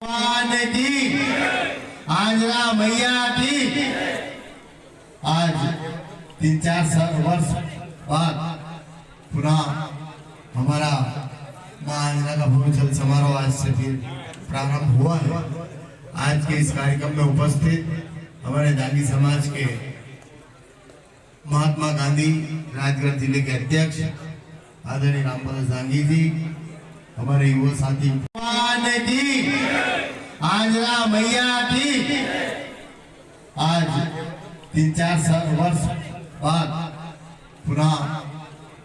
की आंजना मैया की आज 3-4 वर्ष बाद पुनः हमारा मां आंजना का भूमिचल समारोह आज से फिर प्रारंभ हुआ है। आज के इस कार्यक्रम में उपस्थित हमारे दांगी समाज के महात्मा गांधी राजगढ़ जिले के अध्यक्ष आदरणीय रामप्रसाद दांगी जी, हमारे युवा साथी की आंजना मैया की आज 3-4 वर्ष बाद पुनः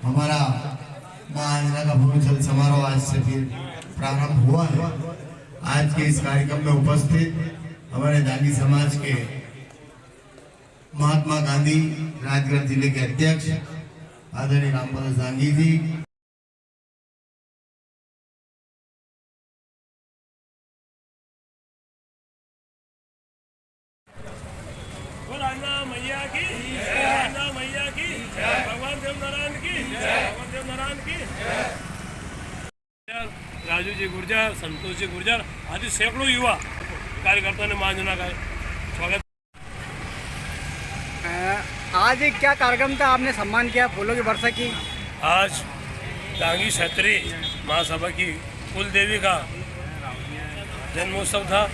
हमारा मां आंजना का भूमिचल समारोह आज से फिर प्रारंभ हुआ है। आज के इस कार्यक्रम में उपस्थित हमारे दांगी समाज के महात्मा गांधी राजगढ़ जिले के अध्यक्ष आदरणीय रामप्रसाद दांगी जी, मैया की मैया की भगवान देवनारायण की भगवान देवनारायण की राजू जी गुर्जर, संतोष जी गुर्जर आदि सैकड़ों युवा कार्यकर्ताओं ने मां आंजना का स्वागत। आज क्या कार्यक्रम था, आपने सम्मान किया फूलों की वर्षा की? आज दांगी क्षत्रिय महासभा की कुल देवी का जन्मोत्सव था।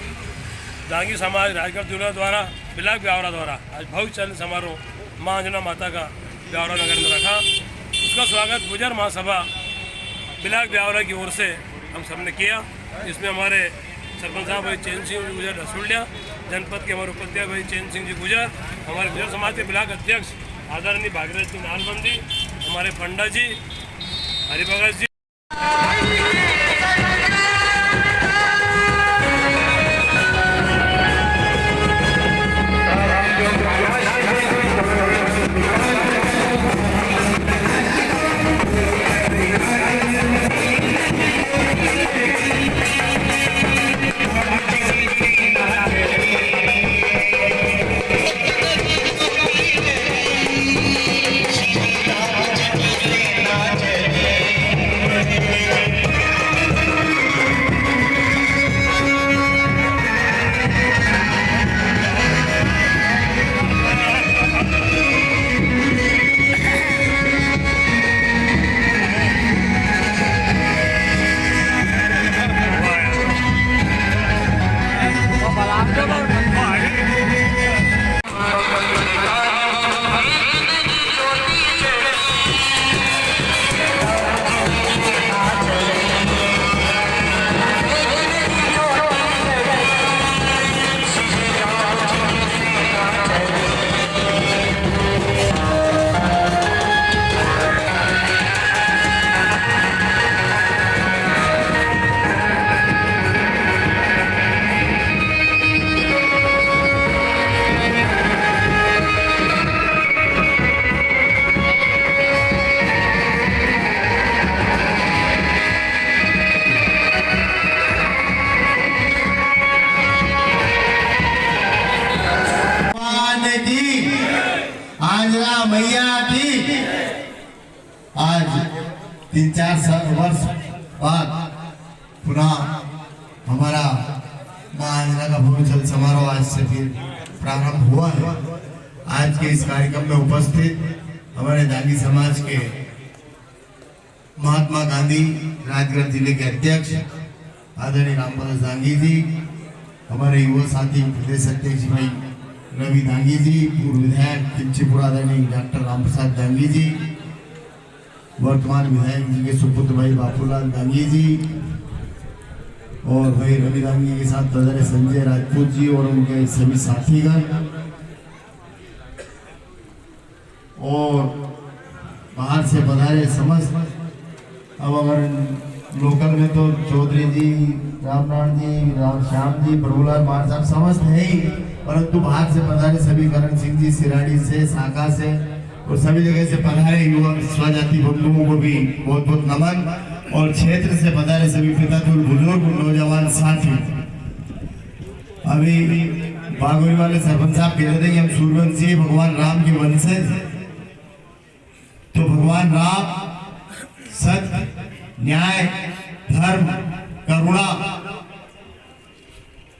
दांगी समाज राजगढ़ जिला द्वारा बिलाक ब्यावरा द्वारा आज भव्य चरण समारोह मां आंजना माता का ब्यावरा नगर में रखा। उसका स्वागत गुजर महासभा बिलाक ब्यावरा की ओर से हम सब ने किया। इसमें हमारे सरपंच साहब भाई चैन सिंह जी गुजर रसूलिया, जनपद के हमारे उपाध्यक्ष भाई चैन सिंह जी गुजर, हमारे गुजर समाज के बिलाक अध्यक्ष आदरणीय भागीरथ सिंह नानबंदी, हमारे पंडा जी हरिभगत जी, आंजना मैया की आज 3-4 वर्ष बाद पुनः हमारा मां आंजना का भूमिचल समारोह आज से फिर प्रारंभ हुआ है। आज के इस कार्यक्रम में उपस्थित हमारे दांगी समाज के महात्मा गांधी राजगढ़ जिले के अध्यक्ष आदरणीय रामप्रसाद दांगी जी, हमारे युवा साथी प्रदेश अध्यक्ष भाई रवि दांगी जी, पूर्व विधायक किंचीपुरा आदरणीय डॉक्टर रामप्रसाद दांगी जी, वर्तमान विधायक जी के सुपुत्र भाई बापूलाल दांगी जी और भाई रवि दांगी के साथ ब्रदर संजय राजपूत जी और उनके सभी साथीगण और बाहर से पधारे समस्त। अब अगर लोकल में तो चौधरी जी, रामनारायण जी, राम श्याम जी, प्रभुलाल मान साहब समस्त है ही, परंतु बाहर से पधारे सभी करण सिंह जी सिराड़ी से, साका से और सभी जगह से पधारे युवा स्वजाति बंधुओं को भी बहुत बहुत नमन और क्षेत्र से पधारे सभी पितातुल बुजुर्ग नौजवान साथी। अभी बागोरी वाले सरपंच साहब कह रहे थे कि हम सूर्यवंशी भगवान राम के वंशज, तो भगवान राम सत्य, न्याय, धर्म, करुणा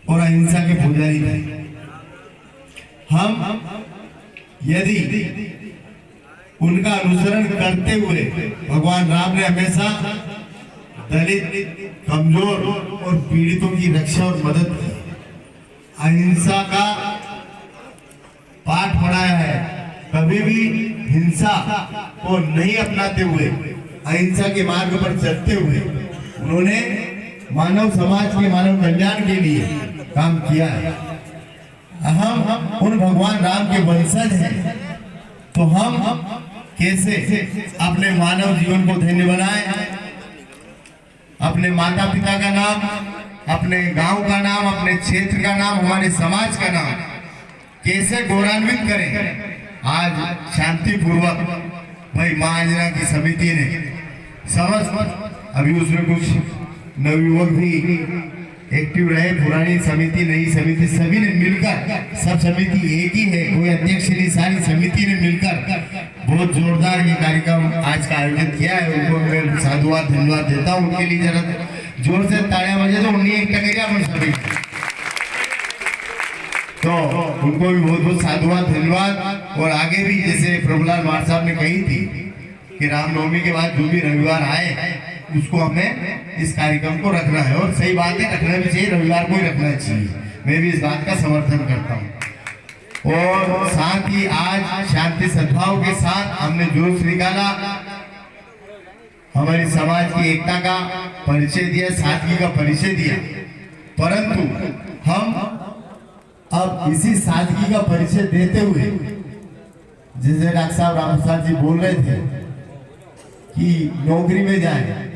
और अहिंसा के पुजारी थे। हम यदि उनका अनुसरण करते हुए भगवान राम ने हमेशा दलित, कमजोर और पीड़ितों की रक्षा और मदद की, अहिंसा का पाठ पढ़ाया है। कभी भी हिंसा को नहीं अपनाते हुए अहिंसा के मार्ग पर चलते हुए उन्होंने मानव समाज के मानव कल्याण के लिए काम किया है। हम उन भगवान राम के वंशज हैं, तो हम कैसे अपने मानव जीवन को धन्य बनाएं, अपने माता पिता का नाम, अपने गांव का नाम, अपने क्षेत्र का नाम, हमारे समाज का नाम कैसे गौरवान्वित करें। आज शांतिपूर्वक भाई महाजना की समिति ने समस्त, अभी उसमें कुछ नवयुवक भी एक्टिव रहे, पुरानी समिति, नई समिति, सभी ने मिलकर, सब समिति एक ही है, कोई अध्यक्ष नहीं, सारी समिति ने मिलकर बहुत जोरदार ये कार्यक्रम आज का आयोजित किया है। उनको मैं साधुवाद धन्यवाद देता हूँ। उनके लिए जरा जोर से तालियां बजे तो उन्हीं एक टकेगा अपन सभी, तो उनको भी बहुत बहुत साधुवाद धन्यवाद। और आगे भी जैसे प्रभुलाल मार साहब ने कही थी कि रामनवमी के बाद जो भी रविवार आए उसको हमें इस कार्यक्रम को रखना है, और सही बात है, रखना भी चाहिए, रविवार को ही रखना चाहिए। मैं भी इस बात का समर्थन करता हूँ। और साथ ही आज शांति सद्भाव के साथ हमने जोश निकाला, हमारी समाज की एकता का परिचय दिया, सादगी का परिचय दिया। परंतु हम अब इसी सादगी का परिचय देते हुए, जैसे डॉक्टर साहब राम प्रसाद जी बोल रहे थे कि नौकरी में जाए,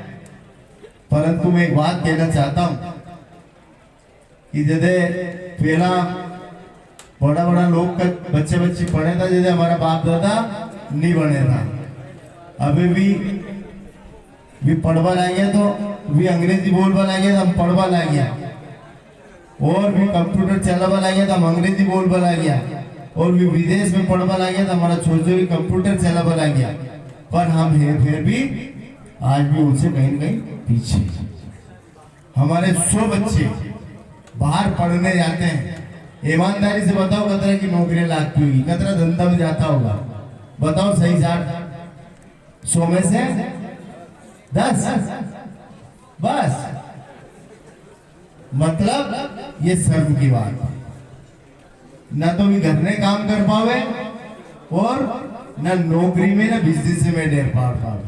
परंतु मैं एक बात कहना चाहता हूं कि जैसे पहला बड़ा बड़ा लोग का बच्चे पढ़े था, जैसे हमारा बाप दादा नहीं बने था, अभी भी पढ़वा लाएंगे तो भी अंग्रेजी बोलवा लाएंगे तो हम पढ़वा लाएंगे, और भी कंप्यूटर चलावा लाएंगे तो हम अंग्रेजी बोलवा लाएंगे, और भी विदेश में पढ़वा लाएंगे तो हमारा छोटे कंप्यूटर चलावा लाएंगे। पर हम हैं फिर भी आज भी उनसे कहीं न कहीं पीछे। हमारे 100 बच्चे बाहर पढ़ने जाते हैं। ईमानदारी से बताओ कतरा की नौकरी लगती होगी, कतरा धंधा में जाता होगा, बताओ सही साथ 100 में से 10 बस। मतलब ये शर्म की बात है, न तो भी घर में काम कर पावे और न नौकरी में न बिजनेस में डेर पावे।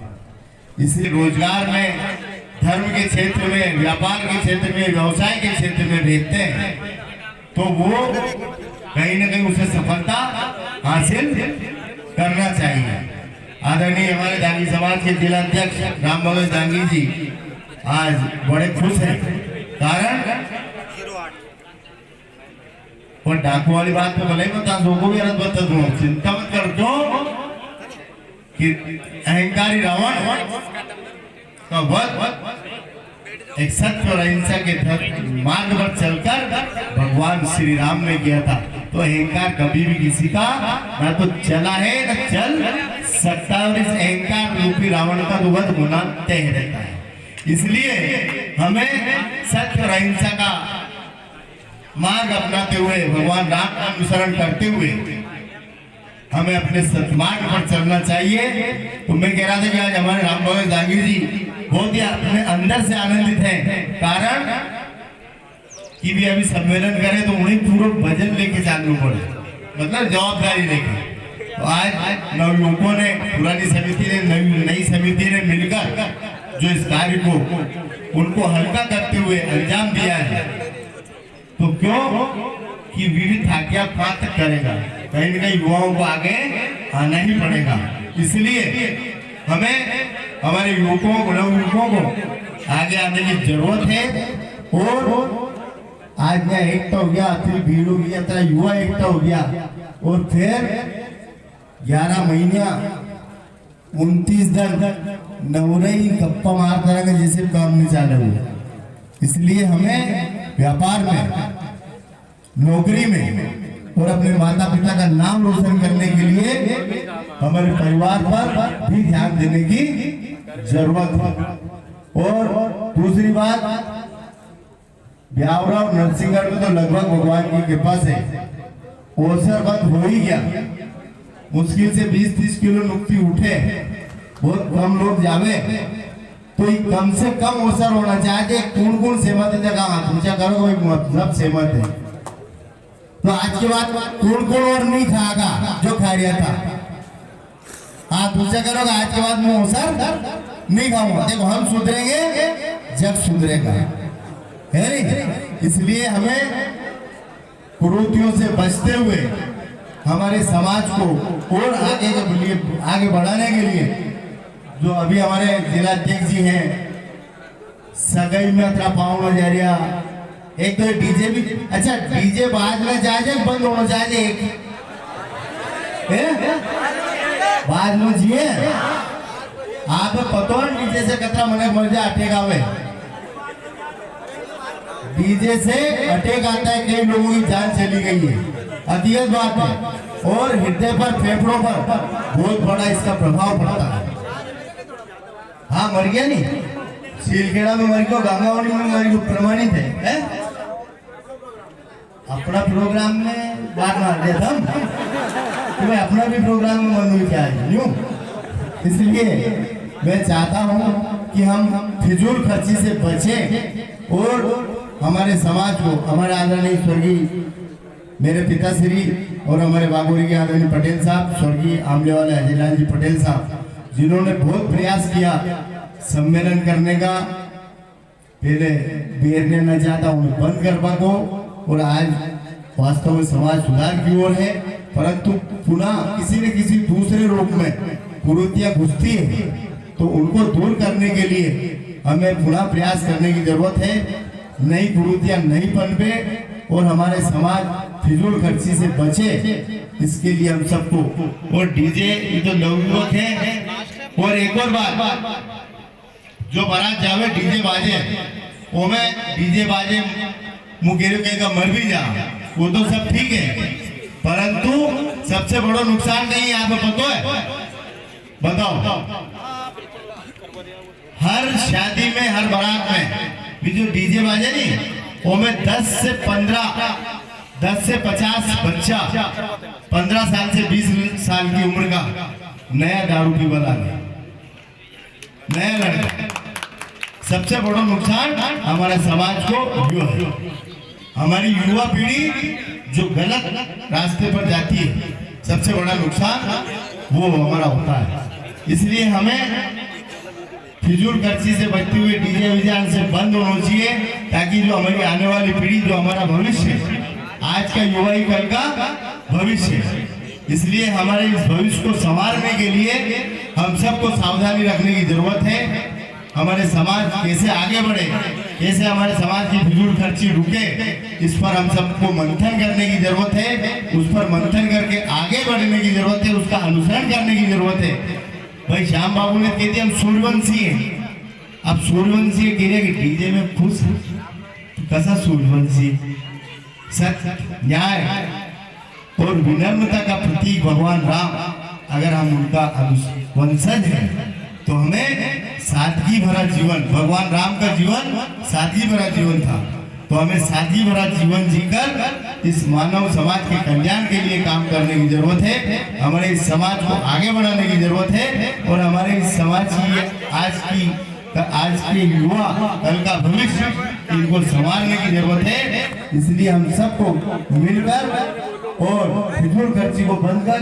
इसलिए रोजगार में, धर्म के क्षेत्र में, व्यापार के क्षेत्र में, व्यवसाय के क्षेत्र में भेजते हैं तो वो कहीं न कहीं उसे सफलता हासिल करना चाहिए। आदरणीय हमारे दांगी समाज के जिला अध्यक्ष राम भगत दांगी जी आज बड़े खुश हैं, कारण और डाकू वाली बात पे भले बता दो, को भी अर्थ बता दो, चिंता मत कर दो कि अहंकारी रावण का वध एक सत्य और अहिंसा के मार्ग पर चलकर भगवान श्री राम ने किया था। तो अहंकार कभी भी किसी का ना तो चला है न चल सकता, और इस अहंकार रूपी रावण का तो वध होना तय रहता है। इसलिए हमें सत्य और अहिंसा का मार्ग अपनाते हुए, भगवान राम का अनुसरण करते हुए हमें अपने सत्मार्ग पर चलना चाहिए। तो मैं कह रहा था कि आज हमारे राम भगत दांगी जी बहुत ही अपने अंदर से आनंदित हैं, कारण कि भी अभी सम्मेलन करें तो उन्हें पूरा भजन लेके चालू पड़े, मतलब जवाबदारी लेके। तो आज नवयुवकों ने, पुरानी समिति ने, नई समिति ने मिलकर जो इस कार्य को उनको हल्का करते हुए अंजाम दिया है, तो क्यों कि विविध आज्ञा प्राप्त करेगा, कहीं न कहीं युवाओं को आगे आना ही पड़ेगा। इसलिए हमें हमारे युवकों को, नवयुवकों को आगे आने की जरूरत है। और आज यहाँ एकता हो गया, अति भीड़ हो गया, तरह युवा एकता हो गया, और फिर 11 महीना 29 दिन नवरई गप्पा मारता रहेगा जैसे काम नहीं चालू हुआ। इसलिए हमें व्यापार में, नौकरी में और अपने माता पिता का नाम रोशन करने के लिए हमारे परिवार पर भी ध्यान देने की जरूरत है। और दूसरी बात, ब्यावरा और नरसिंहगढ़ में तो लगभग भगवान की कृपा से ओसर बंद हो ही गया। मुश्किल से 20-30 किलो नुकती उठे, बहुत कम लोग जावे, तो ये कम से कम ओसर होना चाहिए। कौन कौन सहमत है? जगह हाथ ऊंचा करो, कोई मतलब सहमत है। तो आज के बाद कौन कौन और नहीं खाएगा जो खा रहा था? हाथ ऊंचा करोगे, आज के बाद मैं ओसर नहीं खाऊंगा। देखो हम सुधरेंगे जब सुधरेगा, है नहीं? इसलिए हमें कुरीतियों से बचते हुए हमारे समाज को और आगे बढ़ाने के लिए जो अभी हमारे जिला अध्यक्ष जी हैं, सगाई में अतरा पाउन जा रहा, एक तो डीजे भी, अच्छा डीजे बाद में जाए बंद होना चाहिए, बाद में जिए आप पतो है डीजे से कतरा मने मर जाए, अटैक आवे, डीजे से अटैक आता है, कई लोगों की जान चली गई है, हकीकत बात है। और हृदय पर, फेफड़ों पर बहुत बड़ा इसका प्रभाव पड़ता है। हाँ मर गया नहीं, सीलखेड़ा में मर गया, गंगावली में मर गया, प्रमाणित है? अपना प्रोग्राम में बात मार दिया था तो मैं अपना भी प्रोग्राम में मन क्या है यूं। इसलिए मैं चाहता हूं कि हम फिजूल खर्ची से बचें और हमारे समाज को, हमारे आदरणीय स्वर्गीय मेरे पिताश्री और हमारे बागोरी के आदरणीय पटेल साहब, स्वर्गीय आमले वाले अजयलाल जी पटेल साहब, जिन्होंने बहुत प्रयास किया सम्मेलन करने का, पहले बेरने न चाहता उन्हें बंद करवा को, और आज वास्तव में समाज सुधार की ओर है। परंतु पुनः किसी न किसी दूसरे रूप में कुरीतियां घुसती है, तो उनको दूर करने के लिए हमें पुनः प्रयास करने की जरूरत है। नई कुरीतियां नहीं पनपे और हमारे समाज फिजूल खर्ची से बचे, इसके लिए हम सबको, और डीजे ये तो नवयुवक है। और एक और बात, जो बारात जावे डीजे बाजे, वो में डीजे बाजे मुकेरे कहेगा मर भी जा, वो तो सब ठीक है, परंतु सबसे बड़ा नुकसान नहीं है, आपको पता है? बताओ, हर शादी में, हर बारात में भी जो डीजे बाजे नहीं, वो में 10 से 50 बच्चा, 15 साल से 20 साल की उम्र का नया दारू पीवा लागे, नया लड़का। सबसे बड़ा नुकसान हमारे समाज को यो है, हमारी युवा पीढ़ी जो गलत रास्ते पर जाती है, सबसे बड़ा नुकसान वो हमारा होता है। इसलिए हमें फिजूल खर्ची से बचते हुए डीजे विजान से बंद होना चाहिए, ताकि जो हमारी आने वाली पीढ़ी, जो हमारा भविष्य, आज का युवा ही कल का भविष्य है। इसलिए हमारे इस भविष्य को संवारने के लिए हम सबको सावधानी रखने की जरूरत है। हमारे समाज कैसे आगे बढ़े, कैसे हमारे समाज की फिजूल खर्ची रुके, इस पर हम सबको मंथन करने की जरूरत है। उस पर मंथन करके आगे बढ़ने की जरूरत है, उसका अनुसरण करने की जरूरत है। भाई श्याम बाबू ने कहते हम सूर्यवंशी हैं, अब सूर्यवंशी कह रहे कि डीजे में खुश, कैसा सूर्यवंशी? सत्य, न्याय और विनम्रता का प्रतीक भगवान राम, अगर हम उनका वंशज हैं तो हमें सादगी भरा जीवन, भगवान राम का जीवन सादगी भरा जीवन था, तो हमें सादगी भरा जीवन जीकर इस मानव समाज के कल्याण के लिए काम करने की जरूरत है। हमारे इस समाज को आगे बढ़ाने की जरूरत है, और हमारे इस समाज की आज के युवा, कल का भविष्य, इनको संभालने की जरूरत है। इसलिए हम सबको मिलकर और फिजूल खर्ची को बंद कर,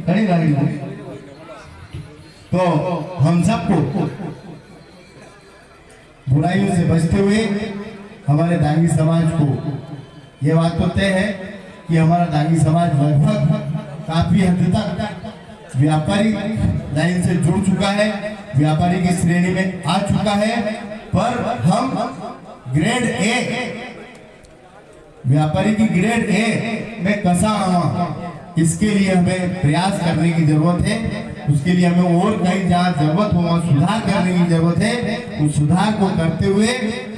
कड़ी लगी तो हम सबको बुराइयों से बचते हुए हमारे दांगी समाज को, ये बात तो तय है कि हमारा दांगी समाज लगभग काफी हद तक व्यापारी लाइन से जुड़ चुका है, व्यापारी की श्रेणी में आ चुका है, पर हम ग्रेड ए, व्यापारी की ग्रेड ए में कसा आवा, इसके लिए हमें प्रयास करने की जरूरत है। उसके लिए हमें और कहीं जहाँ जरूरत हो वहाँ सुधार करने की जरूरत है। उस सुधार को करते हुए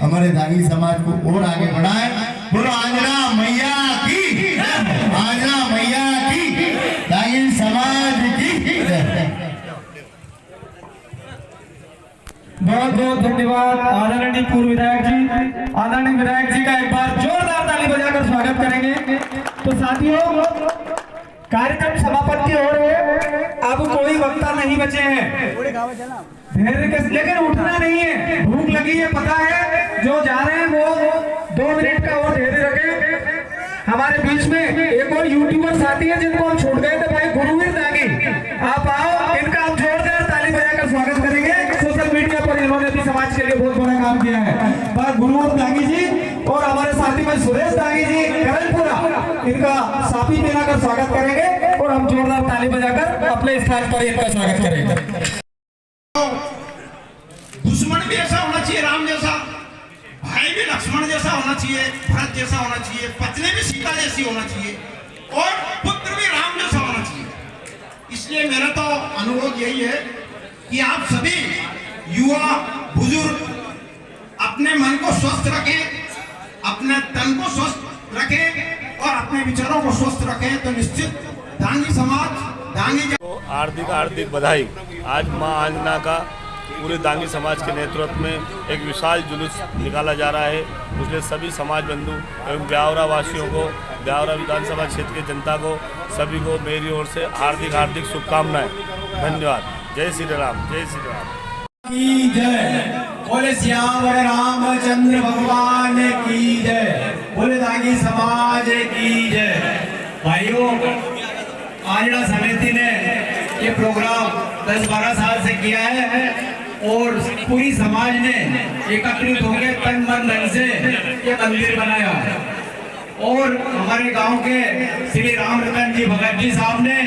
हमारे दागी समाज को और आगे बढ़ाएं। बोलो आंजना मैया की, आंजना मैया की, दागी समाज की। बहुत बहुत धन्यवाद आदरणीय पूर्व विधायक जी। आदरणीय विधायक जी का एक बार जोरदार ताली बजाकर स्वागत करेंगे। तो साथियों, कार्यक्रम समापन की ओर है। अब कोई वक्ता नहीं बचे हैं, धैर्य के, लेकिन उठना नहीं है, भूख लगी है पता है। जो जा रहे हैं वो 2 मिनट का और धैर्य रखें। हमारे बीच में एक और यूट्यूबर साथी है जिनको हम छोड़ गए थे, भाई गुरुवीर दागी, आप आओ, इनका हम जोरदार ताली बजाकर स्वागत करेंगे। सोशल मीडिया पर इन्होंने भी समाज के लिए बहुत बड़ा काम किया है। पर गुरुवीर दागी जी और हमारे साथी भाई सुरेश दागी जी करलपुरा, इनका साथी मिलाकर स्वागत करेंगे और हम जोरदार ताली बजाकर अपने स्थान पर इनका स्वागत करेंगे। दुश्मन भी ऐसा होना चाहिए राम जैसा, भाई भी लक्ष्मण जैसा होना चाहिए, भरत जैसा होना चाहिए, पत्नी भी सीता जैसी होना चाहिए और पुत्र भी राम जैसा होना चाहिए। इसलिए मेरा तो अनुरोध यही है कि आप सभी युवा बुजुर्ग अपने मन को स्वस्थ रखें, अपने तन को स्वस्थ रखें और अपने विचारों को स्वस्थ रखें, तो निश्चित दांगी समाज दांगी तो हार्दिक बधाई। आज मां अंजना का पूरे दांगी समाज के नेतृत्व में एक विशाल जुलूस निकाला जा रहा है। उसलिए सभी समाज बंधु एवं ब्यावरा वासियों को, ब्यावरा विधानसभा क्षेत्र की जनता को, सभी को मेरी ओर से हार्दिक शुभकामनाएं। धन्यवाद। जय श्री राम, जय श्री राम की जय। बोले श्यावर रामचंद्र भगवान की जय। बोले दांगी समाज की जय। भाइयों, आंजना समिति ने ये प्रोग्राम 10-12 साल से किया है और पूरी समाज ने एकत्रित होकर तन मन धन से ये मंदिर बनाया और हमारे गांव के श्री राम रतन जी भगत जी साहब ने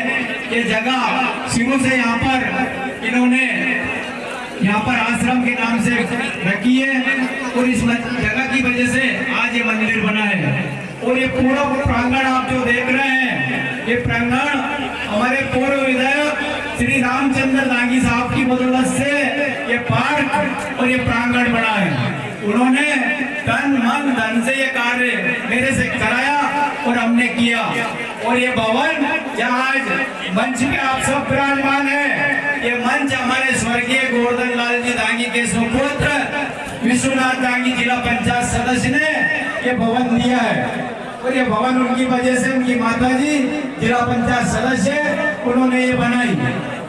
ये जगह शुरू से यहाँ पर आश्रम के नाम से रखी है और इस जगह की वजह से आज ये मंदिर बना है। और ये पूरा प्रांगण आप जो देख रहे हैं, ये प्रांगण हमारे पूर्व विधायक श्री रामचंद्र दांगी साहब की बदौलत से ये पार्क और ये प्रांगण बना है। उन्होंने तन मन धन से ये कार्य मेरे से कराया और हमने किया। और ये भवन जहाँ आज मंच पे आप सब विराजमान है, ये मंच हमारे स्वर्गीय गोवर्धन लाल जी दांगी के सुपुत्र विश्वनाथ दांगी जिला पंचायत सदस्य ने ये भवन दिया है। और ये भवन उनकी वजह से, उनकी माता जी जिला पंचायत सदस्य, उन्होंने ये बनाई।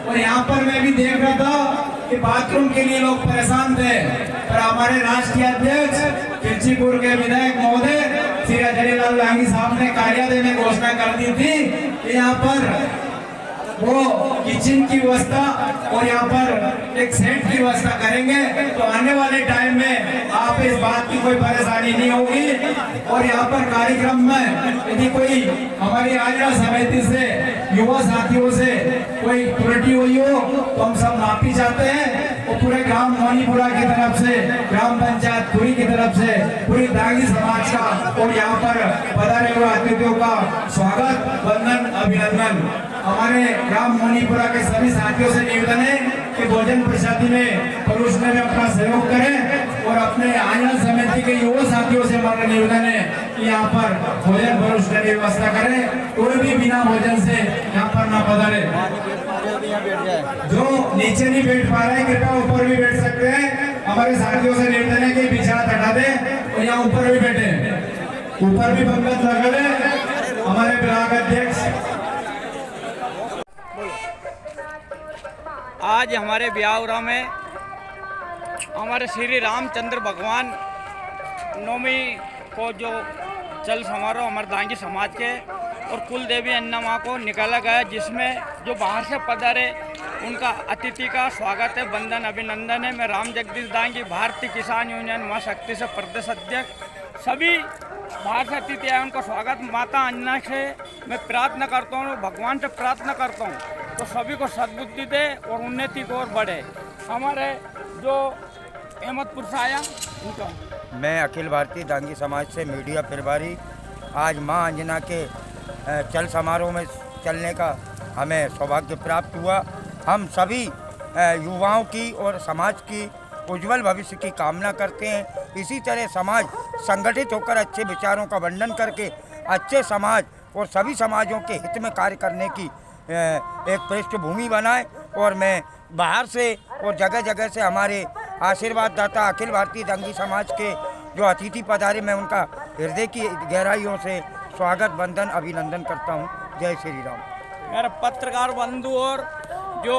और यहाँ पर मैं भी देख रहा था कि बाथरूम के लिए लोग परेशान थे, पर हमारे राष्ट्रीय अध्यक्ष किरचीपुर के विधायक महोदय श्री अजयलाल दांगी साहब ने कार्यालय में घोषणा कर दी थी कि यहाँ पर वो किचन की व्यवस्था और यहाँ पर एक सेट की व्यवस्था करेंगे। तो आने वाले टाइम में आप इस बात की कोई परेशानी नहीं होगी। और यहाँ पर कार्यक्रम में यदि कोई हमारी आंजना समिति से युवा साथियों से कोई त्रुटि हुई हो तो हम सब माफी चाहते हैं। और पूरे ग्राम मोनीपुरा की तरफ से, ग्राम पंचायत पूरी की तरफ से, पूरी दांगी समाज का और यहाँ पर पधारे हुए अतिथियों का स्वागत, वंदन, अभिनंदन। हमारे ग्राम मोनीपुरा के सभी साथियों से निवेदन है कि भोजन प्रसादी में परोसने में अपना सहयोग करें। और अपने आंजना समिति के युवा साथियों से हमारा निवेदन है कि यहाँ पर भोजन परोसने की व्यवस्था करें। कोई भी बिना भोजन से यहाँ पर ना पधारे। जो नीचे नहीं बैठ पा रहे हैं कृपया ऊपर भी बैठ सकते हैं। हमारे साथियों से निवेदन है कि बिछाना हटा दें और यहाँ ऊपर भी बैठे, ऊपर भी पंकज लगा दें। हमारे ब्लॉक अध्यक्ष आज हमारे ब्यावरा में हमारे श्री रामचंद्र भगवान नवमी को जो चल समारोह हमारे दांगी समाज के और कुल देवी अन्ना माँ को निकाला गया, जिसमें जो बाहर से पधारे उनका अतिथि का स्वागत है, वंदन, अभिनंदन है। मैं राम जगदीश दांगी भारतीय किसान यूनियन माँ शक्ति से प्रदेश अध्यक्ष, सभी बाहर से अतिथि आए उनका स्वागत माता अंजना से मैं प्रार्थना करता हूँ, भगवान से प्रार्थना करता हूँ तो सभी को सद्बुद्धि दे और उन्नति को और बढ़े। हमारे जो अहमदपुर से आया उनका मैं अखिल भारतीय दांगी समाज से मीडिया प्रभारी। आज मां अंजना के चल समारोह में चलने का हमें सौभाग्य प्राप्त हुआ। हम सभी युवाओं की और समाज की उज्जवल भविष्य की कामना करते हैं। इसी तरह समाज संगठित होकर अच्छे विचारों का वर्णन करके अच्छे समाज और सभी समाजों के हित में कार्य करने की एक पृष्ठभूमि बनाए। और मैं बाहर से और जगह जगह से हमारे आशीर्वाद दाता अखिल भारतीय दांगी समाज के जो अतिथि पधारे, मैं उनका हृदय की गहराइयों से स्वागत, वंदन, अभिनंदन करता हूँ। जय श्री राम। मेरे पत्रकार बंधु और जो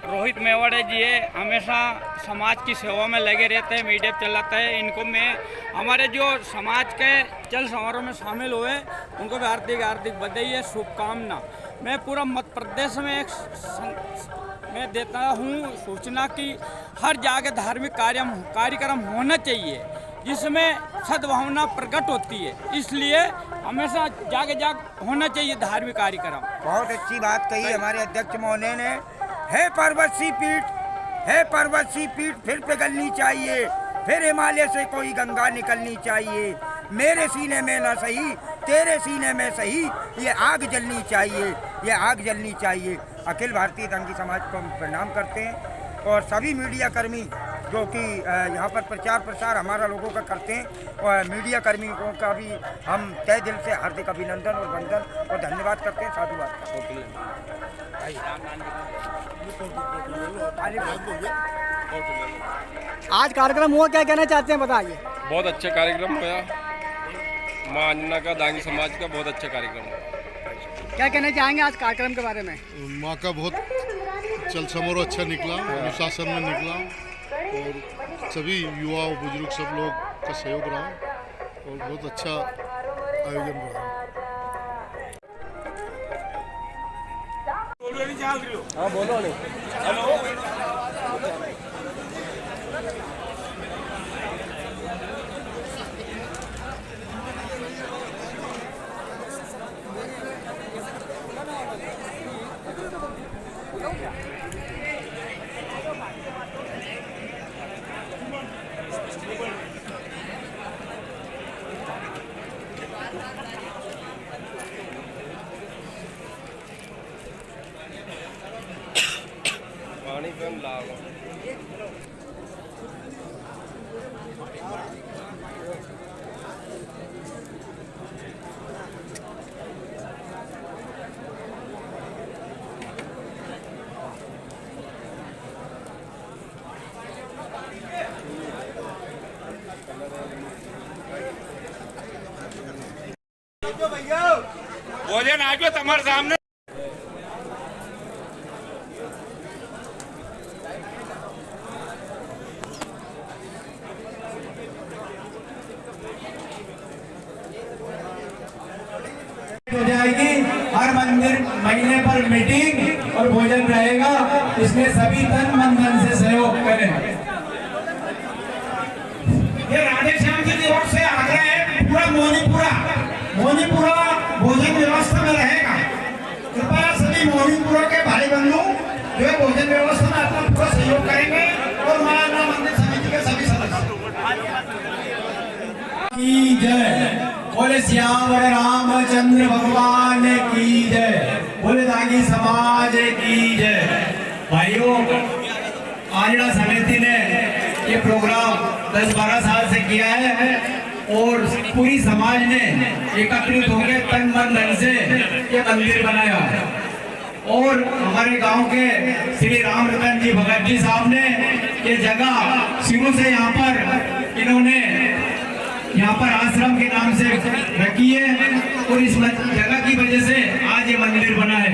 रोहित मेवाड़े जी है, हमेशा समाज की सेवा में लगे रहते हैं, मीडिया चलाते हैं। इनको मैं हमारे जो समाज के चल समारोह में शामिल हुए उनको भी हार्दिक बधाई है, शुभकामना। मैं पूरा मध्य प्रदेश में मैं देता हूँ सूचना कि हर जगह धार्मिक कार्यक्रम होना चाहिए जिसमें सद्भावना प्रकट होती है, इसलिए हमेशा जाग होना चाहिए धार्मिक कार्यक्रम। बहुत अच्छी बात कही हमारे अध्यक्ष महोदय ने। है पर्वत सी पीठ फिर पिघलनी चाहिए, फिर हिमालय से कोई गंगा निकलनी चाहिए। मेरे सीने में ना सही, तेरे सीने में सही, ये आग जलनी चाहिए। अखिल भारतीय दांगी समाज को हम प्रणाम करते हैं और सभी मीडिया कर्मी जो कि यहाँ पर प्रचार प्रसार हमारा लोगों का करते हैं, और मीडिया कर्मियों का भी हम तहे दिल से हार्दिक अभिनंदन और वंदन और धन्यवाद करते हैं, साधुवाद करते हैं। आज कार्यक्रम हुआ, क्या कहना चाहते हैं बताइए। बहुत अच्छा कार्यक्रम हुआ, माँ अंजना का दांगी समाज का बहुत अच्छा कार्यक्रम हुआ। क्या कहना चाहेंगे आज कार्यक्रम के बारे में। माँ का बहुत चल समारोह अच्छा निकला, अनुशासन में निकला और सभी युवा और बुजुर्ग सब लोग का सहयोग रहा और बहुत अच्छा आयोजन रहा। हाँ बोलो नहीं। पानी कम लाओ। भोजन आ गयो तुम्हारे सामने। हो जाएगी, हर मंदिर महीने पर मीटिंग और भोजन रहेगा, इसमें सभी तन मन धन से सहयोग करें। ये राधे श्याम जी की ओर से आग्रह है, पूरा मोनीपुरा भोजन व्यवस्था में रहेगा। कृपया सभी मोनीपुरा के भाई बंधु जो है भोजन व्यवस्था में अपना पूरा सहयोग करेंगे और महाराणा मंदिर समिति के सभी सदस्य की जय। बोले श्यावर रामचंद्र भगवान की जय। बोले दांगी समाज की जय। भाइयों, आंजना समिति ने ये प्रोग्राम 10-12 साल से किया है और पूरी समाज ने एकत्रित होकर तन मन धन से ये मंदिर बनाया है। और हमारे गांव के श्री राम रतन जी भगत जी साहब ने ये जगह शुरू से इन्होंने यहाँ पर आश्रम के नाम से रखी है और इस जगह की वजह से आज ये मंदिर बना है।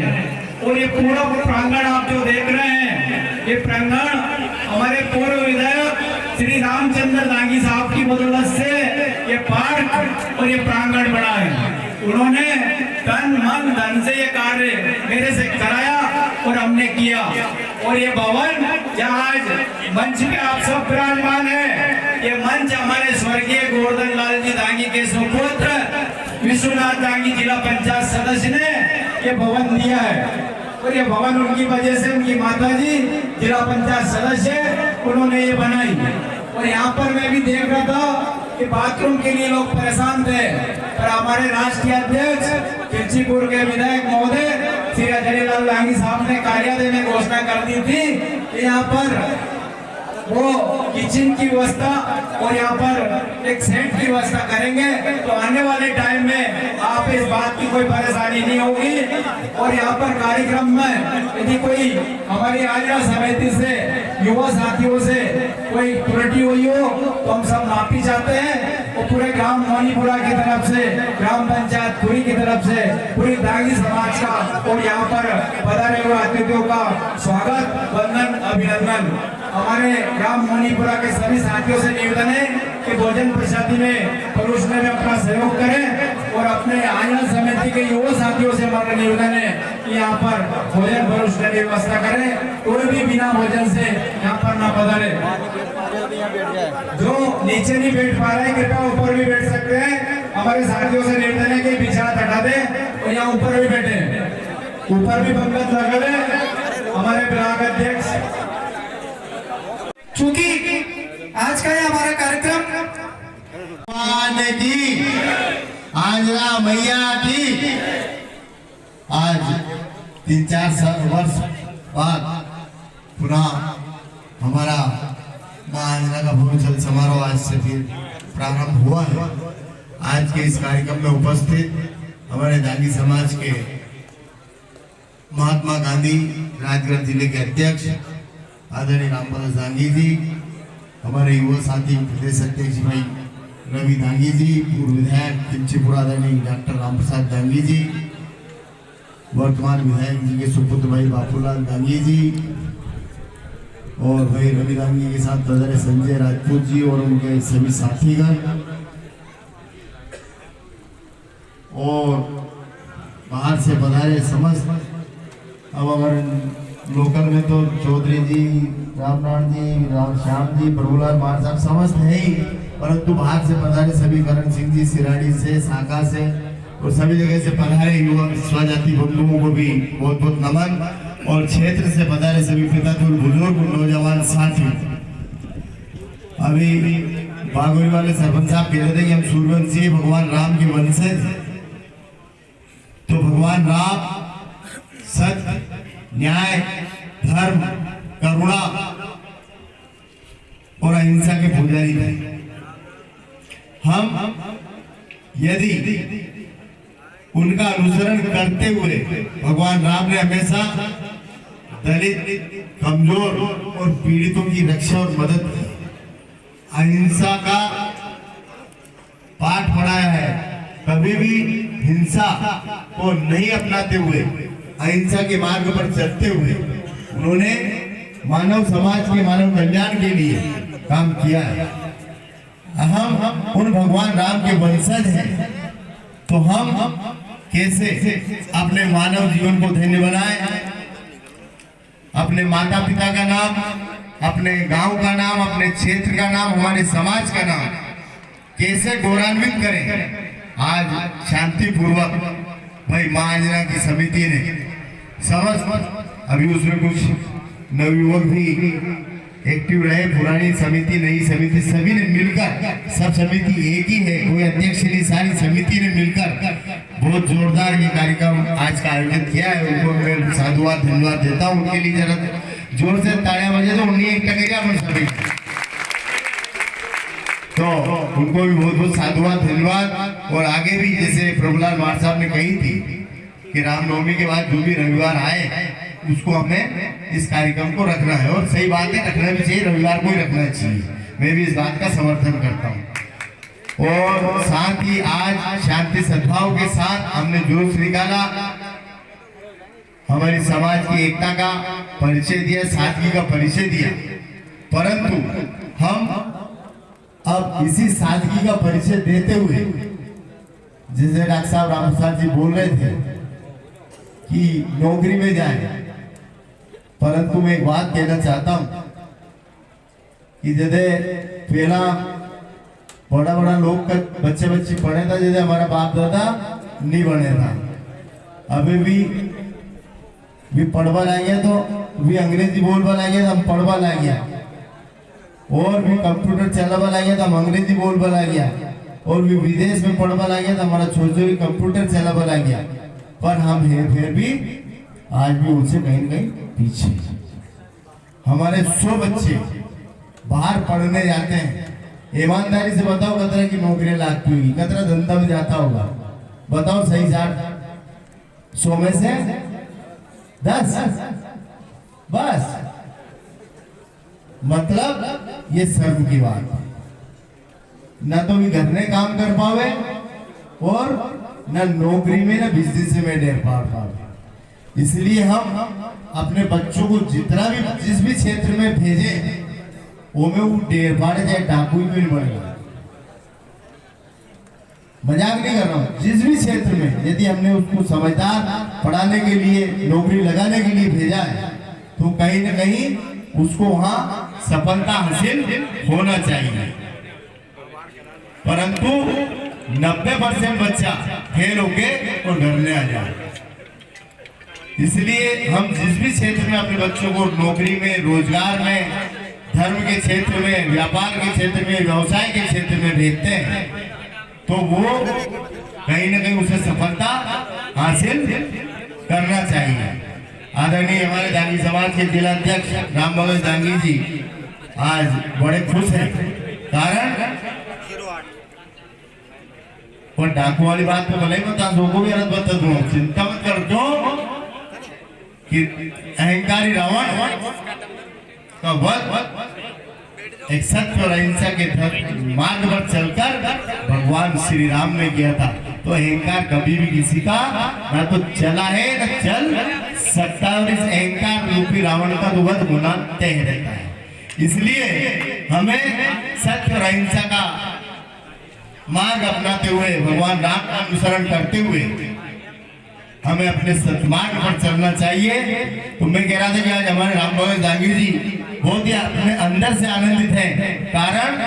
और ये पूरा प्रांगण आप जो देख रहे हैं, ये प्रांगण हमारे पूर्व विधायक श्री रामचंद्र दांगी साहब की बदौलत से ये पार्क और ये प्रांगण बना है। उन्होंने तन मन धन से ये कार्य मेरे से कराया और हमने किया। और ये भवन जहाँ आज मंच पे आप सब विराजमान है, ये मंच हमारे स्वर्गीय गोवर्धन लाल जी दांगी के सुपुत्र विश्वनाथ दांगी जिला पंचायत सदस्य ने ये भवन दिया है। और ये भवन उनकी वजह से उनकी माता जी जिला पंचायत सदस्य उन्होंने ये बनाई। और यहाँ पर मैं भी देख रहा था कि बाथरूम के लिए लोग परेशान थे, पर हमारे राष्ट्रीय अध्यक्ष किरचीपुर के विधायक महोदय श्री अजय लाल दांगी साहब ने कार्यालय में घोषणा कर दी थी कि यहाँ पर वो किचन की व्यवस्था और यहाँ पर एक सेट की व्यवस्था करेंगे, तो आने वाले टाइम में आप इस बात की कोई परेशानी नहीं होगी। और यहाँ पर कार्यक्रम में यदि कोई हमारी आंजना समिति से युवा साथियों से कोई त्रुटि हुई हो तो हम सब माफी चाहते हैं और पूरे ग्राम मोनीपुरा की तरफ से, ग्राम पंचायत पूरी की तरफ से, पूरी दांगी समाज का और यहाँ पर पधारे हुए अतिथियों का स्वागत, वंदन, अभिनंदन। हमारे ग्राम मोनीपुरा के सभी साथियों से निवेदन है कि भोजन प्रसादी में परोसने में अपना सहयोग करें और अपने आयोजन समिति के युवा साथियों से हमारा निवेदन है कि यहाँ पर भोजन परोसने की व्यवस्था करें। कोई भी बिना भोजन से यहाँ पर ना पधारे। जो नीचे नहीं बैठ पा रहे हैं कृपया ऊपर भी बैठ सकते हैं। हमारे साथियों से निवेदन है कि बिछाना हटा दे और यहाँ ऊपर भी बैठे, ऊपर भी पंगत लगा ले। हमारे ब्लॉक अध्यक्ष, चूंकि आज का ये हमारा कार्यक्रम की आंजना मैया की आज 3-4 वर्ष बाद पुनः हमारा मां आंजना का भूमिजल समारोह आज से फिर प्रारंभ हुआ है। आज के इस कार्यक्रम में उपस्थित हमारे दांगी समाज के महात्मा गांधी राजगढ़ जिले के अध्यक्ष आदरणीय रामप्रसाद दांगी जी, हमारे युवा साथी प्रदेश अध्यक्ष भाई रवि दांगी जी, पूर्व विधायक किमचीपुरा आदरणीय डॉक्टर रामप्रसाद दांगी जी, वर्तमान विधायक जी के सुपुत्र भाई बापूलाल दांगी जी और भाई रवि दांगी के साथ पधारे संजय राजपूत जी और उनके सभी साथीगण और बाहर से पधारे समस्त। अब अगर लोकल में तो चौधरी जी, रामनारायण जी, राम श्याम जी, प्रभुलाल मार साहब समस्त है ही, परंतु बाहर से पधारे सभी करण सिंह जी सिराड़ी से, साका से और सभी जगह से पधारे युवक स्वजाति बंधुओं को भी बहुत बहुत नमन और क्षेत्र से पधारे सभी पितातुल बुजुर्ग नौजवान साथी। अभी बागोरी वाले सरपंच साहब कह रहे थे कि हम सूर्यवंशी भगवान राम के वंशज, तो भगवान राम सत्य, न्याय, धर्म, करुणा और अहिंसा के पुजारी थे। हम यदि उनका अनुसरण करते हुए भगवान राम ने हमेशा दलित, कमजोर और पीड़ितों की रक्षा और मदद की, अहिंसा का पाठ पढ़ाया है। कभी भी हिंसा को नहीं अपनाते हुए, अहिंसा के मार्ग पर चलते हुए उन्होंने मानव समाज के मानव कल्याण के लिए काम किया है। हम उन भगवान राम के वंशज हैं, तो हम कैसे अपने मानव जीवन को धन्य बनाएं, अपने माता पिता का नाम, अपने गांव का नाम, अपने क्षेत्र का नाम, हमारे समाज का नाम कैसे गौरवान्वित करें। आज शांतिपूर्वक भाई मां आंजना की समिति ने समस्त, अभी उसमें कुछ नवयुवक भी एक्टिव रहे, पुरानी समिति, नई समिति, सभी ने मिलकर, सब समिति एक ही है, कोई अध्यक्ष नहीं, सारी समिति ने मिलकर बहुत जोरदार ये कार्यक्रम आज का आयोजन किया है। उनको मैं साधुवाद धन्यवाद देता हूँ। उनके लिए जरा जोर से तालियां बजे तो उन्हीं एक टकरिया अपन सभी, तो उनको भी बहुत बहुत साधुवाद धन्यवाद। और आगे भी जैसे प्रभुलाल मार साहब ने कही थी कि रामनवमी के बाद जो भी रविवार आए उसको हमें इस कार्यक्रम को रखना है, और सही बात है, रखना भी चाहिए, रविवार को ही रखना चाहिए। मैं भी इस बात का समर्थन करता हूँ। और साथ ही आज शांति सद्भाव के साथ हमने जोश निकाला, हमारी समाज की एकता का परिचय दिया, सादगी का परिचय दिया। परंतु हम अब इसी सादगी का परिचय देते हुए, जैसे डॉक्टर साहब रामप्रसाद जी बोल रहे थे कि नौकरी में जाए, परंतु मैं एक बात कहना चाहता हूं कि जैसे पहला बड़ा बड़ा लोग का बच्चे बच्ची पढ़े था, जैसे हमारा बाप दादा नहीं बने था। अभी भी पढ़वा लाएंगे तो भी अंग्रेजी बोलवा लाएंगे तो हम पढ़वा लाएंगे, और भी कंप्यूटर चलावा लाएंगे तो हम अंग्रेजी बोलवा लाएंगे, और भी विदेश में पढ़वा लाएंगे तो हमारा छोटे कंप्यूटर चलावा लाएंगे। पर हम फिर भी आज भी उनसे कहीं न कहीं पीछे। हमारे 100 बच्चे बाहर पढ़ने जाते हैं। ईमानदारी से बताओ कतरा की नौकरी लगती होगी, कतरा धंधा में जाता होगा, बताओ सही साठ 100 में से 10 बस। मतलब ये शर्म की बात है। न तो भी घर में काम कर पावे और न नौकरी में न बिजनेस में ढेर पावे। इसलिए हम अपने बच्चों को जितना भी जिस भी क्षेत्र में भेजे वो में वो ढेर पाड़े चाहे डाकू में भी बनेगा। मजाक नहीं कर रहा हूँ। जिस भी क्षेत्र में यदि हमने उसको समझदार पढ़ाने के लिए नौकरी लगाने के लिए भेजा है तो कहीं न कहीं उसको वहां सफलता हासिल होना चाहिए। परंतु 90% बच्चा फेल होके और घर में आ जाए। इसलिए हम जिस भी क्षेत्र में अपने बच्चों को नौकरी में, रोजगार में, धर्म के क्षेत्र में, व्यापार के क्षेत्र में, व्यवसाय के क्षेत्र में भेजते हैं तो वो कहीं न कहीं उसे सफलता हासिल करना चाहिए। आदरणीय हमारे दांगी समाज के जिला अध्यक्ष राम भगत दांगी जी आज बड़े खुश हैं। कारण और डाकू वाली बात पे भले ही बता दो को भी अर्थ बता दूं, चिंता मत कर दो कि अहंकारी रावण का वध एक सत्य और अहिंसा के मार्ग पर चलकर भगवान श्री राम ने किया था। तो अहंकार कभी भी किसी का ना तो चला है न चल सकता, और इस अहंकार रूपी रावण का तो वध होना तय रहता है। इसलिए हमें सत्य और अहिंसा का मार्ग अपनाते हुए, भगवान राम का अनुसरण करते हुए हमें अपने सत्मार्ग पर चलना चाहिए। तो मैं कह रहा था कि आज हमारे राम भगत दांगी जी बहुत ही अपने अंदर से आनंदित हैं। कारण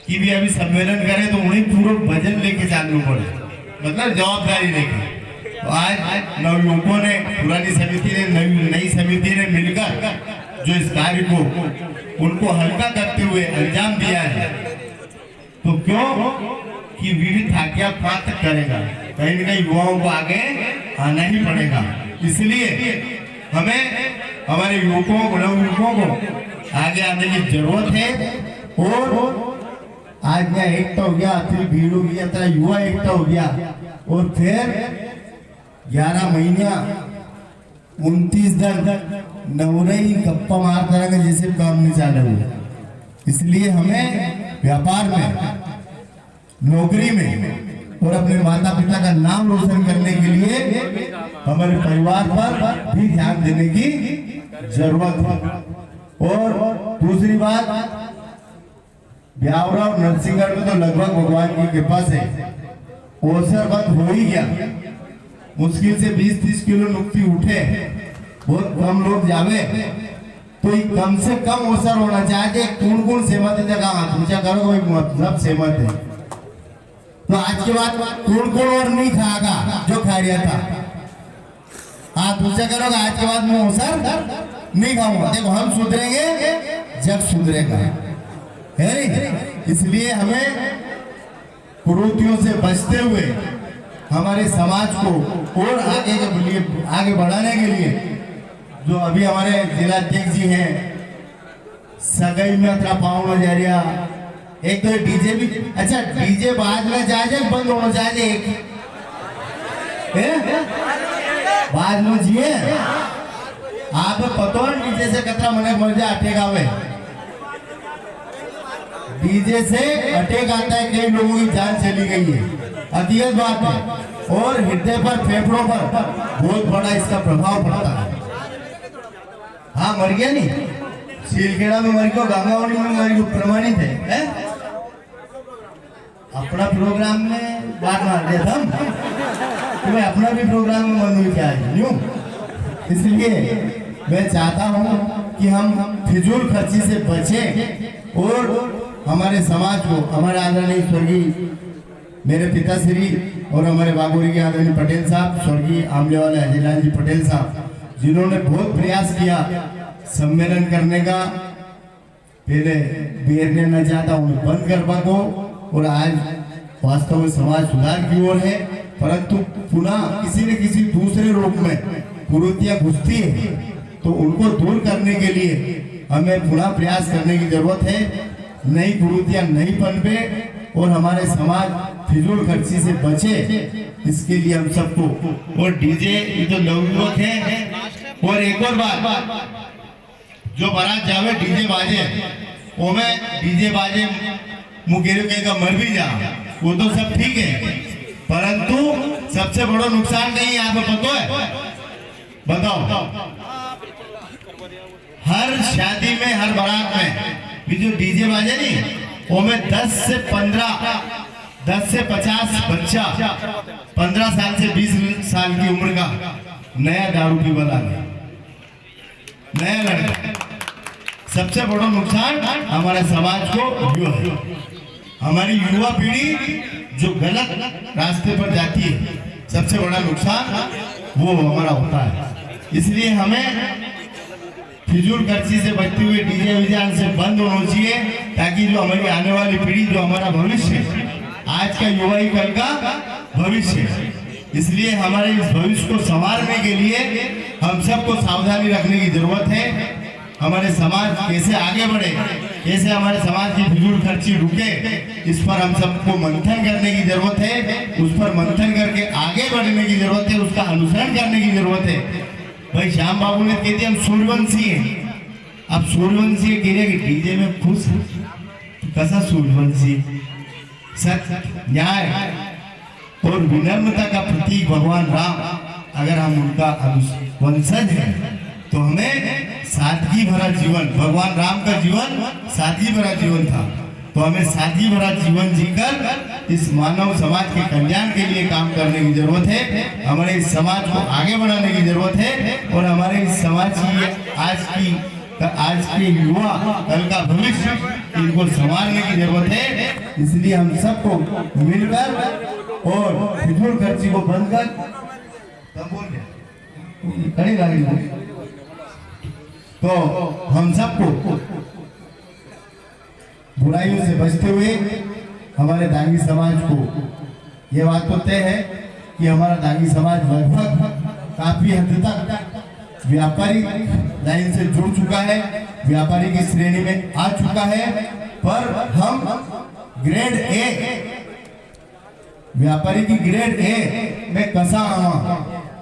कि भी अभी सम्मेलन करें तो उन्हें पूरा भजन लेके चालू पड़े, मतलब जवाबदारी लेके। तो आज नवयुवकों ने, पुरानी समिति ने, नई समिति ने मिलकर जो इस कार्य को उनको हल्का करते हुए अंजाम दिया है। तो क्यों कि विविध आज्ञा प्राप्त करेगा, कहीं न कहीं युवाओं को आगे आना ही पड़ेगा। इसलिए हमें हमारे युवकों को, नवयुवकों को आगे आने की जरूरत है। और आज यहाँ एकता हो गया, फिर भीड़ हो गया, तरह युवा एकता हो गया और फिर 11 महीना 29 दिन नवरई गप्पा मारता रहेगा जैसे काम नहीं चालू हुआ। इसलिए हमें व्यापार में, नौकरी में और अपने माता पिता का नाम रोशन करने के लिए हमारे परिवार पर भी ध्यान देने की जरूरत है। और दूसरी बात, ब्यावरा और नरसिंहगढ़ में तो लगभग भगवान की कृपा से ओसर बंद हो ही गया। मुश्किल से 20-30 किलो नुक्ति उठे, बहुत कम लोग जावे, तो कम से कम ओसर होना चाहिए। कौन सहमत है जगह हाथ ऊंचा करो, कोई मतलब सहमत है। तो आज के बाद कौन और नहीं खाएगा जो खा रहा था, हाथ ऊंचा करोगे। आज के बाद मैं ओसर नहीं खाऊंगा। देखो हम सुधरेंगे जब सुधरेगा, है नहीं। इसलिए हमें कुरीतियों से बचते हुए हमारे समाज को और आगे बढ़ाने के लिए जो अभी हमारे जिला अध्यक्ष जी हैं, सगाई में अतरा पाँव जा रहा, एक तो डीजे भी, अच्छा डीजे बाद में जाए बंद होना चाहिए, बाद में जिए आप पतो डीजे से कतरा मने मर जाए अटैक आवे। डीजे से अटैक आता है, कई लोगों की जान चली गई है, हकीकत बात है। और हृदय पर, फेफड़ों पर बहुत बड़ा इसका प्रभाव पड़ता है। हाँ मर गया नहीं, सीलखेड़ा में मर गया, गंगावली में मर गया, प्रमाणित है। अपना प्रोग्राम में बात मार दिया था तो मैं अपना भी प्रोग्राम में मन क्या है यूं। इसलिए मैं चाहता हूं कि हम फिजूल खर्ची से बचें और हमारे समाज को, हमारे आदरणीय स्वर्गीय मेरे पिताश्री और हमारे बागोरी के आदरणीय पटेल साहब, स्वर्गीय आमले वाले अजयलाल जी पटेल साहब, जिन्होंने बहुत प्रयास किया सम्मेलन करने का, पहले बेरने न चाहता उन्हें बंद कर पाको, और आज वास्तव में समाज सुधार की ओर है। परंतु पुनः किसी न किसी दूसरे रूप में कुरीतियां घुसती है, तो उनको दूर करने के लिए हमें पुनः प्रयास करने की जरूरत है। नई कुरीतियां नहीं पनपे और हमारे समाज फिजूल खर्ची से बचे, इसके लिए हम सबको, और डीजे ये तो नवयुवक है। और एक और बात, जो बारात जावे डीजे बाजे ओमे डीजे बाजे मुकेरे कहेगा मर भी जा, वो तो सब ठीक है, परंतु सबसे बड़ा नुकसान नहीं है, आपको पता है? बताओ, हर शादी में हर बारात में भी जो डीजे बाजे नहीं ओमे 10 से 50 बच्चा 15 साल से 20 साल की उम्र का नया दारू पी वाला नया लड़का। सबसे बड़ा नुकसान हमारे समाज को युवा है, हमारी युवा पीढ़ी जो गलत रास्ते पर जाती है, सबसे बड़ा नुकसान वो हमारा होता है। इसलिए हमें फिजूल खर्ची से बचते हुए डीजे विजान से बंद होना चाहिए, ताकि जो हमारी आने वाली पीढ़ी, जो हमारा भविष्य, आज का युवा ही कल का भविष्य है। इसलिए हमारे इस भविष्य को संवारने के लिए हम सबको सावधानी रखने की जरूरत है। हमारे समाज कैसे आगे बढ़े, कैसे हमारे समाज की फिजूल खर्ची रुके, इस पर हम सबको मंथन करने की जरूरत है। उस पर मंथन करके आगे बढ़ने की जरूरत है, उसका अनुसरण करने की जरूरत है। भाई श्याम बाबू ने कह दिया हम सूर्यवंशी हैं, अब सूर्यवंशी कह रहे कि डीजे में खुश कैसा सूर्यवंशी, सत्य न्याय और विनम्रता का प्रतीक भगवान राम, अगर हम उनका वंशज हैं तो हमें सादगी भरा जीवन, भगवान राम का जीवन सादगी भरा जीवन था, तो हमें सादगी भरा जीवन जीकर इस मानव समाज के कल्याण के लिए काम करने की जरूरत है। हमारे इस समाज को आगे बढ़ाने की जरूरत है और हमारे इस समाज की आज के युवा कल का भविष्य, इनको संभालने की जरूरत है। इसलिए हम सबको मिलकर और फिजूल खर्ची को बंद कर कड़ी लागी, तो हम सबको बुराइयों से बचते हुए हमारे दांगी समाज को ये बात तो तय है कि हमारा दांगी समाज लगभग काफी हद तक व्यापारी लाइन से जुड़ चुका है, व्यापारी की श्रेणी में आ चुका है, पर हम ग्रेड ए, व्यापारी की ग्रेड ए में कसा आवा,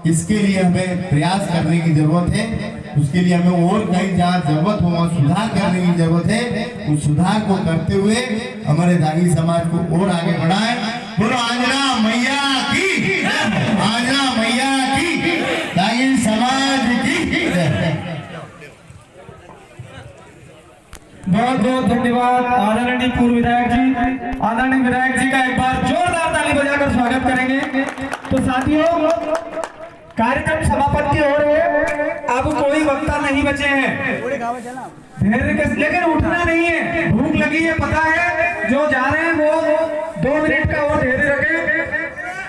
इसके लिए हमें प्रयास करने की जरूरत है। उसके लिए हमें और कहीं जहाँ जरूरत हो वहाँ सुधार करने की जरूरत है। उस सुधार को करते हुए हमारे दांगी समाज को और आगे बढ़ाएं। बोलो आंजना मैया की, आंजना मैया की, दांगी समाज की। बहुत बहुत धन्यवाद आदरणीय पूर्व विधायक जी। आदरणीय विधायक जी का एक बार जोरदार ताली बजाकर स्वागत करेंगे। तो साथियों, कार्यक्रम समापन की ओर है, अब कोई वक्ता नहीं बचे हैं, धैर्य के, लेकिन उठना नहीं है, भूख लगी है, पता है, जो जा रहे हैं वो 2 मिनट का और धैर्य रखें।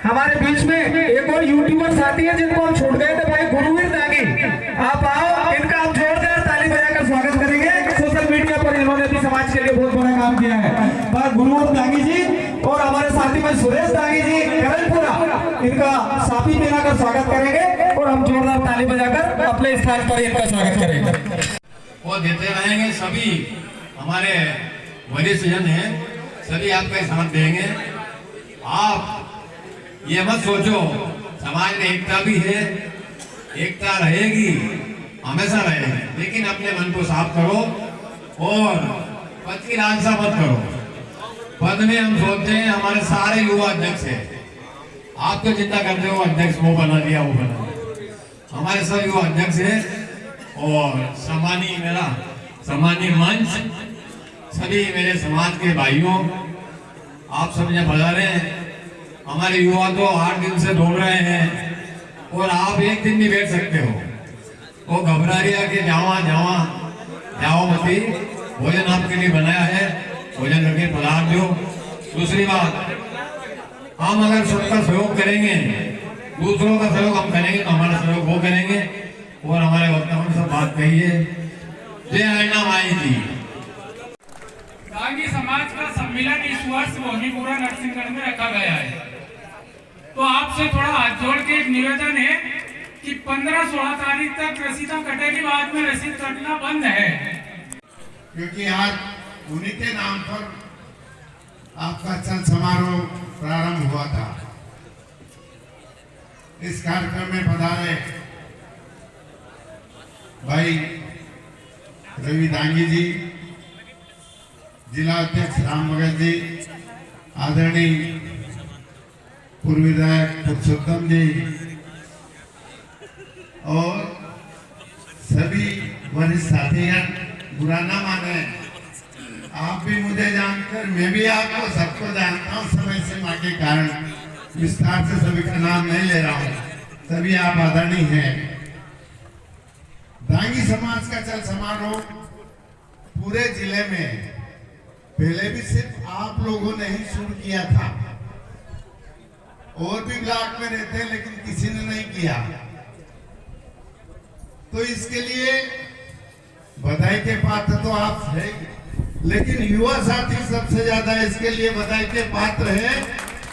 हमारे बीच में एक और यूट्यूबर साथी है जिनको हम छोड़ गए थे, भाई गुरुवीर दागी, आप आओ, इनका हम जोरदार ताली बजाकर स्वागत करेंगे। सोशल मीडिया पर इन्होंने भी समाज के लिए बहुत बड़ा काम किया है। पर गुरुवीर दागी जी और हमारे साथी में सुरेश दागी जी करनपुरा, इनका साथी मिलाकर स्वागत करेंगे और हम जोरदार ताली बजाकर अपने स्थान पर इनका स्वागत करेंगे। वो देते रहेंगे, सभी हमारे वरिष्ठ जन हैं, सभी आपका साथ देंगे। आप ये मत सोचो, समाज में एकता भी है, एकता रहेगी, हमेशा रहेगी, लेकिन अपने मन को साफ करो और पद की लालसा मत करो। पद में हम सोचते हैं हमारे सारे युवा अध्यक्ष है, आप तो चिंता करते हो अध्यक्ष वो बना दिया, वो बना दिया, हमारे सब युवा अध्यक्ष है। और सम्मानीय मंच, सभी मेरे समाज के भाइयों, आप सब यहाँ पधारे हैं। हमारे युवा तो 8 दिन से दौड़ रहे हैं और आप एक दिन नहीं बैठ सकते हो, वो घबरा रही है कि जाओ मती, भोजन आपके लिए बनाया है, भोजन करके पधार दो। दूसरी बात, हम अगर सबका सहयोग करेंगे, दूसरों का सहयोग हम करेंगे तो हमारा सहयोग वो करेंगे। और हमारे वक्ताओं ने सब बात कही है। जय आयना माई जी। दांगी समाज का सम्मेलन इस वर्ष मोहीपुरा नरसिंहगढ़ में रखा गया है, तो आपसे थोड़ा हाथ जोड़ के एक निवेदन है कि 15-16 तारीख तक रसीदा कटेगी, बाद में रसीद कटना बंद है, क्योंकि आज उन्हीं के नाम पर आपका चल समारोह प्रारंभ हुआ था। इस कार्यक्रम में पधारे भाई रवि दांगी जी, जिला अध्यक्ष राम भगत जी, आदरणीय पूर्व विधायक पुरुषोत्तम जी और सभी वरिष्ठ साथीगण, बुरा ना माने, आप भी मुझे जानकर, मैं भी आपको सबको जानता हूँ। समय सीमा के कारण विस्तार से सभी का नाम नहीं ले रहा हूँ, सभी आप आदरणीय हैं। दांगी समाज का चल समारोह पूरे जिले में पहले भी सिर्फ आप लोगों ने ही शुरू किया था, और भी ब्लॉक में रहते हैं लेकिन किसी ने नहीं किया। तो इसके लिए बधाई के पात्र तो आप है, लेकिन युवा साथी सबसे ज्यादा इसके लिए बधाई के पात्र है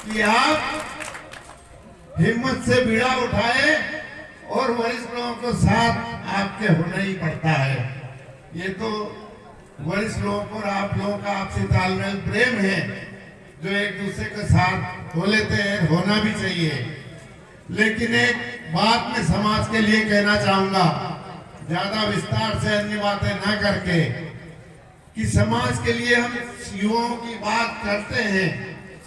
कि आप हिम्मत से बीड़ा उठाए और वरिष्ठ लोगों को साथ आपके होना ही पड़ता है। ये तो वरिष्ठ लोगों को और आप लोगों का आपसे तालमेल प्रेम है जो एक दूसरे के साथ हो लेते हैं, होना भी चाहिए। लेकिन एक बात मैं समाज के लिए कहना चाहूंगा, ज्यादा विस्तार से अन्य बातें न करके, कि समाज के लिए हम युवाओं की बात करते हैं,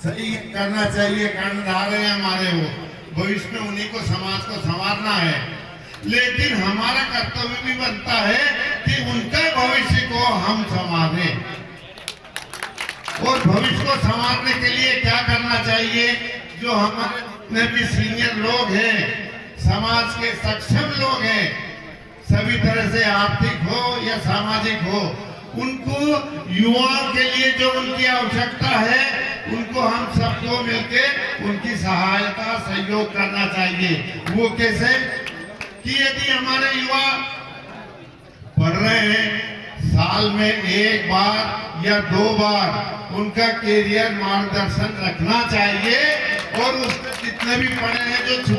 सही करना चाहिए, कर्णधार है हमारे, वो भविष्य में उन्हीं को समाज को संवारना है। लेकिन हमारा कर्तव्य भी बनता है कि उनके भविष्य को हम संवारें, और भविष्य को संवारने के लिए क्या करना चाहिए, जो हमारे भी सीनियर लोग हैं, समाज के सक्षम लोग हैं, सभी तरह से आर्थिक हो या सामाजिक हो, उनको युवाओं के लिए जो उनकी आवश्यकता है, उनको हम सबको मिलके उनकी सहायता सहयोग करना चाहिए। वो कैसे कि यदि हमारे युवा पढ़ रहे हैं, साल में एक बार या 2 बार उनका कैरियर मार्गदर्शन रखना चाहिए, और उसमें जितने भी पढ़े हैं, जो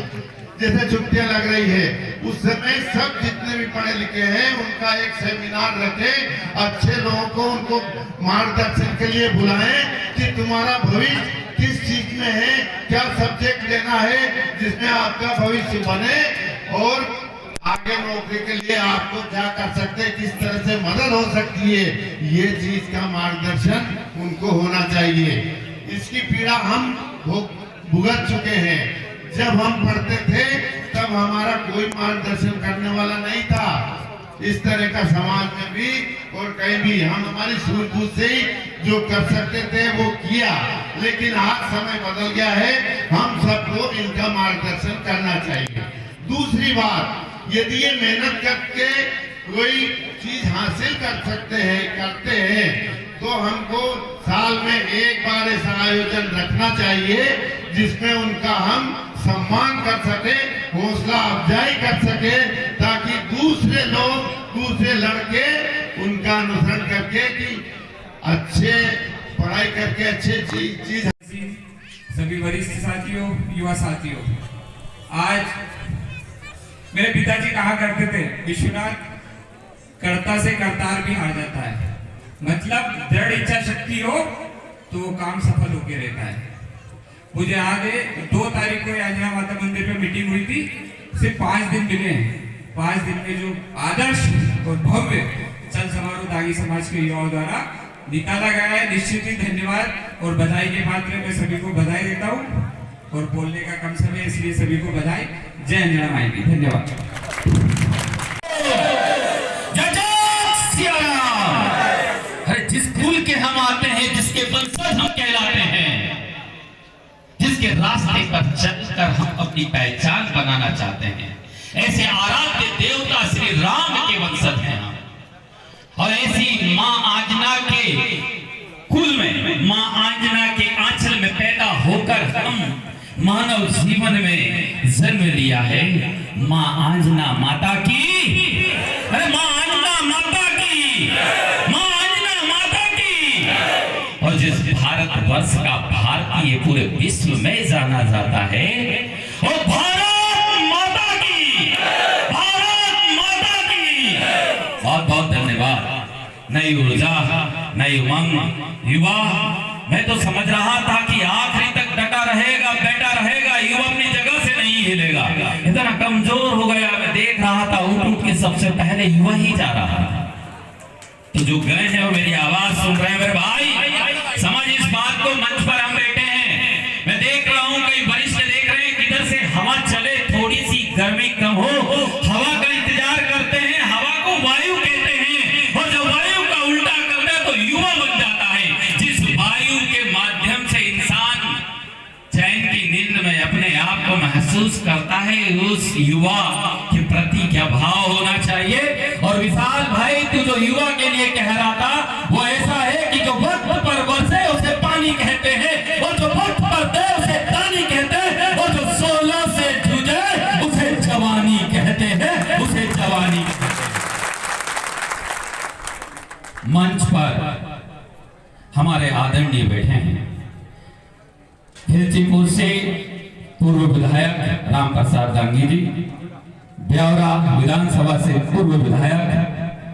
जैसे छुट्टियां लग रही है उस समय सब जितने भी पढ़े लिखे हैं उनका एक सेमिनार रखें, अच्छे लोगों को उनको मार्गदर्शन के लिए बुलाएं कि तुम्हारा भविष्य किस चीज में है, क्या सब्जेक्ट लेना है जिसमें आपका भविष्य बने, और आगे नौकरी के लिए आपको क्या कर सकते हैं, किस तरह से मदद हो सकती है, ये चीज का मार्गदर्शन उनको होना चाहिए। इसकी पीड़ा हम भुगत चुके हैं। जब हम पढ़ते थे तब हमारा कोई मार्गदर्शन करने वाला नहीं था, इस तरह का समाज में भी और कहीं भी हम हमारी सूझबूझ से ही जो कर सकते थे वो किया। लेकिन आज समय बदल गया है, हम सबको इनका मार्गदर्शन करना चाहिए। दूसरी बात, यदि ये मेहनत करके कोई चीज हासिल कर सकते हैं, करते हैं, तो हमको साल में एक बार ऐसा आयोजन रखना चाहिए जिसमें उनका हम सम्मान कर सके, हौसला अफजाई कर सके, ताकि दूसरे लोग, दूसरे लड़के उनका अनुसरण करके कि अच्छे पढ़ाई करके अच्छे चीज। सभी वरिष्ठ साथियों, युवा साथियों, आज मेरे पिताजी कहा करते थे, विश्वनाथ, कर्ता से करतार भी हार जाता है। मतलब दृढ़ इच्छा शक्ति हो तो काम सफल होके रहता है। मुझे याद है 2 तारीख को अंजना माता मंदिर पे मीटिंग हुई थी, सिर्फ 5 दिन मिले हैं। 5 दिन में जो आदर्श और भव्य चल समारोह दांगी समाज के युवाओं द्वारा निकाला गया है, निश्चित ही धन्यवाद और बधाई के पात्र मैं सभी को बधाई देता हूँ। और बोलने का कम समय, इसलिए सभी को बधाई। जय अंजना माई की, धन्यवाद। जिस कुल के हम आते हैं, जिसके वंशज हम कहलाते हैं, जिसके रास्ते पर चलकर हम अपनी पहचान बनाना चाहते हैं, ऐसे आराध्य देवता श्री राम के वंशज हैं हम। और ऐसी मां आंजना के कुल में, मां आंजना के आंचल में पैदा होकर हम मानव जीवन में जन्म लिया है। मां आंजना माता की, अरे मां आंजना माता की, मां आंजना माता की। और जिस भारतवर्ष का भारतीय पूरे विश्व में जाना जाता है, और भारत माता की, भारत माता की। बहुत बहुत धन्यवाद। नई ऊर्जा, नई उमंग, युवा, मैं तो समझ रहा था कि आखिरी तक डटा रहेगा, बैठा रहेगा, युवा अपनी जगह से नहीं हिलेगा, इतना कमजोर हो गया। मैं देख रहा था उठ उठ के सबसे पहले युवा ही जा रहा था। जो गए हैं और मेरी आवाज सुन रहे हैं मेरे भाई, समझ इस बात को। मंच पर हम बैठे हैं, मैं देख रहा हूँ कई वरिष्ठ देख रहे हैं किधर से हवा चले, थोड़ी सी गर्मी कम हो, हवा का इंतजार करते हैं। हवा को वायु कहते हैं, और जो वायु का उल्टा करता है तो युवा बन जाता है। जिस वायु के माध्यम से इंसान चैन की नींद में अपने आप को महसूस करता है, उस युवा के प्रति क्या भाव होना चाहिए। और विशाल भाई, तू जो युवा के लिए कह रहा था वो ऐसा है कि जो वक्त पर बरसे उसे पानी कहते हैं, और जो वक्त पर दे उसे दानी कहते हैं, और जो 16 से जूझे उसे जवानी कहते हैं, उसे जवानी। मंच पर हमारे आदरणीय बैठे हैं खिलचीपुर से पूर्व विधायक राम प्रसाद दांगी जी, ब्यावरा विधानसभा से पूर्व विधायक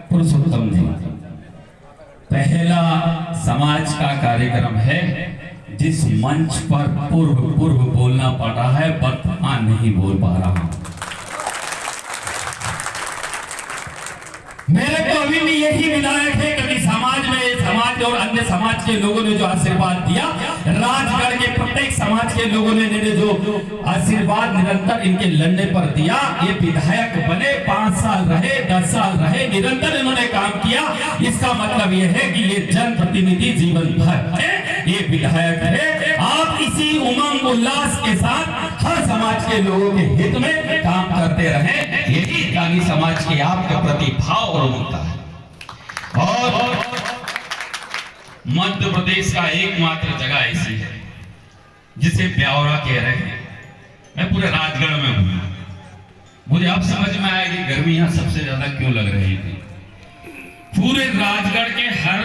पुरुषोत्तम जी। पहला समाज का कार्यक्रम है जिस मंच पर पूर्व बोलना पड़ रहा है, वर्तमान नहीं बोल पा रहा हूं। मेरे को अभी भी यही विधायक है क्योंकि समाज और अन्य समाज के लोगों ने जो आशीर्वाद दिया, राजगढ़ के प्रत्येक समाज के लोगों ने जो आशीर्वाद निरंतर इनके लड़ने पर दिया, ये विधायक बने, 5 साल रहे, 10 साल रहे, निरंतर इन्होंने काम किया। इसका मतलब ये है कि ये जनप्रतिनिधि जीवन भर है, ये विधायक है। आप इसी उमंग उल्लास के साथ हर समाज के लोगों के हित में काम करते रहे, यही दांगी समाज की आपके प्रति भाव और उम्मीद है। और मध्य प्रदेश का एकमात्र जगह ऐसी है जिसे ब्यावरा कह रहे हैं। मैं पूरे राजगढ़ में हूं, मुझे अब समझ में आया कि गर्मी यहां सबसे ज्यादा क्यों लग रही थी। पूरे राजगढ़ के हर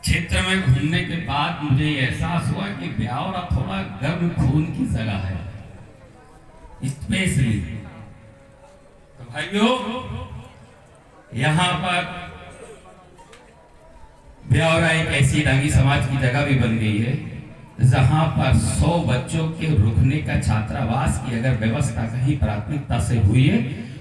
क्षेत्र में घूमने के बाद मुझे एहसास हुआ कि ब्यावरा थोड़ा गर्म खून की जगह है, स्पेशली। तो भाइयों, यहां पर ब्यावरा एक ऐसी दांगी समाज की जगह भी बन गई है जहां पर 100 बच्चों के रुकने का छात्रावास की अगर व्यवस्था कहीं प्राथमिकता से हुई है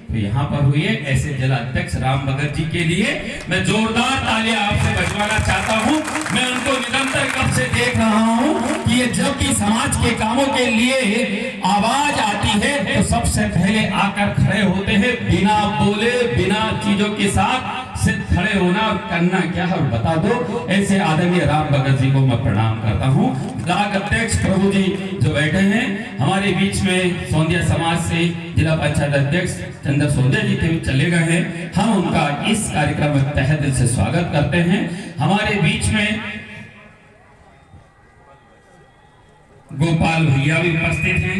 तो यहाँ पर हुई है। ऐसे जिला अध्यक्ष राम भगत जी के लिए मैं जोरदार तालियां आपसे बजवाना चाहता हूँ। मैं उनको निरंतर कब से देख रहा हूँ कि ये जब भी समाज के कामों के लिए आवाज आती है तो सबसे पहले आकर खड़े होते हैं, बिना बोले, बिना चीजों के साथ सिर्फ खड़े होना और करना क्या है और बता दो। ऐसे आदरणीय राम भगत जी को मैं प्रणाम करता हूँ। ब्लॉक अध्यक्ष प्रभु जी जो बैठे हैं हमारे बीच में, सोंदिया समाज से जिला पंचायत अध्यक्ष चंद्र सोंदिया जी के चले गए हैं, हम उनका इस कार्यक्रम में तहे दिल से स्वागत करते हैं। हमारे बीच में गोपाल भैया भी उपस्थित हैं,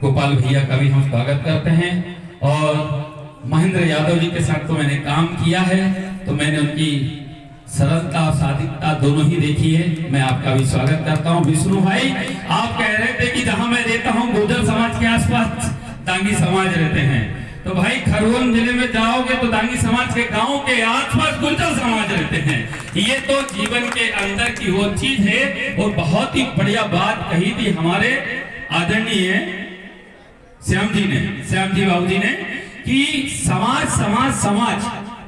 गोपाल भैया का भी हम स्वागत करते हैं। और महेंद्र यादव जी के साथ तो मैंने काम किया है, तो मैंने उनकी सरलता और सादिकता दोनों ही देखी है, मैं आपका भी स्वागत करता हूं। विष्णु भाई, आप कह रहे थे कि जहां मैं रहता हूं गुर्जर समाज के आसपास दांगी समाज रहते हैं, तो भाई खरगोन जिले में जाओगे तो दांगी समाज के गांव के आसपास गुर्जर समाज रहते हैं। ये तो जीवन के अंदर की वो चीज है। और बहुत ही बढ़िया बात कही थी हमारे आदरणीय श्याम जी बाबू जी ने कि समाज समाज समाज,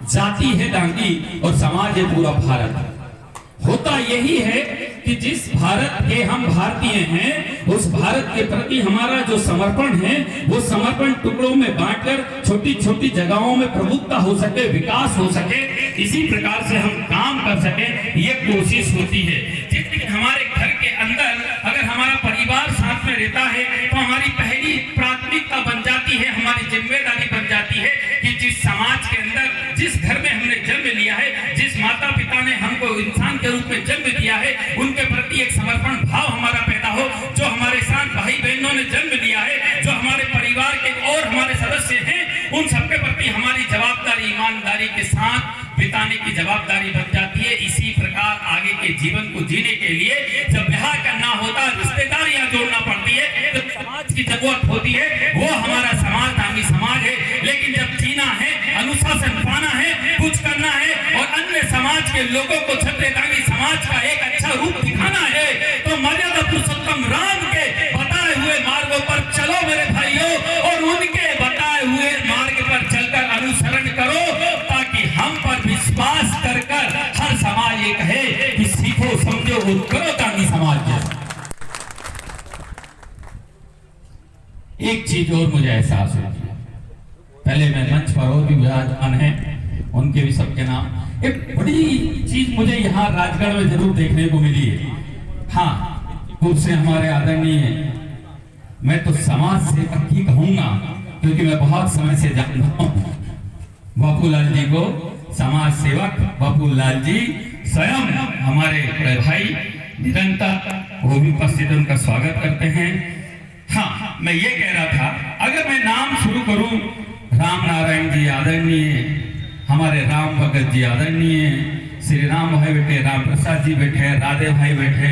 जाति है दांगी और समाज है पूरा भारत। होता यही है कि जिस भारत के हम भारतीय हैं, उस भारत के प्रति हमारा जो समर्पण है वो समर्पण टुकड़ों में बांटकर छोटी छोटी जगहों में प्रभुत्ता हो सके, विकास हो सके, इसी प्रकार से हम काम कर सके, ये कोशिश होती है। जितनी हमारे घर के अंदर अगर हमारा परिवार साथ में रहता है तो हमारी पहली प्राथमिकता बन जाती है, हमारी जिम्मेदारी बन जाती है कि जिस समाज के अंदर, जिस घर में हमने जन्म लिया है, जिस माता पिता ने हमको इंसान के रूप में जन्म दिया है, उनके प्रति एक समर्पण भाव हमारा पैदा हो। जो हमारे साथ भाई बहनों ने जन्म लिया है, जो हमारे परिवार के और हमारे सदस्य हैं, उन सबके प्रति हमारी जवाबदारी ईमानदारी के साथ बिताने की जवाबदारी बन जाती है। इसी प्रकार आगे के जीवन को जीने के लिए जब ब्याह करना होता है, रिश्तेदारियां जोड़ना पड़ती है, तो समाज की जरूरत होती है, वो हमारा समाज दांगी समाज है। लेकिन जब जीना है, अनुशासन पाना है, कुछ करना है और अन्य समाज के लोगों को छत्र दांगी समाज का एक अच्छा रूप दिखाना है, तो मर्यादा पुरुषोत्तम राम के बताए हुए मार्गों पर चलो मेरे भाइयों, और उनके बताए हुए मार्ग पर चलकर अनुसरण करो ताकि हम पर विश्वास एक चीज और मुझे एहसास हुआ, पहले मैं मंच पर और भी विराजमान हैं उनके भी सबके नाम, एक बड़ी चीज मुझे यहाँ राजगढ़ में जरूर देखने को मिली है। हाँ, कुछ से हमारे आदरणीय, मैं तो समाज सेवक ही कहूंगा क्योंकि मैं बहुत समय से जानता हूँ बापूलाल जी को, समाज सेवक बापूलाल जी स्वयं हमारे बड़े भाई निरंतर वो भी उपस्थित उनका स्वागत करते हैं। हाँ, मैं ये कह रहा था, अगर मैं नाम शुरू करूं, राम नारायण जी आदरणीय, हमारे राम भगत जी आदरणीय, श्री राम भाई बैठे, राम प्रसाद जी बैठे, राधे भाई बैठे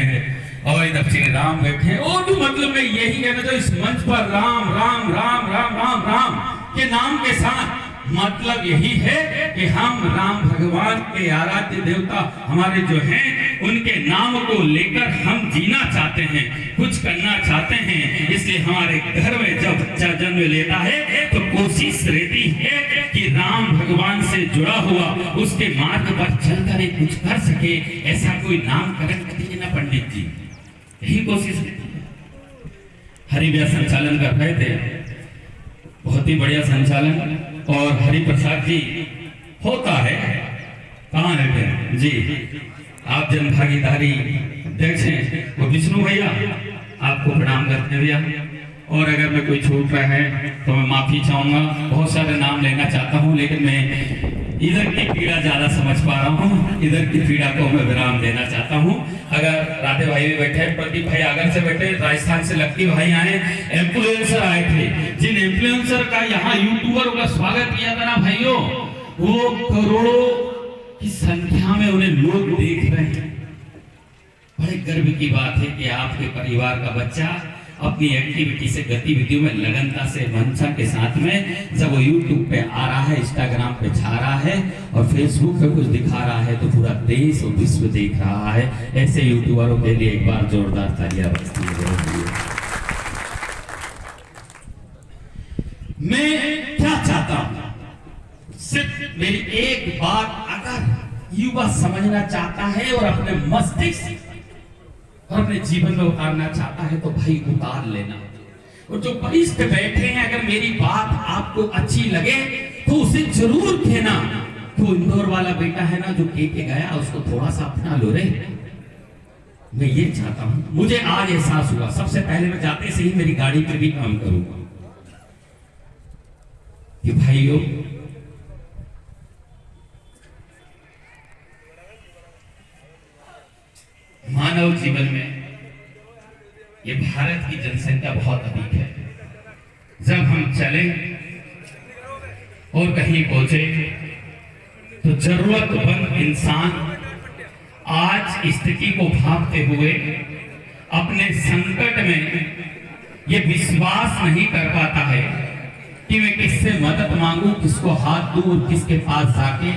और इधर श्री राम बैठे, और भी मतलब मैं यही कहना चाहूँ, इस मंच पर राम राम राम राम राम राम के नाम के साथ मतलब यही है कि हम राम भगवान के आराध्य देवता हमारे जो हैं उनके नाम को लेकर हम जीना चाहते हैं, कुछ करना चाहते हैं। इसलिए हमारे घर में जब बच्चा जन्म लेता है तो कोशिश रहती है कि राम भगवान से जुड़ा हुआ उसके मार्ग पर चलकर कुछ कर सके, ऐसा कोई नामकरण करिए ना पंडित जी, यही कोशिश रहती है। हरिव्या संचालन कर रहे थे, बहुत ही बढ़िया संचालन, और हरि प्रसाद जी होता है, कहाँ रहते जी, आप जन भागीदारी अध्यक्ष हैं, वो विष्णु भैया आपको प्रणाम करते हैं भैया। और अगर मैं कोई छूट रहा है तो मैं माफी चाहूंगा, बहुत सारे नाम लेना चाहता हूं लेकिन मैं इधर की पीड़ा ज्यादा समझ पा रहा हूं, इधर की पीड़ा को मैं विराम देना चाहता हूं। अगर राधे भाई भी बैठे, प्रदीप भाई आगर से बैठे, राजस्थान से लक्की भाई आए, इन्फ्लुएंसर आए थे, जिन इन्फ्लुएंसर का यहाँ यूट्यूबर का स्वागत किया था ना भाइयों, वो करोड़ों की संख्या में उन्हें लोग देख रहे हैं। बड़े गर्व की बात है कि आपके परिवार का बच्चा अपनी एक्टिविटी से, गतिविधियों में लगनता से, मंशा के साथ में जब वो यूट्यूब पे आ रहा है, इंस्टाग्राम पे छा रहा है और फेसबुक पे कुछ दिखा रहा है तो पूरा देश और विश्व देख रहा है। ऐसे यूट्यूबरों के लिए एक बार जोरदार तालियां बजती है। मैं क्या चाहता हूं, सिर्फ मेरी एक बात अगर युवा समझना चाहता है और अपने मस्तिष्क और अपने जीवन में उतारना चाहता है तो भाई उतार लेना। और जो वरिष्ठ बैठे हैं, अगर मेरी बात आपको अच्छी लगे तो उसे जरूर कहना। तो इंदौर वाला बेटा है ना जो के गया, उसको थोड़ा सा अपना लो रे। मैं ये चाहता हूं, मुझे आज एहसास हुआ, सबसे पहले मैं जाते से ही मेरी गाड़ी पे भी काम करूंगा कि भाइयों, मानव जीवन में ये भारत की जनसंख्या बहुत अधिक है। जब हम चले और कहीं पहुंचे तो जरूरतमंद इंसान आज स्थिति को भांपते हुए अपने संकट में ये विश्वास नहीं कर पाता है कि मैं किससे मदद मांगू, किसको हाथ दूं और किसके पास जाके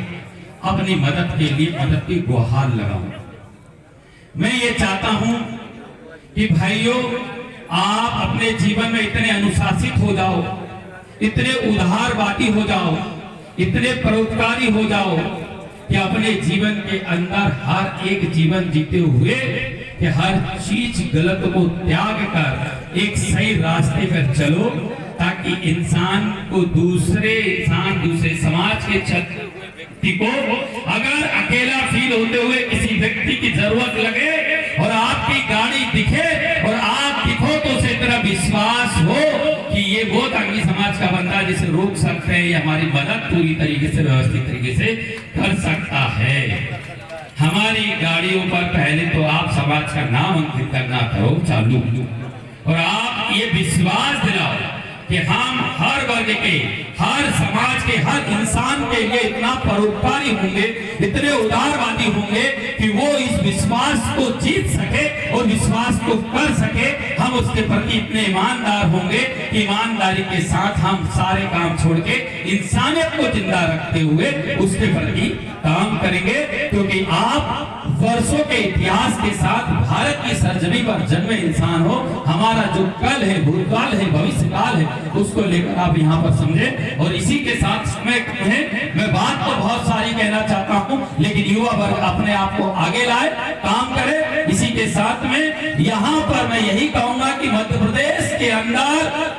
अपनी मदद के लिए मदद की गुहार लगाऊं। मैं ये चाहता हूं कि भाइयों, आप अपने जीवन में इतने अनुशासित हो जाओ, इतने उदारवादी हो जाओ, इतने परोपकारी हो जाओ कि अपने जीवन के अंदर हर एक जीवन जीते हुए कि हर चीज गलत को त्याग कर एक सही रास्ते पर चलो, ताकि इंसान को दूसरे समाज के चलते हुए व्यक्ति को अगर अकेला फील होते हुए किसी व्यक्ति की जरूरत लगे और आपकी गाड़ी दिखे और आप दिखो तो उसे इतना विश्वास हो कि ये वो दांगी समाज का बंदा जिसे रोक सकते हैं, या हमारी मदद पूरी तरीके से व्यवस्थित तरीके से कर सकता है। हमारी गाड़ियों पर पहले तो आप समाज का नाम अंकित करना करो चालू, और आप ये विश्वास दिलाओ कि हम हर वर्ग के, हर समाज के, हर इंसान के लिए इतना परोपकारी होंगे, इतने उदारवादी होंगे कि वो इस विश्वास को जीत सके और विश्वास को कर सके। हम उसके प्रति इतने ईमानदार होंगे कि ईमानदारी के साथ हम सारे काम छोड़ के इंसानियत को जिंदा रखते हुए उसके प्रति काम करेंगे, क्योंकि आप वर्षों के इतिहास के साथ भारत की सरजमी पर जन्मे इंसान हो, हमारा जो कल है, भूतकाल है, भविष्यकाल है, उसको लेकर आप यहाँ पर समझे। और इसी के साथ मैं बात तो बहुत सारी कहना चाहता हूँ, लेकिन युवा वर्ग अपने आप को आगे लाए, काम करे। इसी के साथ में यहाँ पर मैं यही कहूंगा कि मध्य प्रदेश के अंदर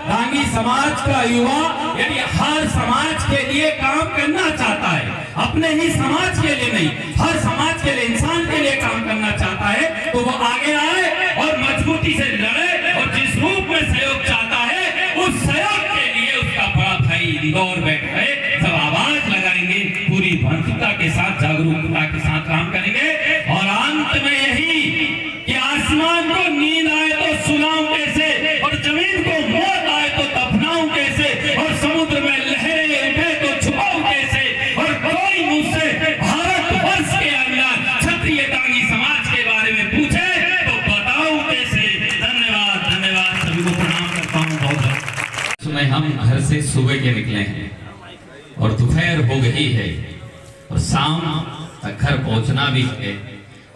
दांगी समाज का युवा यदि हर समाज के लिए काम करना चाहता है, अपने ही समाज के लिए नहीं, हर समाज के लिए, इंसान के लिए काम करना चाहता है, तो वो आगे आए और मजबूती से लड़े। और जिस रूप में सहयोग चाहता है, उस सहयोग के लिए उसका बड़ा भाई इंदौर बैठा है, सब आवाज लगाएंगे, पूरी भरपूरता के साथ, जागरूकता के साथ काम करेंगे। और अंत में यही कि आसमान को नींद आए तो सुनाऊं कैसे, और जमीन को मौत आए तो दफनाऊं कैसे, और समुद्र में लहरें उठे तो छुपाऊं कैसे, और कोई मुझसे भारतवर्ष के अंदर क्षत्रिय दांगी समाज के बारे में पूछे तो बताऊं कैसे। धन्यवाद, धन्यवाद, सभी को प्रणाम करता हूँ बहुत बहुत। सुबह हम घर से सुबह के निकले हैं और दोपहर हो गई है और शाम तक घर पहुंचना भी है,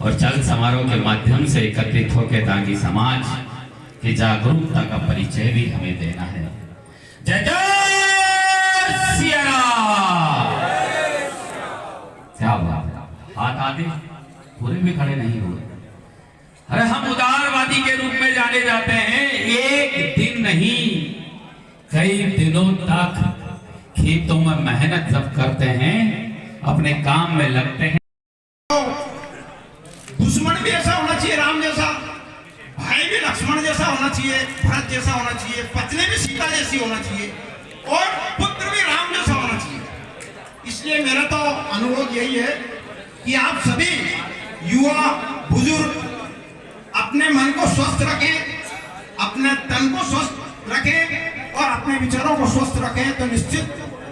और चल समारोह के माध्यम से एकत्रित होकर दांगी समाज की जागरूकता का परिचय भी हमें देना है। जय जय सिया राम। क्या बात है, हाथ आते पूरे भी खड़े नहीं हुए। अरे हम उदारवादी के रूप में जाने जाते हैं। एक दिन नहीं, कई दिनों तक खेतों में मेहनत जब करते हैं, अपने काम में लगते हैं। दुश्मन भी ऐसा होना चाहिए राम जैसा, भाई भी लक्ष्मण जैसा होना चाहिए, भरत जैसा होना चाहिए, पत्नी भी सीता जैसी होना चाहिए, और पुत्र भी राम जैसा होना चाहिए। इसलिए मेरा तो अनुरोध यही है कि आप सभी युवा बुजुर्ग अपने मन को स्वस्थ रखें, अपने तन को स्वस्थ रखें और अपने विचारों को स्वस्थ रखें, तो निश्चित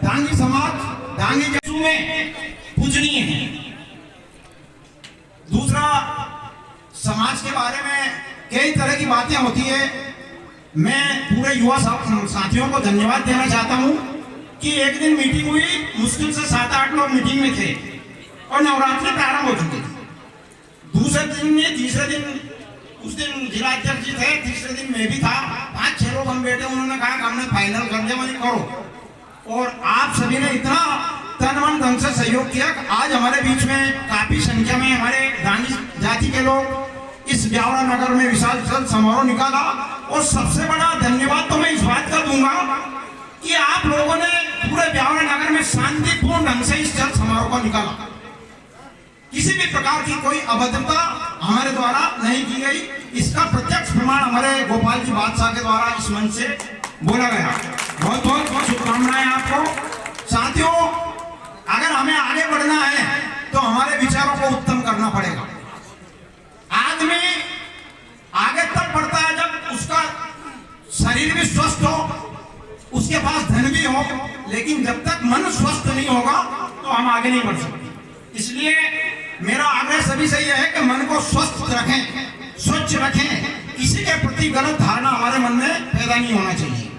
दांगी समाज दांगी जसू में पूजनीय है। दूसरा, समाज के बारे में कई तरह की बातें होती है। मैं पूरे युवा साथियों को धन्यवाद देना चाहता हूं कि एक दिन मीटिंग हुई, मुश्किल से 7-8 लोग मीटिंग में थे और नवरात्रि प्रारंभ हो चुके थे। दूसरे दिन में, तीसरे दिन, उस दिन जिलाध्यक्ष जी थे, तीसरे दिन मैं भी था, 5-6 लोग हम बैठे, उन्होंने कहा कि हमने फाइनल कर दिया, मैंने करो। और आप सभी ने इतना तन मन धन से सहयोग किया। आज हमारे बीच में काफी संख्या में हमारे दांगी जाति के लोग इस ब्यावरा नगर में विशाल जल समारोह निकाला। और सबसे बड़ा धन्यवाद तो मैं इस बात का दूंगा कि आप लोगों ने पूरे ब्यावरा नगर में शांतिपूर्ण ढंग से इस जल समारोह को निकाला। किसी भी प्रकार की कोई अभद्रता हमारे द्वारा नहीं की गई। इसका प्रत्यक्ष प्रमाण हमारे गोपाल जी बादशाह के द्वारा इस मंच से बोला गया। बहुत बहुत शुभकामनाएं आपको। साथियों, अगर हमें आगे बढ़ना है तो हमारे विचारों को उत्तम करना पड़ेगा। आदमी आगे तब बढ़ता है जब उसका शरीर भी स्वस्थ हो, उसके पास धन भी हो, लेकिन जब तक मन स्वस्थ नहीं होगा तो हम आगे नहीं बढ़ सकते। इसलिए मेरा आग्रह सभी से यह है कि मन को स्वस्थ रखें, स्वच्छ रखें, किसी के प्रति गलत धारणा हमारे मन में पैदा नहीं होना चाहिए।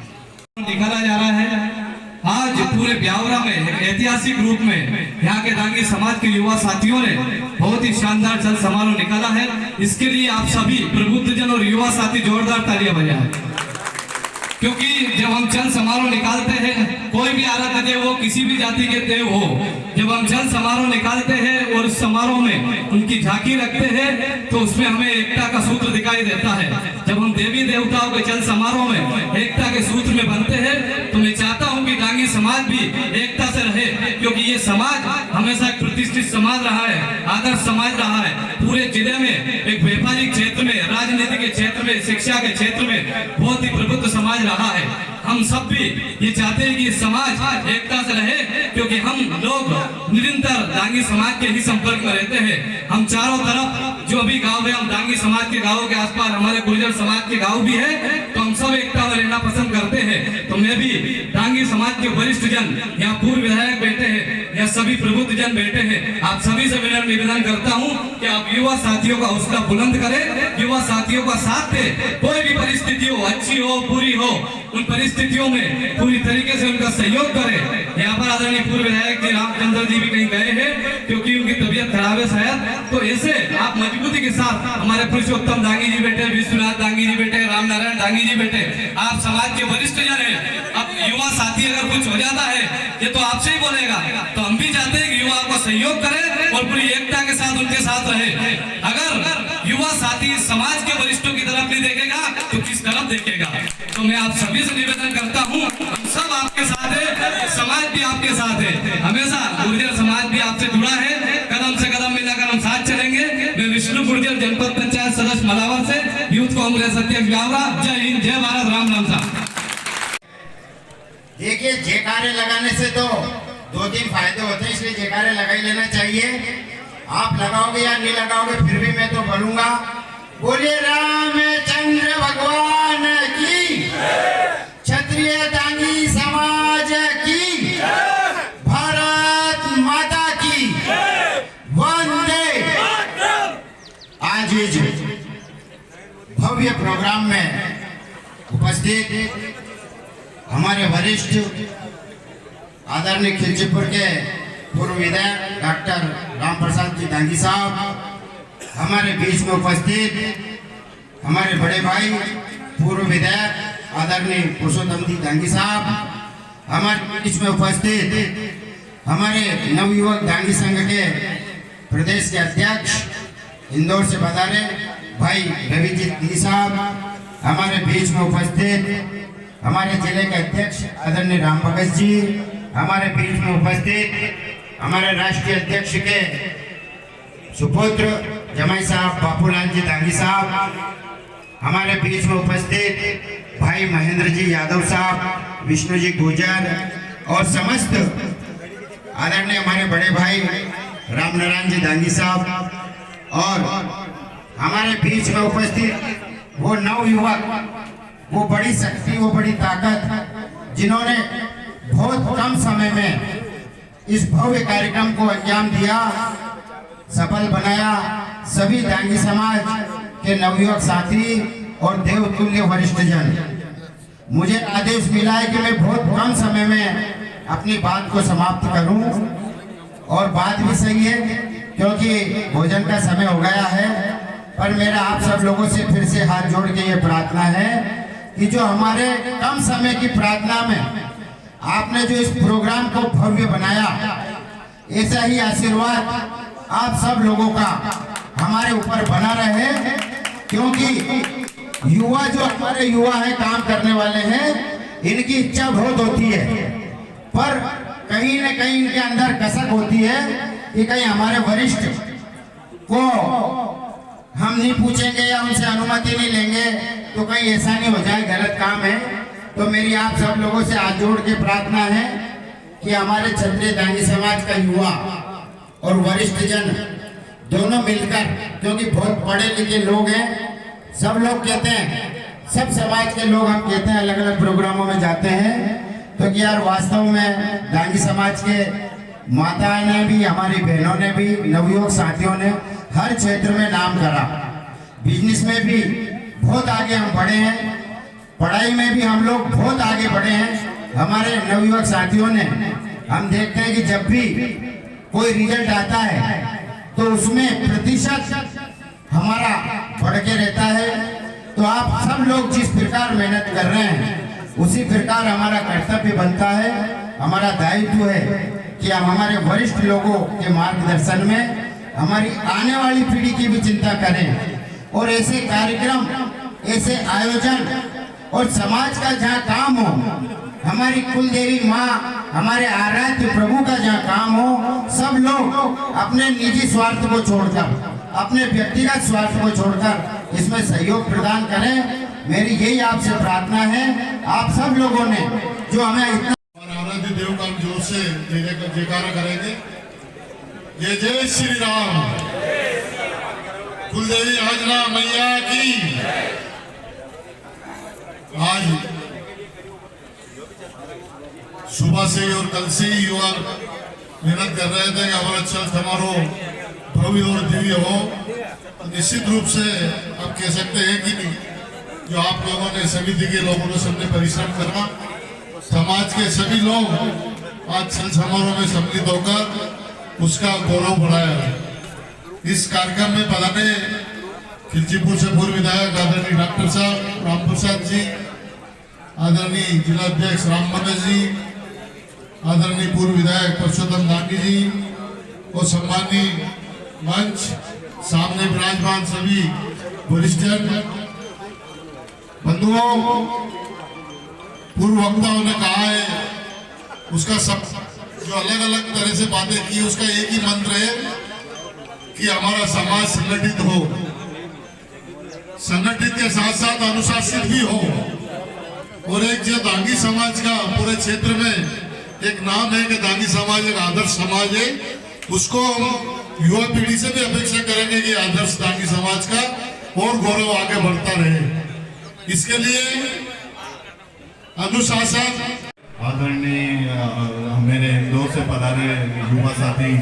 निकाला जा रहा है आज पूरे ब्यावरा में एक ऐतिहासिक रूप में यहाँ के दांगी समाज के युवा साथियों ने बहुत ही शानदार जल समारोह निकाला है। इसके लिए आप सभी प्रबुद्धजन और युवा साथी जोरदार तालियां बजाएं, क्योंकि जब हम जल समारोह निकालते हैं, कोई भी आराध्य देव हो, किसी भी जाति के देव हो, जब हम जल समारोह निकालते हैं और उस समारोह में उनकी झांकी रखते हैं तो उसमें हमें एकता का सूत्र दिखाई देता है। जब हम देवी देवताओं के जल समारोह में एकता के सूत्र में बनते हैं तो मैं चाहता हूं कि दांगी समाज भी एकता से रहे, क्योंकि ये समाज हमेशा एक प्रतिष्ठित समाज रहा है, आदर्श समाज रहा है। पूरे जिले में एक व्यापारिक क्षेत्र में, राजनीति के क्षेत्र में, शिक्षा के क्षेत्र में बहुत ही प्रबुद्ध समाज रहा है। हम सब भी ये चाहते हैं कि समाज एकता से रहे, क्योंकि हम लोग निरंतर दांगी समाज के ही संपर्क में रहते हैं। हम चारों तरफ जो भी गांव है, हम दांगी समाज के गांवों के आसपास हमारे गुर्जर समाज के गांव भी है, तो हम हम सब एकता में रहना पसंद करते हैं। तो मैं भी डांगी समाज के वरिष्ठ जन, यहाँ पूर्व विधायक बैठे हैं, यहाँ सभी प्रबुद्ध जन बैठे हैं, आप सभी से मेरा निवेदन करता हूँ कि आप युवा साथियों का हौसला बुलंद करें, युवा साथियों का साथ दें। कोई भी परिस्थिति हो, अच्छी हो बुरी हो, उन परिस्थितियों में पूरी तरीके से उनका सहयोग करें। यहाँ पर आदरणीय पूर्व विधायक जी रामचंद्र जी भी कहीं गए हैं क्योंकि उनकी तबीयत खराब है शायद, तो ऐसे आप मजबूती के साथ, हमारे पुरुषोत्तम दांगी जी बैठे, विश्वनाथ दांगी जी बैठे, राम नारायण दांगी जी बैठे, आप समाज के वरिष्ठ जन हैं। अब युवा साथी अगर कुछ हो जाता है ये तो आपसे ही बोलेगा, तो हम भी चाहते हैं कि युवा को सहयोग करें और पूरी एकता के साथ उनके साथ रहे। अगर युवा साथी समाज के वरिष्ठों की तरफ नहीं देखेगा तो किस तरफ देखेगा? तो मैं आप सभी से निवेदन करता हूँ, हम सब आपके साथ है, समाज भी आपके साथ है, हमेशा गुर्जर समाज भी आपसे जुड़ा है, कदम से कदम मिलाकर हम साथ चलेंगे। मैं विष्णु गुर्जर जनपद पंचायत सदस्य मलावर से यूथ कांग्रेस अध्यक्ष ब्यावरा। जय हिंद, जय भारत, राम राम साहब। देखिए, जयकारे लगाने से तो 2-3 फायदे होते हैं, इसलिए जयकारे लगा ही लेना चाहिए। आप लगाओगे या नहीं लगाओगे फिर भी मैं तो बोलूंगा, बोलिए रामचंद्र भगवान की, क्षत्रिय दांगी समाज की, भारत माता की वंदे। आज इस भव्य प्रोग्राम में उपस्थित हमारे वरिष्ठ आदरणीय खिलचीपुर के पूर्व विधायक डॉक्टर राम प्रसाद जी दांगी साहब, हमारे बीच में उपस्थित हमारे बड़े भाई पूर्व विधायक आदरणीय पुरुषोत्तम जी दांगी साहब, हमारे बीच में उपस्थित हमारे नवयुवक दांगी संघ के प्रदेश के अध्यक्ष इंदौर से पधारे भाई रविजीत दी साहब, हमारे बीच में उपस्थित हमारे जिले के अध्यक्ष आदरणीय राम भगत जी, हमारे बीच में उपस्थित हमारे राष्ट्रीय अध्यक्ष के सुपुत्र जमाई साहब बापूलाल जी दांगी साहब, हमारे बीच में उपस्थित भाई महेंद्र जी यादव साहब, विष्णु जी गुर्जर और समस्त आदरणीय हमारे बड़े भाई राम नारायण जी दांगी साहब, और हमारे बीच में उपस्थित वो नवयुवक, वो बड़ी शक्ति, वो बड़ी ताकत, जिन्होंने बहुत कम समय में इस भव्य कार्यक्रम को अंजाम दिया, सफल बनाया। सभी दांगी समाज के नवयुवक साथी और देवतुल्य वरिष्ठ जन, मुझे आदेश मिला है कि मैं बहुत कम समय में अपनी बात को समाप्त करूं, और बात भी सही है क्योंकि भोजन का समय हो गया है। पर मेरा आप सब लोगों से फिर से हाथ जोड़ के ये प्रार्थना है कि जो हमारे कम समय की प्रार्थना में आपने जो इस प्रोग्राम को भव्य बनाया, ऐसा ही आशीर्वाद आप सब लोगों का हमारे ऊपर बना रहे, क्योंकि युवा जो हमारे युवा हैं, काम करने वाले हैं, इनकी इच्छा बहुत होती है, पर कहीं न कहीं इनके अंदर कसक होती है कि कहीं हमारे वरिष्ठ को हम नहीं पूछेंगे या उनसे अनुमति नहीं लेंगे तो कहीं ऐसा नहीं हो जाए गलत काम है। तो मेरी आप सब लोगों से हाथ जोड़ के प्रार्थना है कि हमारे क्षत्रिय दांगी समाज का युवा और वरिष्ठ जन दोनों मिलकर, क्योंकि बहुत पढ़े लिखे लोग हैं, सब लोग कहते हैं, सब समाज के लोग हम कहते हैं अलग अलग प्रोग्रामों में जाते हैं, तो कि यार वास्तव में दांगी समाज के माता ने भी, हमारी बहनों ने भी, नवयुवक साथियों ने हर क्षेत्र में नाम करा, बिजनेस में भी बहुत आगे हम बढ़े हैं, पढ़ाई में भी हम लोग बहुत आगे बढ़े हैं। हमारे नवयुवक साथियों ने, हम देखते हैं कि जब भी कोई रिजल्ट आता है तो उसमें प्रतिशत हमारा बढ़ के रहता है। तो आप सब लोग जिस प्रकार मेहनत कर रहे हैं उसी प्रकार हमारा कर्तव्य बनता है, हमारा दायित्व है कि हम हमारे वरिष्ठ लोगों के मार्गदर्शन में हमारी आने वाली पीढ़ी की भी चिंता करें, और ऐसे कार्यक्रम, ऐसे आयोजन और समाज का जहाँ काम हो, हमारी कुल देवी माँ, हमारे आराध्य प्रभु का जहाँ काम हो, सब लोग अपने निजी स्वार्थ को छोड़कर, अपने व्यक्तिगत स्वार्थ को छोड़कर इसमें सहयोग प्रदान करें। मेरी यही आपसे प्रार्थना है। आप सब लोगों ने जो हमें इतना आराध्य देव का जोर से जयकारा करेंगे। जय जय श्री राम, कुलदेवी आजना मैया की। समाज सुबह से ही और कल से ही युवा मेहनत कर रहे थे कि हमारा चल समारोह भव्य और दिव्य हो। तो निश्चित रूप से आप कह सकते हैं कि नहीं, जो आप लोगों ने समिति के लोगों ने सबने परिश्रम करना, समाज के सभी लोग आज चल समारोह में सम्मिलित होकर उसका गौरव बढ़ाया है। इस कार्यक्रम में पधारे खिलचीपुर से पूर्व विधायक आदरणीय डॉक्टर साहब राम प्रसाद जी, आदरणीय जिला अध्यक्ष राम मनोज जी, आदरणीय पूर्व विधायक परशोत्तम दांगी जी और सम्मानीय मंच सामने विराजमान सभी वरिष्ठ बंधुओं। पूर्व वक्ताओं ने कहा है, उसका सब जो अलग अलग तरह से बातें की, उसका एक ही मंत्र है कि हमारा समाज संगठित हो, संगठित के साथ साथ अनुशासित भी हो। और एक जो दांगी समाज का पूरे क्षेत्र में एक नाम है कि दांगी समाज एक आदर्श समाज है, उसको हम युवा पीढ़ी से भी अपेक्षा करेंगे कि आदर्श दांगी समाज का और गौरव आगे बढ़ता रहे। इसके लिए अनुशासन। आदरणीय मेरे इंदौर से पधारे युवा साथी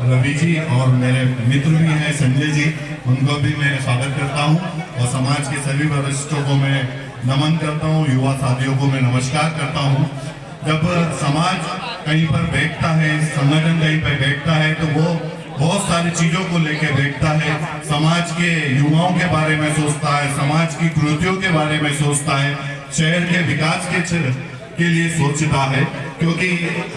रवि जी और मेरे मित्र भी हैं संजय जी, उनको भी मैं स्वागत करता हूं और समाज के सभी वरिष्ठों को मैं नमन करता हूं, युवा साथियों को मैं नमस्कार करता हूं। जब समाज कहीं पर बैठता है, संगठन कहीं पर बैठता है, तो वो बहुत सारी चीजों को लेकर बैठता है। समाज के युवाओं के बारे में सोचता है, समाज की कृतियों के बारे में सोचता है, शहर के विकास के लिए सोचता है, क्योंकि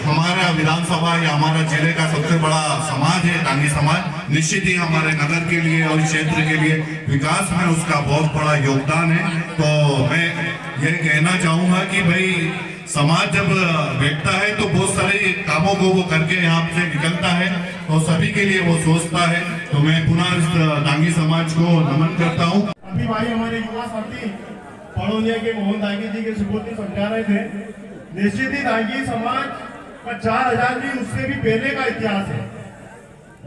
हमारा विधानसभा या हमारा जिले का सबसे बड़ा समाज है दांगी समाज। निश्चित ही हमारे नगर के लिए और क्षेत्र के लिए विकास में उसका बहुत बड़ा योगदान है। तो मैं ये कहना चाहूंगा कि भाई समाज जब बैठता है तो बहुत सारे कामों को वो करके यहाँ से निकलता है और सभी के लिए वो सोचता है। तो मैं पुनः इस दांगी समाज को नमन करता हूँ। अभी भाई हमारे युवा साथी पड़ोनिया के मोहन दांगी जी के सुपुत्र समझा रहे थे, निश्चित ही दांगी समाज का 4000 भी उससे भी पहले का इतिहास है।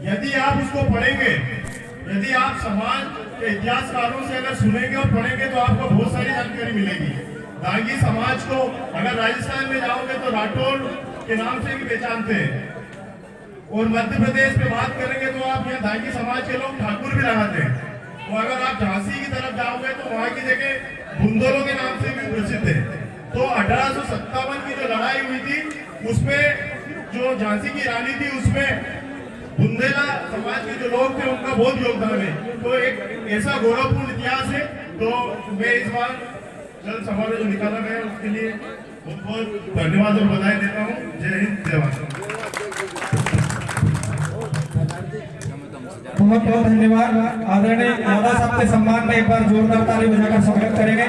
यदि आप उसको पढ़ेंगे, यदि आप समाज के इतिहासकारों से अगर सुनेंगे और पढ़ेंगे तो आपको बहुत सारी जानकारी मिलेगी। दांगी समाज को अगर राजस्थान में जाओगे तो राठौर के नाम से भी पहचानते हैं और मध्य प्रदेश में बात करेंगे तो आप यहाँ दांगी समाज के लोग ठाकुर भी लगाते हैं। और अगर आप झांसी की तरफ जाओगे तो वहाँ की जगह बुंदेलों के नाम से भी प्रसिद्ध है। तो 1857 की जो लड़ाई हुई थी उसमें जो झांसी की रानी थी उसमें बुंदेला समाज के जो लोग थे उनका बहुत योगदान है। तो एक ऐसा गौरवपूर्ण इतिहास है। तो मैं इस बार जल समारोह जो निकाला गया उसके लिए बहुत बहुत धन्यवाद और बधाई देता हूँ। जय हिंद, जय भारत। बहुत बहुत धन्यवाद। आदरणीय यादव साहब के सम्मान में एक बार जोरदार ताली बजाकर स्वागत करेंगे।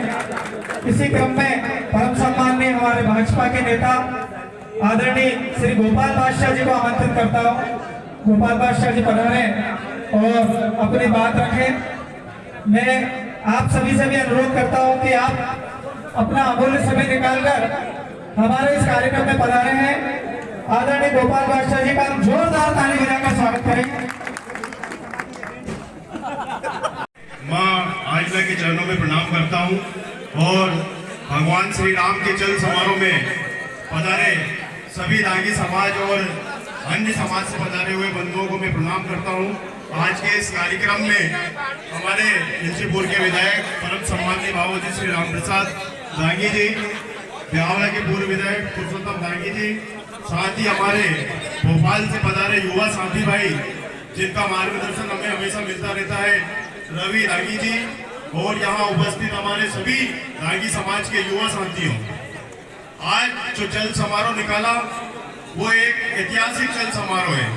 इसी क्रम में परम सम्माननीय हमारे भाजपा के नेता आदरणीय श्री गोपाल बादशाह जी को आमंत्रित करता हूँ। गोपाल बादशाह जी पधारे और अपनी बात रखें। मैं आप सभी से भी अनुरोध करता हूँ कि आप अपना अमूल्य समय निकालकर हमारे इस कार्यक्रम में पधारे हैं। आदरणीय गोपाल बादशाह जी का जोरदार ताली बजाकर स्वागत करेंगे। माँ आंजना के चरणों में प्रणाम करता हूँ और भगवान श्री राम के चल समारोह में पधारे सभी दांगी समाज और अन्य समाज से पधारे हुए बंधुओं को मैं प्रणाम करता हूँ। आज के इस कार्यक्रम में हमारे खिलचीपुर के विधायक परम सम्माननीय बाबूजी श्री राम प्रसाद दांगी जी, ब्यावरा के पूर्व विधायक परशोत्तम दांगी जी, साथ ही हमारे भोपाल से पधारे युवा साथी भाई जिनका मार्गदर्शन हमें हमेशा मिलता रहता है, रवि दांगी जी, और यहाँ उपस्थित हमारे सभी दांगी समाज के युवा साथियों। आज जो चल समारोह निकाला वो एक ऐतिहासिक चल समारोह है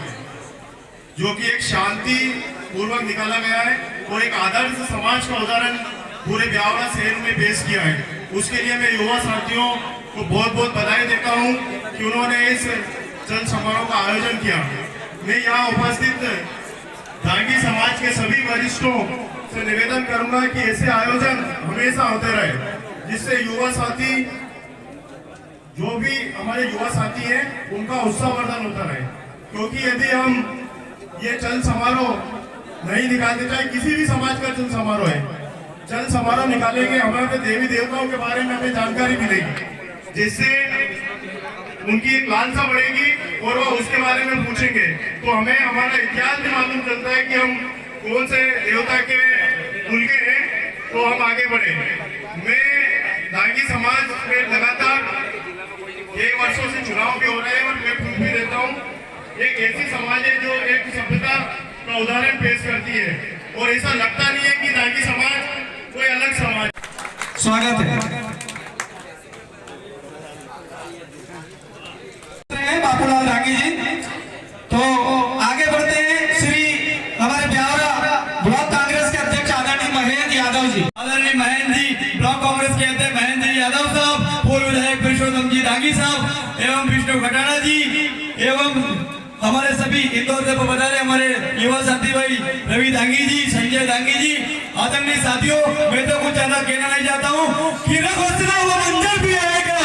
जो कि एक शांति पूर्वक निकाला गया है और एक आदर्श समाज का उदाहरण पूरे ब्यावरा शहर में पेश किया है। उसके लिए मैं युवा साथियों को बहुत बहुत बधाई देता हूँ कि उन्होंने इस चल समारोह का आयोजन किया। मैं यहाँ उपस्थित दांगी समाज के सभी वरिष्ठों से निवेदन करूंगा कि ऐसे आयोजन हमेशा होते रहे, जिससे युवा साथी जो भी हमारे युवा साथी हैं उनका उत्साहवर्धन होता रहे। क्योंकि यदि हम ये चल समारोह नहीं निकालते, चाहे किसी भी समाज का चल समारोह है, चल समारोह निकालेंगे, हमारे देवी देवताओं के बारे में हमें जानकारी मिलेगी, जिससे उनकी एक लालसा बढ़ेगी और वो उसके बारे में पूछेंगे तो हमें हमारा इतिहास भी मालूम चलता है कि हम कौन से देवता के कुल के हैं, तो हम आगे बढ़े। मैं दांगी समाज में लगातार कई वर्षों से चुनाव भी हो रहे हैं और मैं खुद भी रहता हूँ। एक ऐसी समाज है जो एक सभ्यता का उदाहरण पेश करती है और ऐसा लगता नहीं है कि दांगी समाज कोई अलग समाज। स्वागत है बापूलाल दांगी जी। तो आगे बढ़ते हैं श्री हमारे ब्यावरा ब्लॉक कांग्रेस के अध्यक्ष आदरणीय महेंद्र यादव जी। आदरणीय महेंद्र जी ब्लॉक कांग्रेस के अध्यक्ष महेंद्र यादव साहब, पूर्व विधायक पुरुषोत्तम जी दांगी साहब एवं विष्णु खटाना जी एवं हमारे सभी इंदौर से पधारे हमारे युवा साथी भाई रवि दांगी जी, संजय दांगी जी। आदरणीय साथियों, मैं तो कुछ ज्यादा कहना नहीं चाहता हूँ कि न घोषणा वो मंजर भी आएगा,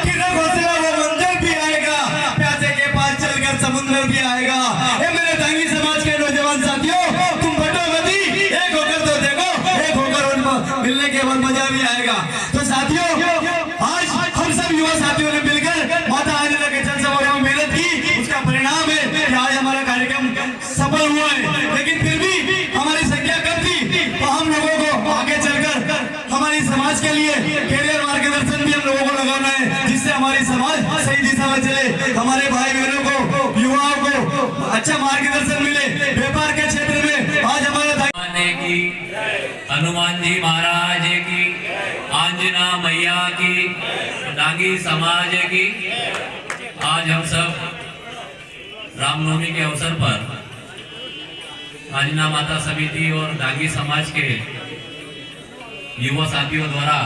कि न घोषणा वो मंजर भी आएगा, प्यासे के पास चलकर समुद्र भी आएगा। ये मेरे दांगी समाज के नौजवान साथियों, तुम बटो मती, एक होकर तो देखो, एक होकर उनको मिलने के बाद मजा भी आएगा। तो साथियों, आज हम सब युवा साथियों ने मिलकर माता आंजना के जल समारोह में मेहनत की, उसका परिणाम है कि आज हमारा कार्यक्रम सफल हुआ है। लेकिन फिर भी हमारी संख्या कम थी, तो हम लोगों को आगे चलकर हमारी समाज के लिए कैरियर मार्गदर्शन भी हम लोगों को लगाना है, जिससे हमारी समाज सही दिशा में चले, हमारे भाई बहनों को, युवाओं को अच्छा मार्गदर्शन मिले। व्यापार के क्षेत्र में आज हमारा की, हनुमान जी महाराज की, आंजना मैया की, दांगी समाज की। आज हम सब रामनवमी के अवसर पर आंजना माता समिति और दांगी समाज के युवा साथियों द्वारा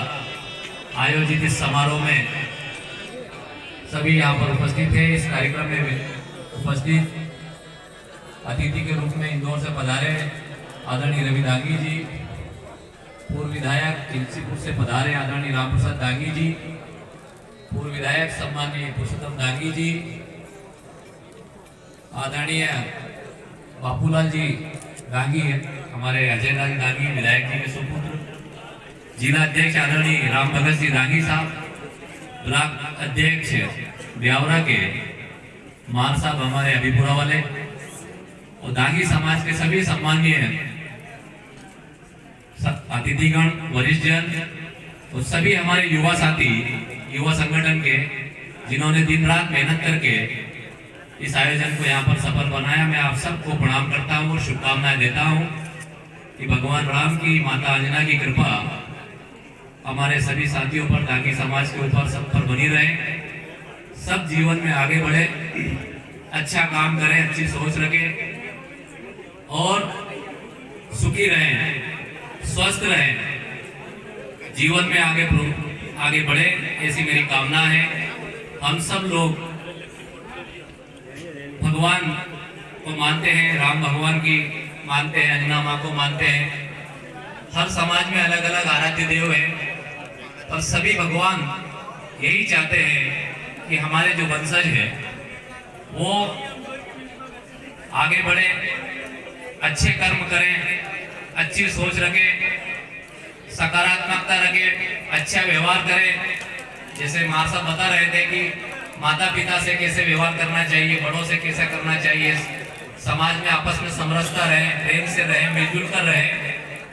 आयोजित इस समारोह में सभी यहाँ पर उपस्थित है। इस कार्यक्रम में उपस्थित अतिथि के रूप में इंदौर से पधारे आदरणीय रवि दांगी जी, पूर्व विधायक तुलसीपुर से पधारे आदरणीय राम प्रसाद दांगी जी, पूर्व विधायक सम्माननीय पुरुषोत्तम दांगी जी, आदरणीय बापूलाल जी दांगी, हमारे अजय लाल दांगी विधायक जी के सुपुत्र, जिला अध्यक्ष आदरणीय राम भगत जी दांगी साहब, ब्लॉक अध्यक्ष ब्यावरा के मान साहब हमारे अभिपुरा वाले, और दांगी समाज के सभी सम्माननीय अतिथिगण, वरिष्ठ जन और सभी हमारे युवा साथी, युवा संगठन के, जिन्होंने दिन रात मेहनत करके इस आयोजन को यहाँ पर सफल बनाया। मैं आप सबको प्रणाम करता हूँ और शुभकामनाएं देता हूँ कि भगवान राम की, माता अंजना की कृपा हमारे सभी साथियों पर, दांगी समाज के ऊपर, सब पर बनी रहे। सब जीवन में आगे बढ़े, अच्छा काम करें, अच्छी सोच रखें और सुखी रहें, स्वस्थ रहें, जीवन में आगे बढ़े, ऐसी मेरी कामना है। हम सब लोग भगवान को मानते हैं, राम भगवान की मानते हैं, अंजना माँ को मानते हैं। हर समाज में अलग अलग आराध्य देव हैं, और सभी भगवान यही चाहते हैं कि हमारे जो वंशज है वो आगे बढ़े, अच्छे कर्म करें, अच्छी सोच रखें, सकारात्मकता रखें, अच्छा व्यवहार करें। जैसे माँ साहब बता रहे थे कि माता पिता से कैसे व्यवहार करना चाहिए, बड़ों से कैसे करना चाहिए, समाज में आपस में समरसता रहे, प्रेम से रहे, मिलजुल कर रहे,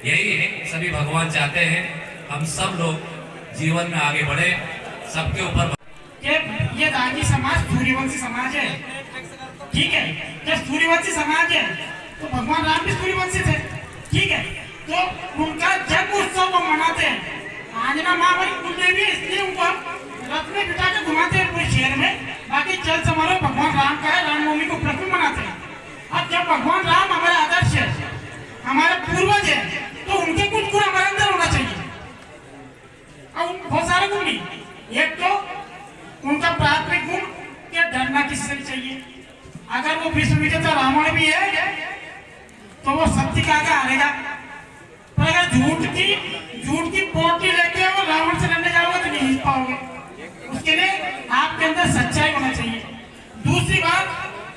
यही सभी भगवान चाहते हैं। हम सब लोग जीवन में आगे बढ़े, सबके ऊपर। ये दांगी समाज सूर्यवंशी समाज है, ठीक है। जब सूर्यवंशी समाज है तो भगवान राम भी सूर्यवंशी थे, ठीक है। तो उनका जन्म उत्सव वो मनाते हैं। आंजना माँ हमारी कुलदेवी है, इसलिए उनको रथ में बिठा के घुमाते हैं पूरे शहर में। बाकी चल समारोह भगवान राम का है, रामनवमी को प्रथम मनाते हैं। अब जब भगवान राम हमारे आदर्श है, हमारे पूर्वज है, तो उनके कुछ गुण हमारे अंदर होना चाहिए। अब बहुत सारे गुण नहीं, एक तो उनका प्राथमिक गुण क्या, डरना किससे नहीं चाहिए। अगर वो विश्व विजेता रावण भी है तो वो सत्य का आगे हारेगा, पर अगर झूठ की पोटली लेके वो रावण से लड़ने जाओगे तो नहीं जीत पाओगे। उसके लिए आपके अंदर सच्चाई होना चाहिए। दूसरी बात,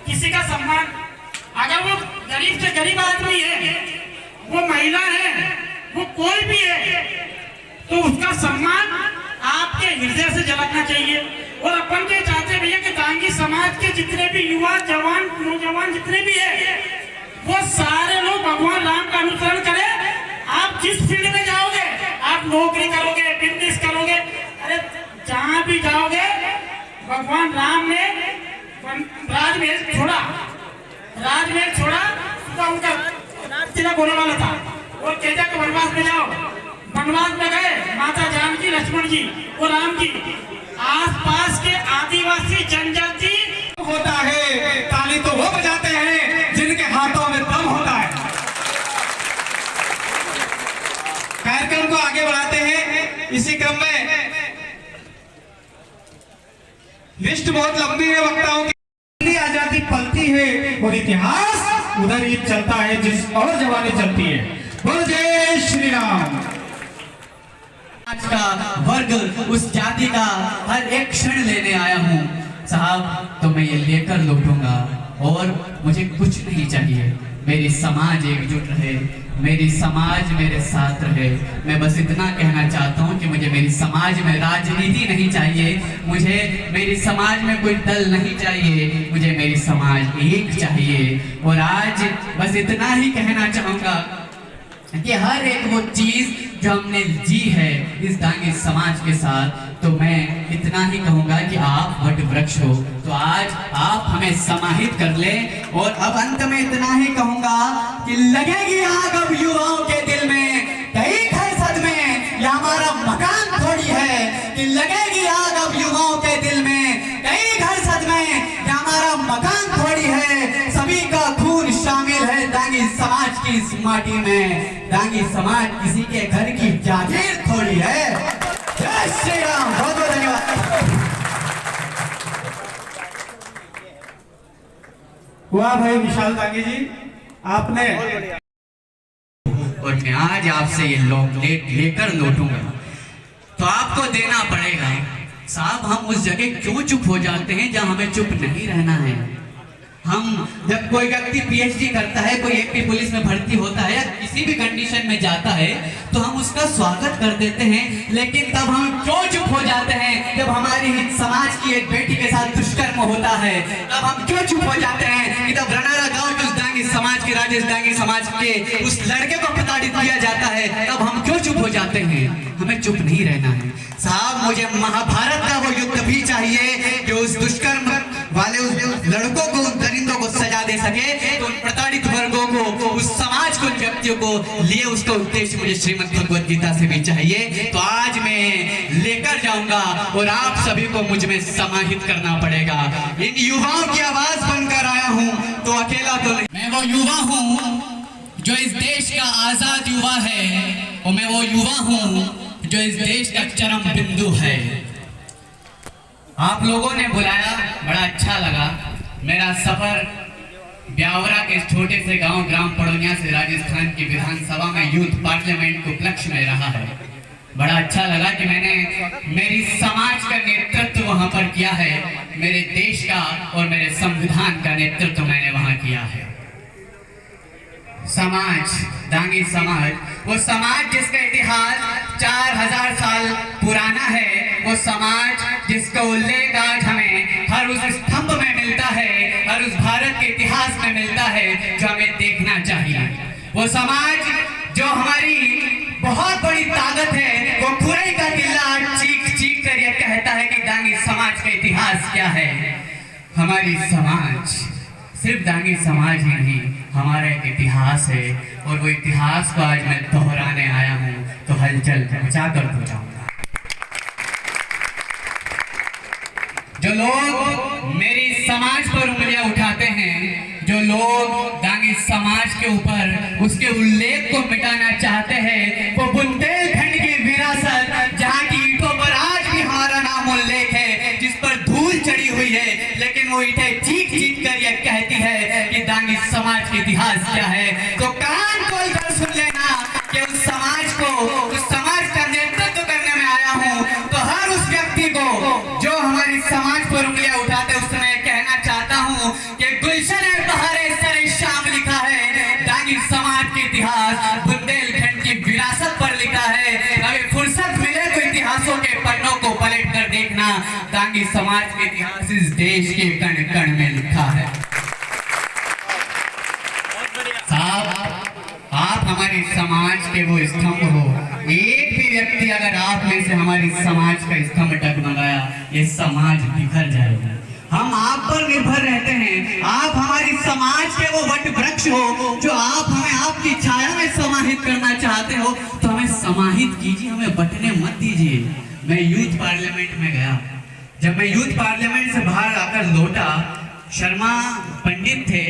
किसी का सम्मान। अगर वो गरीब से गरीब आदमी है, वो महिला है, वो कोई भी है, उनका सम्मान आपके हृदय से झलकना चाहिए। और अपन के चाहते भैया कि दांगी समाज के जितने भी युवा जवान नौजवान जितने भी है वो सारे लोग भगवान राम का अनुसरण करें। आप जिस फील्ड में जाओगे, आप नौकरी करोगे, बिजनेस करोगे, अरे जहां भी जाओगे, भगवान राम ने राजमहल छोड़ा तो उनका तिलक होने वाला था और कहता कि वनवास में जाओ। वनवास में गए, माता जानकी, लक्ष्मण जी और राम जी, आसपास के आदिवासी जनजाति होता है, ताली तो वो बजाते हैं जिनके हाथों में दम होता है। कार्यक्रम को आगे बढ़ाते हैं। इसी क्रम में लिस्ट बहुत लंबी है वक्ताओं की। आजादी पलती है और इतिहास उधर ही चलता है जिस और जवानी चलती है। बोल जय श्री राम। आज का वर्ग, उस जाति का हर एक क्षण लेने आया हूँ साहब, तो मैं ये लेकर लौटूंगा और मुझे कुछ नहीं चाहिए। मेरी समाज एकजुट रहे, मेरी समाज मेरे साथ रहे। मैं बस इतना कहना चाहता हूँ कि मुझे मेरी समाज में राजनीति नहीं चाहिए, मुझे मेरी समाज में कोई दल नहीं चाहिए, मुझे मेरी समाज एक चाहिए। और आज बस इतना ही कहना चाहूँगा कि हर एक वो चीज जो हमने जी है इस दांगी समाज के साथ, तो मैं इतना ही कहूंगा कि आप वट वृक्ष हो, तो आज आप हमें समाहित कर ले। और अब अंत में इतना ही कहूंगा कि लगेगी आग अब युवाओं के दिल में, कई घर सदमे, ये हमारा मकान थोड़ी है कि लगेगी आग अब युवाओं के दिल में, कई घर सदमे, ये हमारा मकान थोड़ी है। सभी का खून शामिल है दांगी समाज की इस माटी में। दांगी समाज किसी के घर की जागीर थोड़ी है। जय श्री राम। बहुत बहुत धन्यवाद। वाह भाई विशाल दांगी जी, आपने। और मैं आज आपसे ये लेकर लौटूंगा तो आपको देना पड़ेगा। साहब, हम उस जगह क्यों चुप हो जाते हैं जहां हमें चुप नहीं रहना है। हम जब कोई व्यक्ति पीएचडी करता है, कोई एमपी पुलिस में भर्ती होता है या किसी भी कंडीशन में जाता है, तो हम उसका स्वागत कर देते हैं। लेकिन तब हम क्यों चुप हो जाते हैं जब हमारी समाज की एक बेटी के साथ दुष्कर्म होता है? तब हम क्यों चुप हो जाते हैं कि तब रनारा गांव के उस दांगी समाज के, राजेश दांगी समाज के उस लड़के को प्रताड़ित किया जाता है, तब हम क्यों चुप हो जाते हैं? हमें चुप नहीं रहना है साहब। मुझे महाभारत का वो युद्ध भी चाहिए जो उस दुष्कर्म वाले उस लड़कों को, उन दरिंदों को सजा दे सके, तो उन प्रताड़ित वर्गों को, उस समाज को, उन व्यक्तियों को लिए उसका उद्देश्य मुझे श्रीमद् भगवद गीता से भी चाहिए। तो आज मैं लेकर जाऊंगा और आप सभी को मुझ में समाहित करना पड़ेगा। इन युवाओं की आवाज बनकर आया हूँ, तो अकेला तो नहीं। मैं वो युवा हूँ जो इस देश का आजाद युवा है, और मैं वो युवा हूँ जो इस देश का चरम बिंदु है। आप लोगों ने बुलाया, बड़ा अच्छा लगा। मेरा सफर ब्यावरा के छोटे से गांव ग्राम पड़ोनिया से राजस्थान की विधानसभा में यूथ पार्लियामेंट को उपलक्ष्य में रहा है। बड़ा अच्छा लगा कि मैंने मेरी समाज का नेतृत्व वहां पर किया है, मेरे देश का और मेरे संविधान का नेतृत्व मैंने वहां किया है। समाज, दांगी समाज, वो समाज जिसका इतिहास 4000 साल पुराना है, वो समाज जिसका उल्लेख आज हमें हर उस स्तंभ में मिलता है, हर उस भारत के इतिहास में मिलता है जो हमें देखना चाहिए। वो समाज जो हमारी बहुत बड़ी ताकत है, वो खुरई का किला चीख चीख कर यह कहता है कि दांगी समाज का इतिहास क्या है। हमारी समाज सिर्फ दांगी समाज ही नहीं, हमारा एक इतिहास है, और वो इतिहास को आज मैं दोहराने आया हूँ, तो हलचल मचा कर तो जाऊंगा। जो लोग मेरी समाज पर उंगलियां उठाते हैं, जो लोग दांगी समाज के ऊपर उसके उल्लेख को मिटाना चाहते हैं, वो बुंदेलखंड की विरासत जहाँ की ईंटों पर आज भी हमारा नाम उल्लेख है, जिस पर धूल चढ़ी हुई है, लेकिन वो ईंटें चीख चीख कर यह कहती है कि दांगी समाज का इतिहास क्या है। तो कान खोल कर सुन लेना कि उस समाज को, उस समाज का नेतृत्व करने में आया हूँ, तो हर उस व्यक्ति को जो हमारी समाज पर उंगलियां उठाते उस समय कहना चाहता हूँ कि गुलशन बहारे सरे शाम लिखा है, दांगी समाज के इतिहास बुंदेलखंड की विरासत पर लिखा है। अभी फुर्सत मिले तो दांगी समाज के इतिहास इस देश के कण कण में लिखा है। साहब, आप हमारे समाज के वो स्तंभ हो। एक भी व्यक्ति अगर आप में से हमारे समाज का स्तंभ डगमगाया, ये समाज बिखर जाएगा। हम आप पर निर्भर रहते हैं। आप हमारी समाज के वो वट वृक्ष हो जो आप हमें आपकी छाया में समाहित करना चाहते हो, तो हमें समाहित कीजिए, हमें बटने मत दीजिए। मैं यूथ पार्लियामेंट में गया। जब मैं यूथ पार्लियामेंट से बाहर आकर लौटा, शर्मा पंडित थे,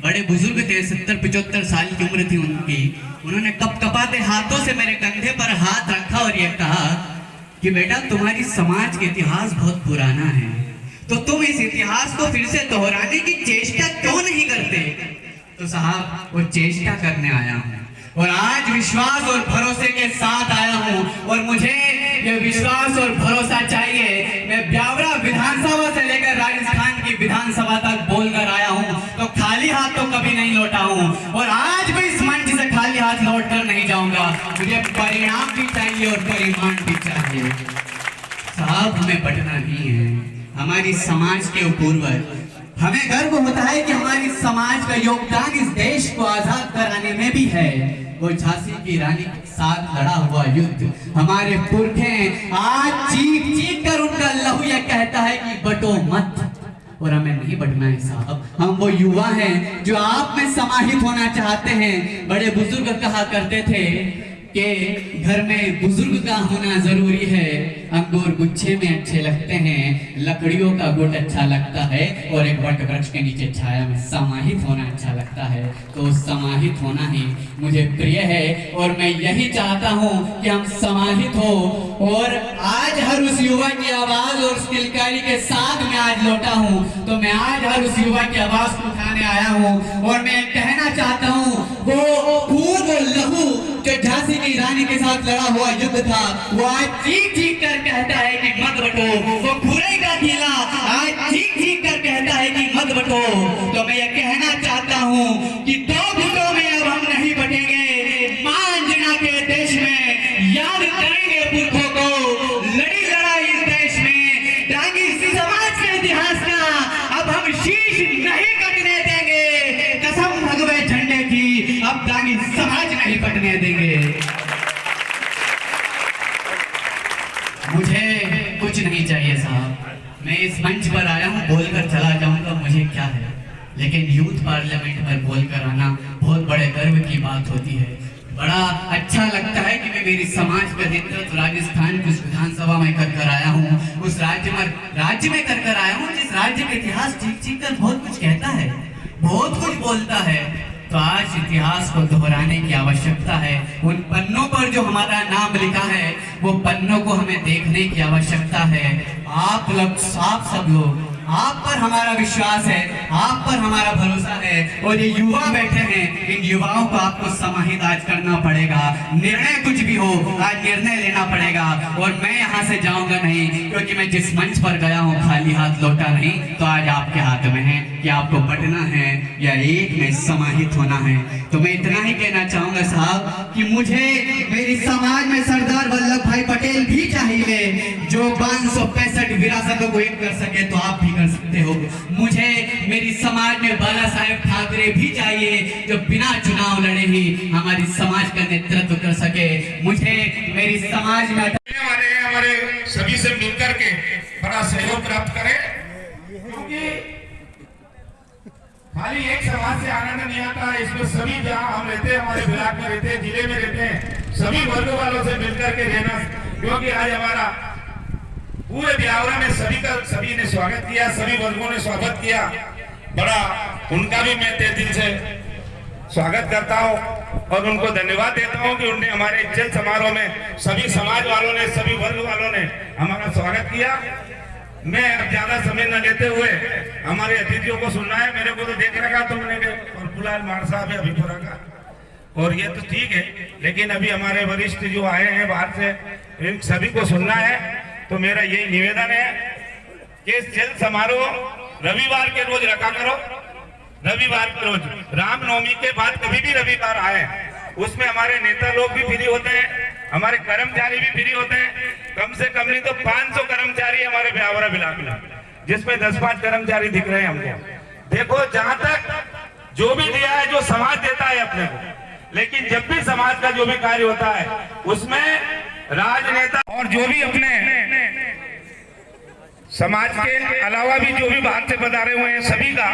बड़े बुजुर्ग थे, 70-75 साल की उम्र थी उनकी। उन्होंने कपकपाते हाथों से मेरे कंधे पर हाथ रखा और ये कहा कि बेटा, तुम्हारी समाज के इतिहास बहुत पुराना है, तो तुम इस इतिहास को फिर से दोहराने की चेष्टा क्यों नहीं करते? तो साहब, वो चेष्टा करने आया हूँ और आज विश्वास और भरोसे के साथ आया हूँ और मुझे ये विश्वास और भरोसा चाहिए। मैं ब्यावरा विधानसभा से लेकर राजस्थान की विधानसभा तक बोलकर आया हूँ, तो खाली हाथ तो कभी नहीं लौटा हूँ और आज भी इस मंच से खाली हाथ लौट कर नहीं जाऊंगा। मुझे परिणाम भी चाहिए और परिमाण भी चाहिए। साहब, हमें बटना नहीं है, हमारी समाज के पूर्वज। हमें गर्व होता है कि हमारी समाज का योगदान इस देश को आजाद कराने में भी है। वो झांसी की रानी के साथ लड़ा हुआ युद्ध, हमारे पुरखे आज चीख चीख कर उनका लहू यह कहता है कि बटो मत, और हमें नहीं बटना है साहब। हम वो युवा हैं जो आप में समाहित होना चाहते हैं। बड़े बुजुर्ग कहा करते थे कि घर में बुजुर्ग का होना जरूरी है। अंगूर गुच्छे में अच्छे लगते हैं, लकड़ियों का गुट अच्छा लगता है और एक वट वृक्ष के नीचे छाया में समाहित होना अच्छा लगता है। तो समाहित होना ही मुझे प्रिय है और मैं यही चाहता हूँ कि हम समाहित हो। और आज हर उस युवा की आवाज और उस किलकारी के साथ मैं आज लौटा हूँ, तो मैं आज हर उस युवा की आवाज को उठाने आया हूँ और मैं कहना चाहता हूँ, वो खून वो लहू जो झांसी की रानी के साथ लड़ा हुआ युद्ध था, वो आज चीख चीख कर कहता है कि मत बटो। वो खुरे का किला आज चीख चीख कर कहता है कि मत बटो। तो मैं ये कहना चाहता हूँ कि दो गुटों में अब हम नहीं बटेंगे। मां अंजना के देश में याद करेंगे पुरखों को, लड़ी लड़ाई इस देश में दांगी समाज के इतिहास का अब हम शीश नहीं कटने देंगे। कसम भगवे झंडे की, अब दांगी समाज नहीं कटने देंगे। मुझे कुछ नहीं चाहिए साहब, मैं इस मंच पर आया हूँ, बोलकर चला जाऊंगा, मुझे क्या है। लेकिन यूथ पार्लियामेंट पर बोलकर आना बहुत बड़े गर्व की बात होती है। बड़ा अच्छा लगता है कि मैं मेरी समाज का नेतृत्व राजस्थान की उस विधानसभा में कर आया हूँ, उस राज्य में कर आया हूँ जिस राज्य का इतिहास चीख चीख कर बहुत कुछ कहता है, बहुत कुछ बोलता है। तो आज इतिहास को दोहराने की आवश्यकता है। उन पन्नों पर जो हमारा नाम लिखा है, वो पन्नों को हमें देखने की आवश्यकता है। आप लोग सब लोग, आप पर हमारा विश्वास है, आप पर हमारा भरोसा है और ये युवा बैठे हैं, इन युवाओं को आपको समाहित आज करना पड़ेगा। निर्णय कुछ भी हो, आज निर्णय लेना पड़ेगा और मैं यहाँ से जाऊंगा नहीं, क्योंकि मैं जिस मंच पर गया हूँ खाली हाथ लौटा नहीं। तो आज आपके हाथ में है कि आपको बटना है या एक में समाहित होना है। तो मैं इतना ही कहना चाहूंगा साहब कि मुझे मेरी समाज में सरदार वल्लभ भाई पटेल भी चाहिए, जो 565 विरासतों को एक कर सके, तो आप भी कर सकते हो। मुझे मेरी समाज में बाला साहेब ठाकरे भी चाहिए, जो बिना चुनाव लड़े ही हमारी समाज का नेतृत्व कर सके। मुझे मेरी समाज में हमारे सभी से मिलकर के बड़ा सहयोग प्राप्त करें, क्योंकि खाली एक समाज से आनंद नहीं आता। इसमें सभी जहाँ हम रहते हैं, हमारे ब्लॉक में रहते हैं, जिले में रहते हैं, सभी वर्ग वालों से मिलकर के रहना। क्योंकि आज हमारा पूरे ब्यावरा में सभी ने स्वागत किया, सभी वर्गों ने स्वागत किया। बड़ा उनका भी मैं तहे दिल से स्वागत करता हूं और उनको धन्यवाद देता हूं कि उन्होंने हमारे जल समारोह में सभी समाज वालों ने, सभी वर्ग वालों ने हमारा स्वागत किया। मैं अब ज्यादा समय न लेते हुए हमारे अतिथियों को सुनना है। मेरे को तो देख रखा तुमने और पुलाल मार साहब है अभिपुरा का, और ये तो ठीक है, लेकिन अभी हमारे वरिष्ठ जो आए हैं बाहर से, इन सभी को सुनना है। तो मेरा यही निवेदन है कि जल समारोह रविवार के रोज रखा करो। रविवार के रोज, रामनवमी के बाद कभी भी रविवार आए उसमें हमारे नेता लोग भी फ्री होते हैं, हमारे कर्मचारी भी फ्री होते हैं। कम से कम नहीं तो 500 कर्मचारी हमारे ब्यावरा ब्लॉक में, जिसमें 10-5 कर्मचारी दिख रहे हैं हमको। देखो, जहां तक जो भी दिया है, जो समाज देता है अपने को, लेकिन जब भी समाज का जो भी कार्य होता है उसमें राजनेता और जो भी अपने समाज के अलावा भी जो भी बाहर से पधारे हुए हैं सभी का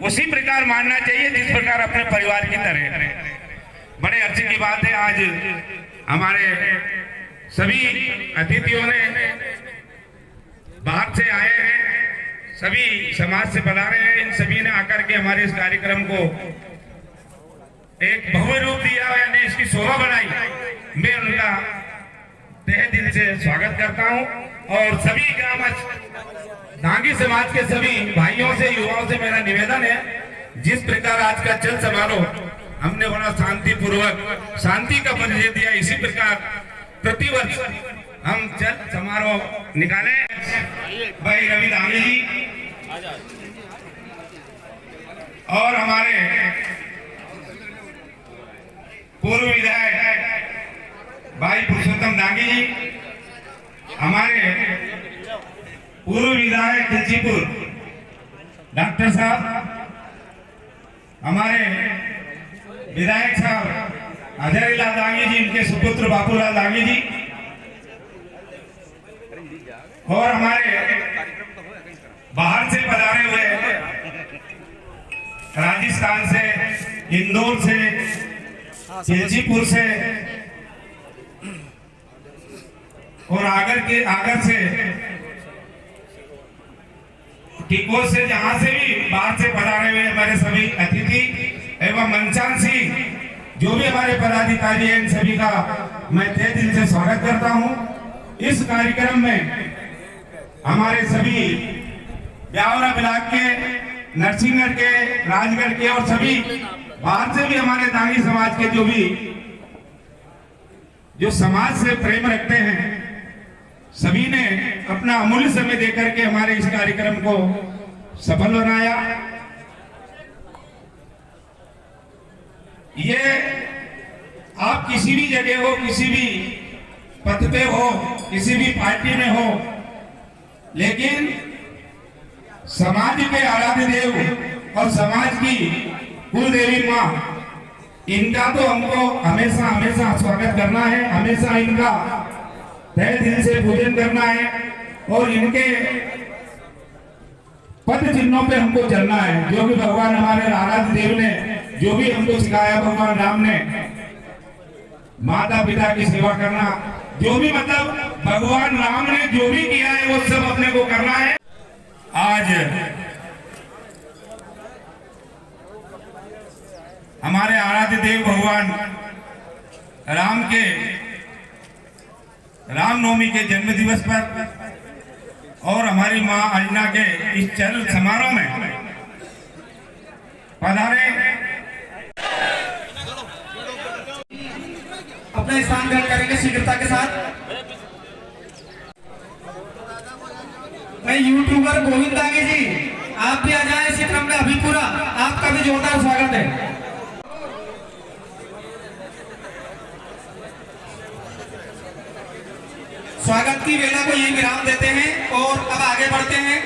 उसी प्रकार मानना चाहिए जिस प्रकार अपने परिवार की तरह। बड़े अच्छी की बात है, आज हमारे सभी अतिथियों ने बाहर से आए हैं, सभी समाज से पधारे हैं, इन सभी ने आकर के हमारे इस कार्यक्रम को एक भव्य रूप दिया, यानी इसकी शोभा बढ़ाई। मैं उनका तहे दिल से स्वागत करता हूं और सभी दांगी समाज के सभी भाइयों से, युवाओं से मेरा निवेदन है, जिस प्रकार आज का चल समारोह हमने बड़ा शांतिपूर्वक शांति का परिचय दिया, इसी प्रकार प्रतिवर्ष हम चल समारोह निकालें। भाई रवि दांगी जी और हमारे पूर्व विधायक भाई पुरुषोत्तम दांगी जी, हमारे पूर्व विधायक तुलसीपुर डॉक्टर साहब, हमारे विधायक साहब अजयलाल दांगी जी, इनके सुपुत्र बाबूलाल दांगी जी, और हमारे बाहर से पधारे हुए राजस्थान से, इंदौर से, तुलसीपुर से और आगर से, टिकोर से, जहां से भी बाहर से पधारे हुए हमारे सभी अतिथि एवं मनचान सिंह, जो भी हमारे पदाधिकारी हैं, इन सभी का मैं तहे दिल से स्वागत करता हूं। इस कार्यक्रम में हमारे सभी ब्यावरा ब्लॉक के, नरसिंहगढ़ के, राजगढ़ के और सभी बाहर से भी हमारे दांगी समाज के जो समाज से प्रेम रखते हैं, सभी ने अपना अमूल्य समय देकर के हमारे इस कार्यक्रम को सफल बनाया। ये आप किसी भी जगह हो, किसी भी पद पे हो, किसी भी पार्टी में हो, लेकिन समाज के आराध्य देव और समाज की कुल देवी माँ, इनका तो हमको हमेशा हमेशा स्वागत करना है, हमेशा इनका तहे दिल से पूजन करना है और इनके पद चिन्हों पे हमको चलना है, जो भी भगवान हमारे आराध्य देव ने जो भी हमको सिखाया, भगवान राम ने माता पिता की सेवा करना, जो भी मतलब भगवान राम ने जो भी किया है वो सब अपने को करना है। आज हमारे आराध्य देव भगवान राम के रामनवमी के जन्म दिवस पर और हमारी मां अंजना के इस चल समारोह में पधारे, अपना स्थान ग्रहण करेंगे शीघ्रता के साथ। मैं यूट्यूबर गोविंद दांगी जी, आप भी आ जाए इसी क्रम में, अभी पूरा आपका भी जोरदार स्वागत है। स्वागत की वेला को यही विराम देते हैं और अब आगे बढ़ते हैं।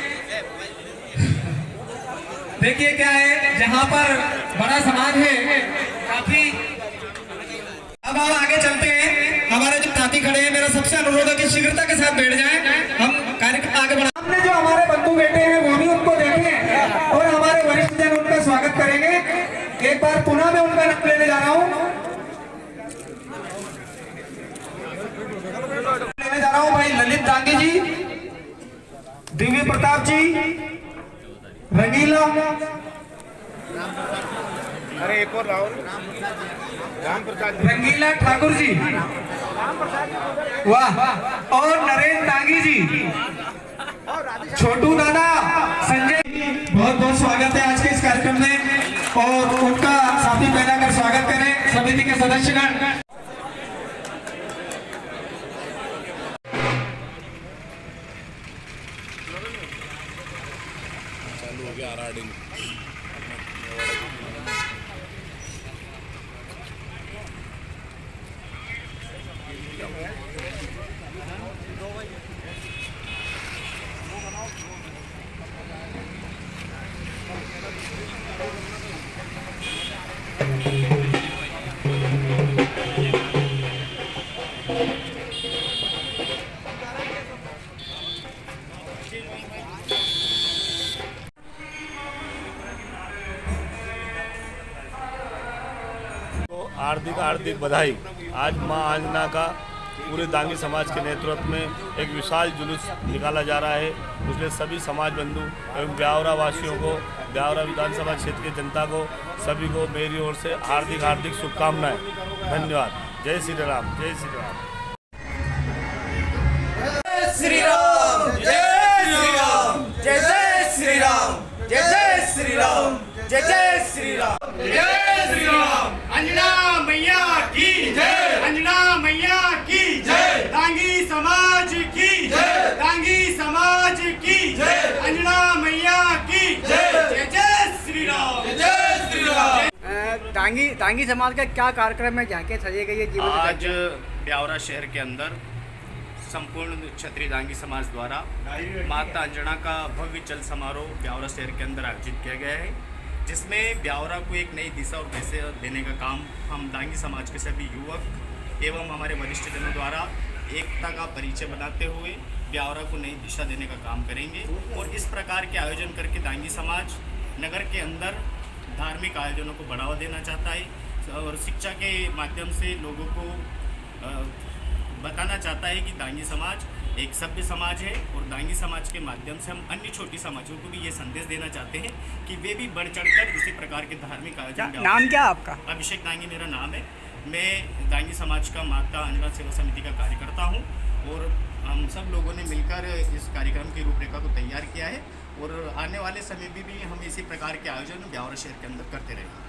देखिए क्या है, जहां पर बड़ा समाज है काफी, अब हम आगे चलते हैं। हमारे जो साथी खड़े हैं, मेरा सबसे अनुरोध है कि शीघ्रता के साथ बैठ जाएं, हम कार्यक्रम आगे बढ़ा। हमने जो हमारे बंधु बैठे हैं वो भी उनको देखें और हमारे वरिष्ठ जन उनका स्वागत करेंगे। एक बार पुनः मैं उनका नाम लेने जा रहा हूँ, भाई ललित दांगी जी, दिव्य प्रताप जी, रंगीला, अरे एक और राहुल रंगीला ठाकुर जी, वाह, और नरेंद्र दांगी जी, छोटू दादा, संजय, बहुत बहुत स्वागत है आज के इस कार्यक्रम में और उनका साथी फैलाकर स्वागत करें समिति के सदस्यगण। हार्दिक हार्दिक बधाई। आज माँ अंजना का पूरे दांगी समाज के नेतृत्व में एक विशाल जुलूस निकाला जा रहा है। उसमें सभी समाज बंधु एवं ब्यावरा वासियों को, ब्यावरा विधानसभा क्षेत्र की जनता को, सभी को मेरी ओर से हार्दिक हार्दिक शुभकामनाएं। धन्यवाद। जय श्री राम, जय श्री राम। श्री राम, जय श्री राम, जय जय श्री राम, जय जय श्री राम, जय जय श्री राम, जय श्री राम। अंजना मैया की जय, अंजना मैया की जय, दांगी समाज की जय, दांगी समाज की जय, अंजना मैया की जय, जय जय श्री राम, जय जय श्री राम। दांगी समाज का क्या कार्यक्रम है, झांकियाँ सजाई गई है? जीवन आज ब्यावरा शहर के अंदर संपूर्ण क्षत्रिय दांगी समाज द्वारा माता अंजना का भव्य चल समारोह ब्यावरा शहर के अंदर आयोजित किया गया है, जिसमें ब्यावरा को एक नई दिशा और दिशा देने का काम हम दांगी समाज के सभी युवक एवं हमारे वरिष्ठ जनों द्वारा एकता का परिचय बनाते हुए ब्यावरा को नई दिशा देने का काम करेंगे। और इस प्रकार के आयोजन करके दांगी समाज नगर के अंदर धार्मिक आयोजनों को बढ़ावा देना चाहता है और शिक्षा के माध्यम से लोगों को बताना चाहता है कि दांगी समाज एक सभ्य समाज है और दांगी समाज के माध्यम से हम अन्य छोटी समाजों को भी ये संदेश देना चाहते हैं कि वे भी बढ़ चढ़कर इसी प्रकार के धार्मिक आयोजन। नाम क्या आपका? अभिषेक दांगी मेरा नाम है। मैं दांगी समाज का माता अंजना सेवा समिति का कार्यकर्ता हूँ और हम सब लोगों ने मिलकर इस कार्यक्रम की रूपरेखा को तैयार किया है और आने वाले समय में भी हम इसी प्रकार के आयोजन ब्यावरा शहर के अंदर करते रहेंगे।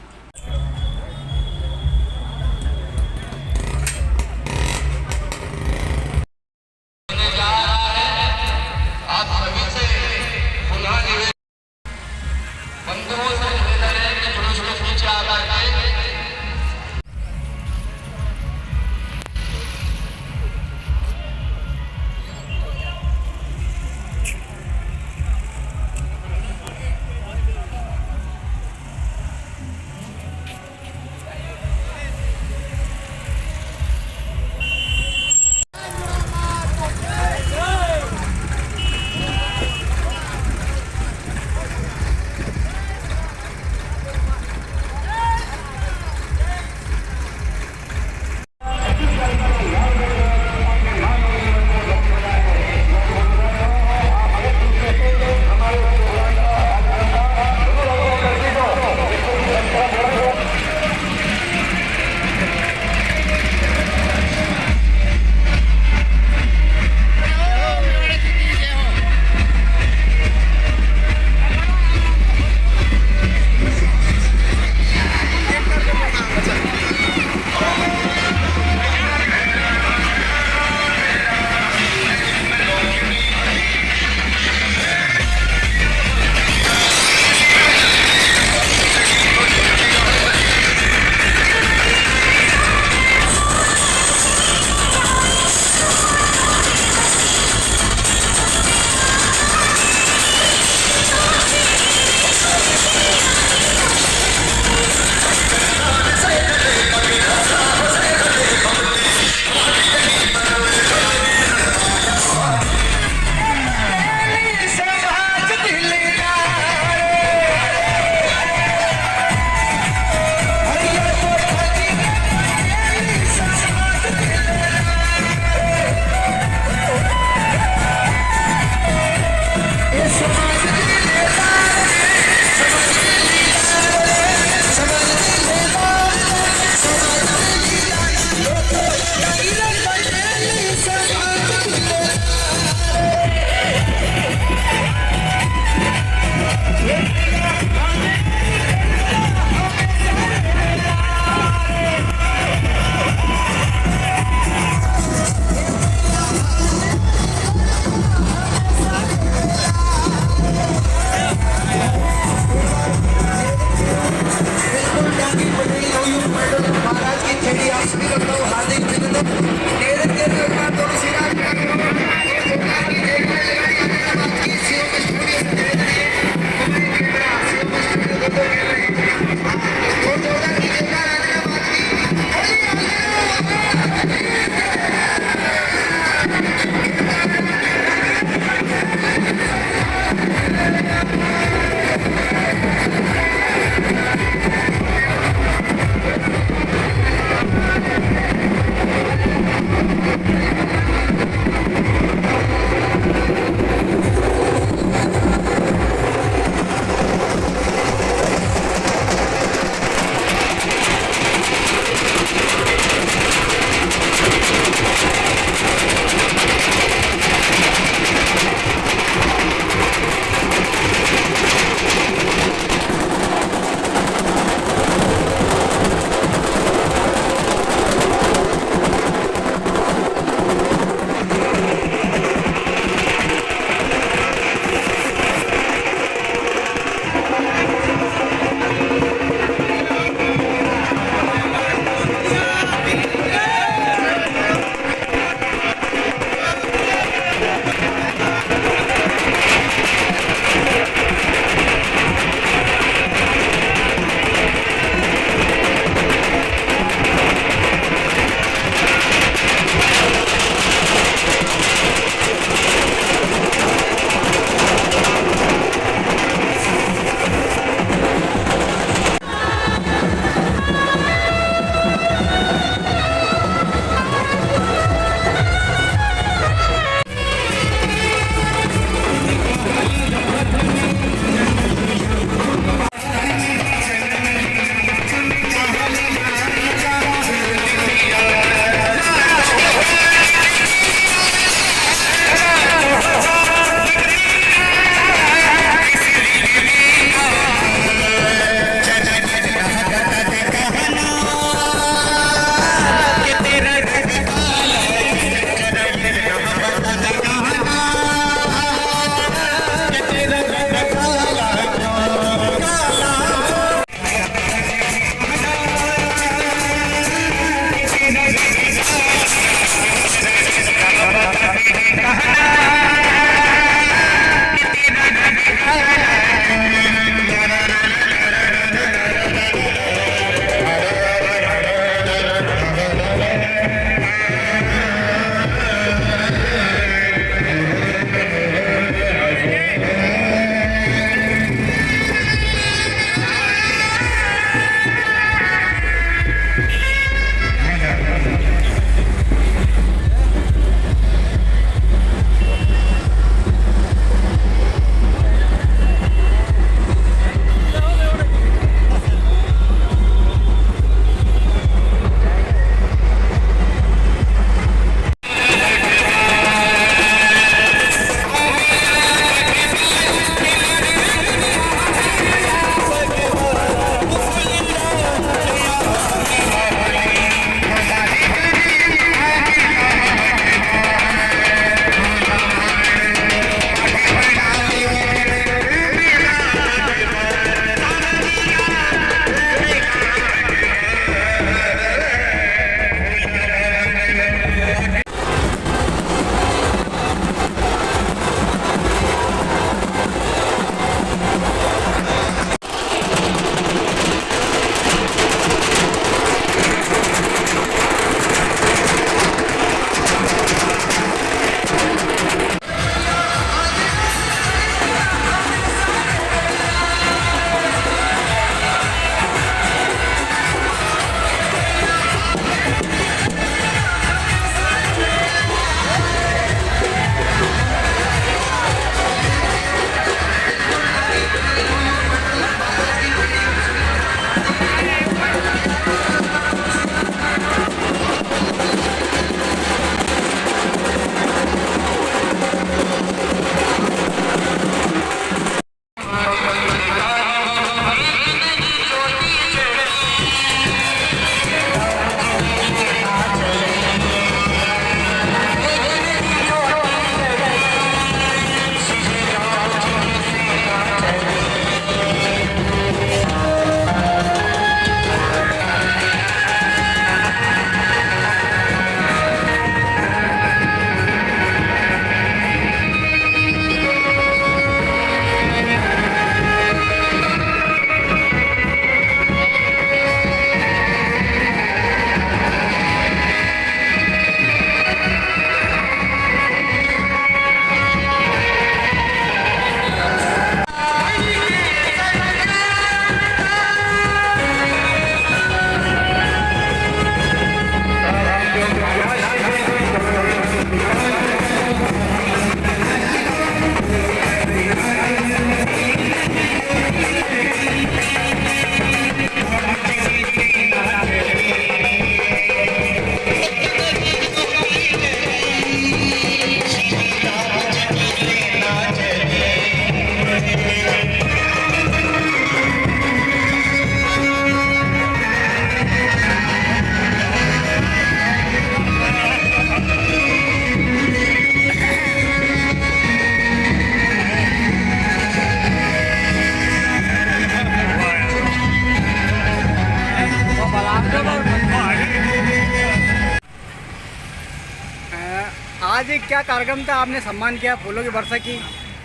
क्या कार्यक्रम था, आपने सम्मान किया, फूलों की वर्षा की?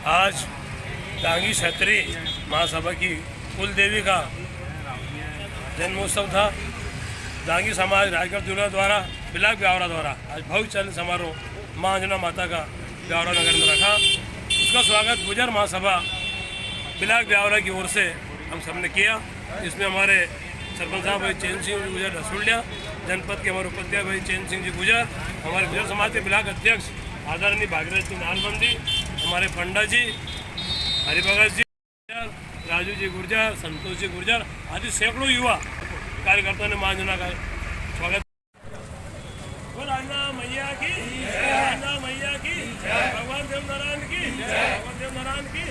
आज डांगी क्षत्रिय महासभा की कुल देवी का जन्मोत्सव था। डांगी समाज राजगढ़ दूल्हा द्वारा बिलाक ब्यावरा द्वारा आज भव्य चलन समारोह माँ अंजना माता का ब्यावरा नगर में रखा। उसका स्वागत गुजर महासभा बिलाक ब्यावरा की ओर से हम सबने किया। इसमें हमारे सरपंच साहब भाई चैन सिंह जी गुजर रसूलिया, जनपद के हमारे उपाध्याय भाई चैन सिंह जी गुजर, हमारे गुजर समाज के बिलाक अध्यक्ष आदरणीय भागीरथ जी नालबंदी, हमारे पंडा जी, हरिभगत जी, राजू जी गुर्जर, संतोष जी गुर्जर आदि सैकड़ों युवा कार्यकर्ताओं ने मां अंजना का स्वागत। अंजना मैया की, अंजना मैया की, भगवान देवनारायण की, भगवान देवनारायण की।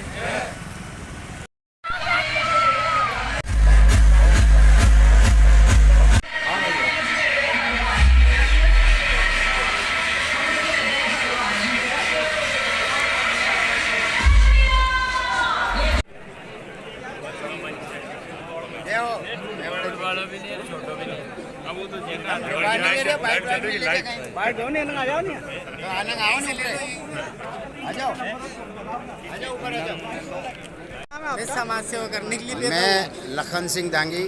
समाज सेवा करने के लिए मैं लखन सिंह दांगी,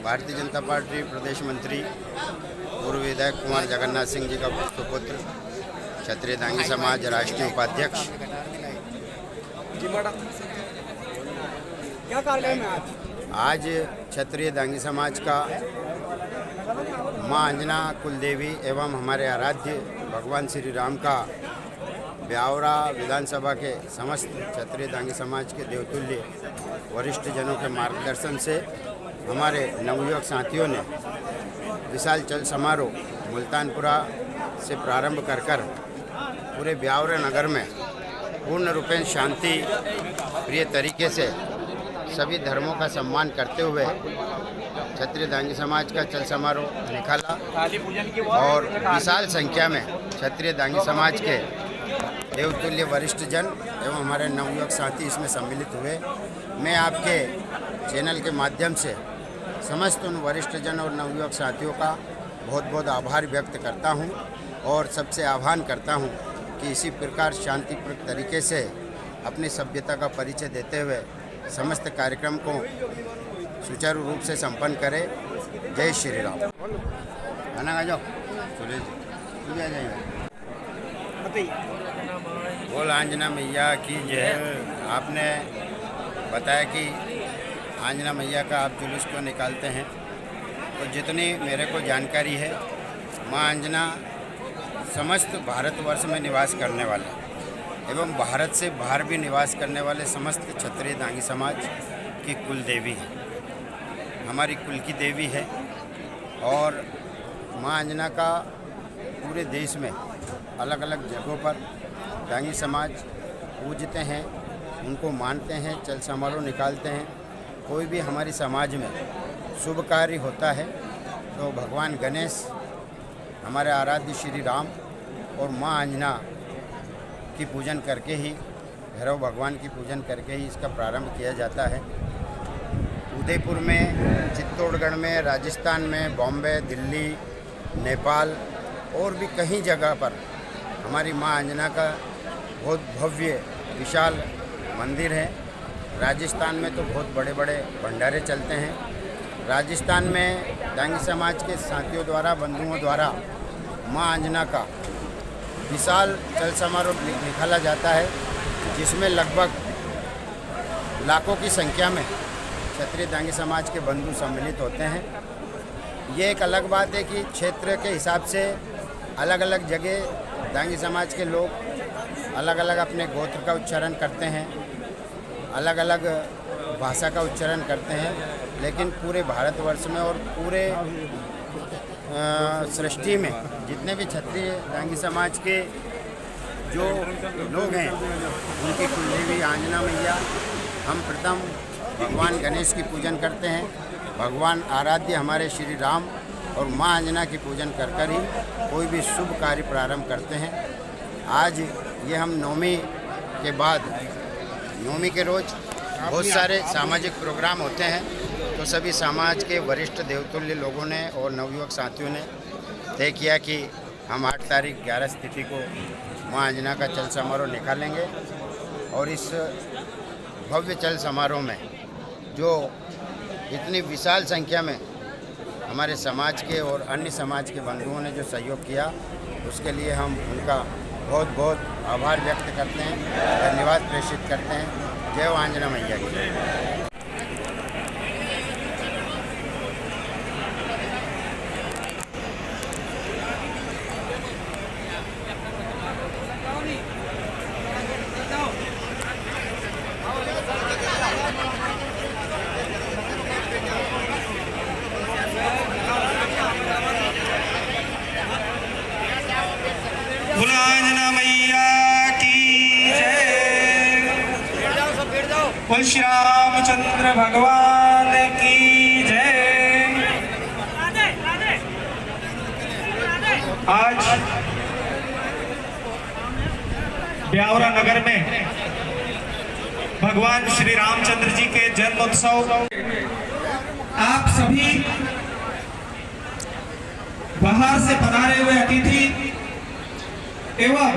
भारतीय जनता पार्टी प्रदेश मंत्री, पूर्व विधायक कुमार जगन्नाथ सिंह जी का सुपुत्र, क्षत्रिय दांगी समाज राष्ट्रीय उपाध्यक्ष। क्या कार्यक्रम है आज क्षत्रिय दांगी समाज का माँ अंजना कुलदेवी एवं हमारे आराध्य भगवान श्री राम का ब्यावरा विधानसभा के समस्त क्षत्रिय दांगी समाज के देवतुल्य वरिष्ठ जनों के मार्गदर्शन से हमारे नवयुवक साथियों ने विशाल चल समारोह मुल्तानपुरा से प्रारंभ कर पूरे ब्यावरा नगर में पूर्ण रूपेण शांति प्रिय तरीके से सभी धर्मों का सम्मान करते हुए क्षत्रिय दांगी समाज का चल समारोह निकाला और विशाल संख्या में क्षत्रिय दांगी समाज के देवतुल्य वरिष्ठ जन एवं हमारे नवयुवक साथी इसमें सम्मिलित हुए। मैं आपके चैनल के माध्यम से समस्त उन वरिष्ठ जन और नवयुवक साथियों का बहुत बहुत आभार व्यक्त करता हूं और सबसे आह्वान करता हूं कि इसी प्रकार शांतिपूर्ण तरीके से अपनी सभ्यता का परिचय देते हुए समस्त कार्यक्रम को सुचारू रूप से संपन्न करें। जय श्री राम। आना आ जाओ सुरेश जी आ जाएगा। बोल अंजना मैया की जय। आपने बताया कि अंजना मैया का आप जुलूस को निकालते हैं, तो जितनी मेरे को जानकारी है माँ अंजना समस्त भारतवर्ष में निवास करने वाले एवं भारत से बाहर भी निवास करने वाले समस्त क्षत्रिय दांगी समाज की कुल देवी है, हमारी कुल की देवी है। और माँ अंजना का पूरे देश में अलग अलग जगहों पर दांगी समाज पूजते हैं, उनको मानते हैं, चल समारोह निकालते हैं। कोई भी हमारी समाज में शुभ कार्य होता है तो भगवान गणेश, हमारे आराध्य श्री राम और माँ अंजना की पूजन करके ही, भैरव भगवान की पूजन करके ही इसका प्रारंभ किया जाता है। उदयपुर में, चित्तौड़गढ़ में, राजस्थान में, बॉम्बे, दिल्ली, नेपाल और भी कई जगह पर हमारी माँ अंजना का बहुत भव्य विशाल मंदिर है। राजस्थान में तो बहुत बड़े बड़े भंडारे चलते हैं। राजस्थान में दांगी समाज के साथियों द्वारा, बंधुओं द्वारा माँ अंजना का विशाल चल समारोह निकाला जाता है, जिसमें लगभग लाखों की संख्या में क्षत्रिय दांगी समाज के बंधु सम्मिलित होते हैं। ये एक अलग बात है कि क्षेत्र के हिसाब से अलग अलग जगह दांगी समाज के लोग अलग अलग अपने गोत्र का उच्चारण करते हैं, अलग अलग भाषा का उच्चारण करते हैं, लेकिन पूरे भारतवर्ष में और पूरे सृष्टि में जितने भी क्षत्रिय दांगी समाज के जो लोग हैं उनकी कुलदेवी अंजना मैया, हम प्रथम भगवान गणेश की पूजन करते हैं, भगवान आराध्य हमारे श्री राम और माँ अंजना की पूजन कर ही कोई भी शुभ कार्य प्रारंभ करते हैं। आज ये हम नवमी के बाद, नवमी के रोज़ बहुत सारे सामाजिक प्रोग्राम होते हैं, तो सभी समाज के वरिष्ठ देवतुल्य लोगों ने और नवयुवक साथियों ने तय किया कि हम 8 तारीख 11 तिथि को माँ अंजना का चल समारोह निकालेंगे और इस भव्य चल समारोह में जो इतनी विशाल संख्या में हमारे समाज के और अन्य समाज के बंधुओं ने जो सहयोग किया उसके लिए हम उनका बहुत बहुत आभार व्यक्त करते हैं, धन्यवाद प्रेषित करते हैं। जय अंजना मैया की। अंजना मैया की जय। बोल श्री रामचंद्र भगवान की जय। आज ब्यावरा नगर में भगवान श्री रामचंद्र जी के जन्मोत्सव, आप सभी बाहर से पधारे हुए अतिथि एवं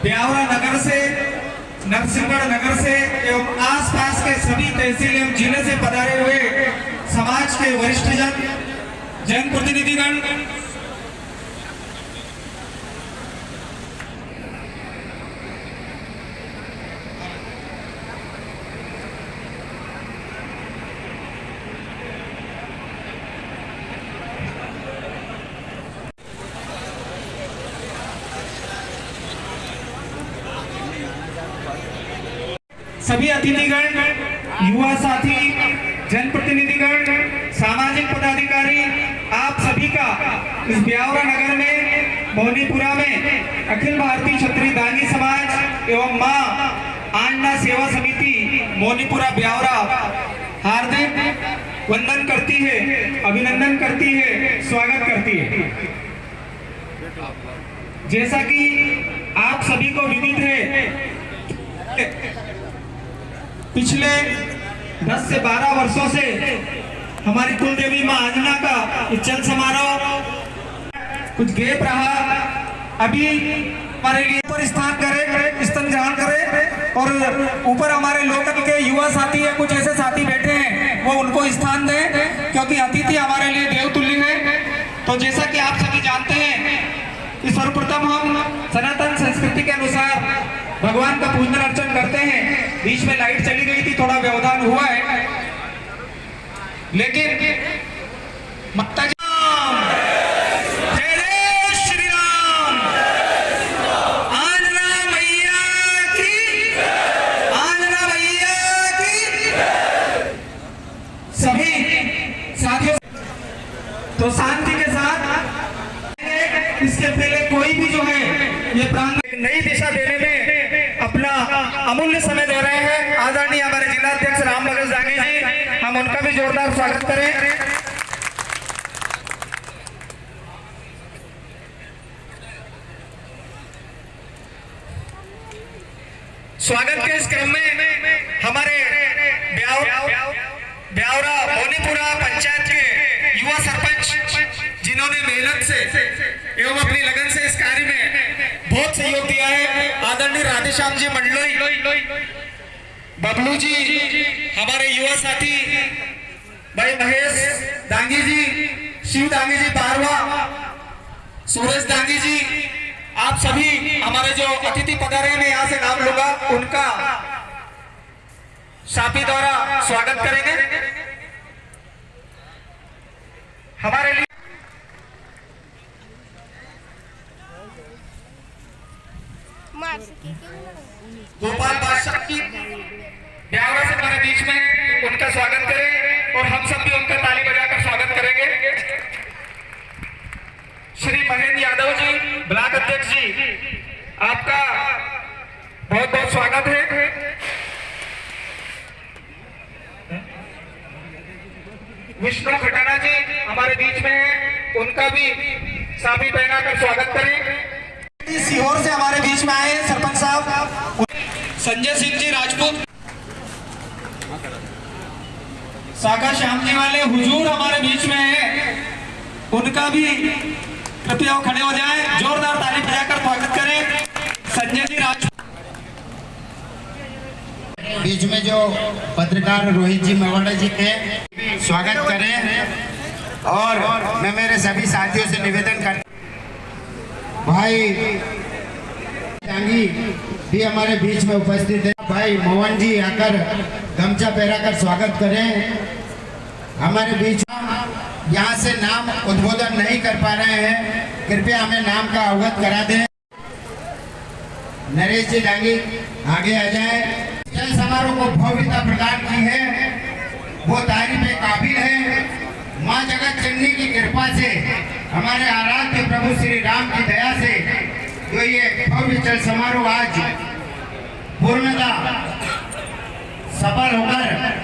ब्यावरा नगर से, नरसिंहगढ़ नगर से एवं आसपास के सभी तहसील एवं जिले से पधारे हुए समाज के वरिष्ठ जनप्रतिनिधिगण, सभी अतिथिगण, युवा साथी, जनप्रतिनिधिगण, सामाजिक पदाधिकारी, आप सभी का इस ब्यावरा नगर में मोनीपुरा में अखिल भारतीय क्षत्रिय दांगी समाज एवं मां अंजना सेवा समिति मोनीपुरा ब्यावरा हार्दिक वंदन करती है, अभिनंदन करती है, स्वागत करती है। जैसा कि आप सभी को विदित है, पिछले 10 से 12 वर्षों से हमारी कुल देवी मां अंजना का चल समारोह कुछ गैप रहा। अभी हमारे लिए ऊपर स्थान ग्रहण करे और ऊपर हमारे लोकल के युवा साथी है, कुछ ऐसे साथी बैठे हैं, वो उनको स्थान दें क्योंकि अतिथि हमारे लिए देवतुल्य है। तो जैसा कि आप सभी जानते हैं कि सर्वप्रथम हम सनातन संस्कृति के अनुसार भगवान का पूजन अर्चन करते हैं। बीच में लाइट चली गई थी, थोड़ा व्यवधान हुआ है, लेकिन माता जी जय जय श्री राम, अंजना मैया की, अंजना मैया की। सभी साथियों तो शांति के साथ, इसके पहले कोई भी जो है ये प्रांगण नई दिशा देने में अपना अमूल्य समय दे रहे हैं आदरणीय हमारे जिलाध्यक्ष राम भगत दांगी जी, हम उनका भी जोरदार स्वागत करें। स्वागत के इस क्रम में हमारे ब्यावरा मोनीपुरा पंचायत के युवा सरपंच जिन्होंने मेहनत से एवं अपनी लगन से इस कार्य में बहुत सहयोग दिया है, आदरणीय राधेश्याम जी मंडलोई, बबलू जी, हमारे युवा साथी भाई महेश दांगी जी, शिव दांगी जी बारवा, सूरज दांगी जी, आप सभी हमारे जो अतिथि पधारे में यहाँ से नाम लूंगा उनका साथी द्वारा स्वागत करेंगे। हमारे लिए गोपाल बादशाह की ब्यावरा से हमारे बीच में उनका स्वागत करें और हम सब भी उनका ताली बजाकर स्वागत करेंगे। श्री महेंद्र यादव जी, ब्लॉक अध्यक्ष जी, आपका बहुत बहुत स्वागत है। विष्णु खटाना जी हमारे बीच में हैं, उनका भी साफी पहनाकर स्वागत करें। सीहोर से हमारे बीच में आए सरपंच साहब संजय सिंह जी राजपूत, साका श्याम जी वाले हुजूर हमारे बीच में हैं, उनका भी कृपया वो खड़े हो जाएं, जोरदार ताली बजाकर स्वागत करें संजय जी राज। बीच में जो पत्रकार रोहित जी मेवाड़ा जी के स्वागत करें और मैं मेरे सभी साथियों से निवेदन कर भाई डांगी भी हमारे बीच में उपस्थित है। भाई मोहन जी आकर गमछा पहराकर स्वागत करें हमारे बीच। यहाँ से नाम उद्बोधन नहीं कर पा रहे हैं, कृपया हमें नाम का अवगत करा दें। नरेश जी डांगी आगे आ जाए। जल समारोह को भव्यता प्रदान की है वो तारीफ काबिल है। माँ जगत जननी की कृपा से हमारे आराध्य प्रभु श्री राम की दया से जो ये भव्य जल समारोह आज पूर्णतः सफल होकर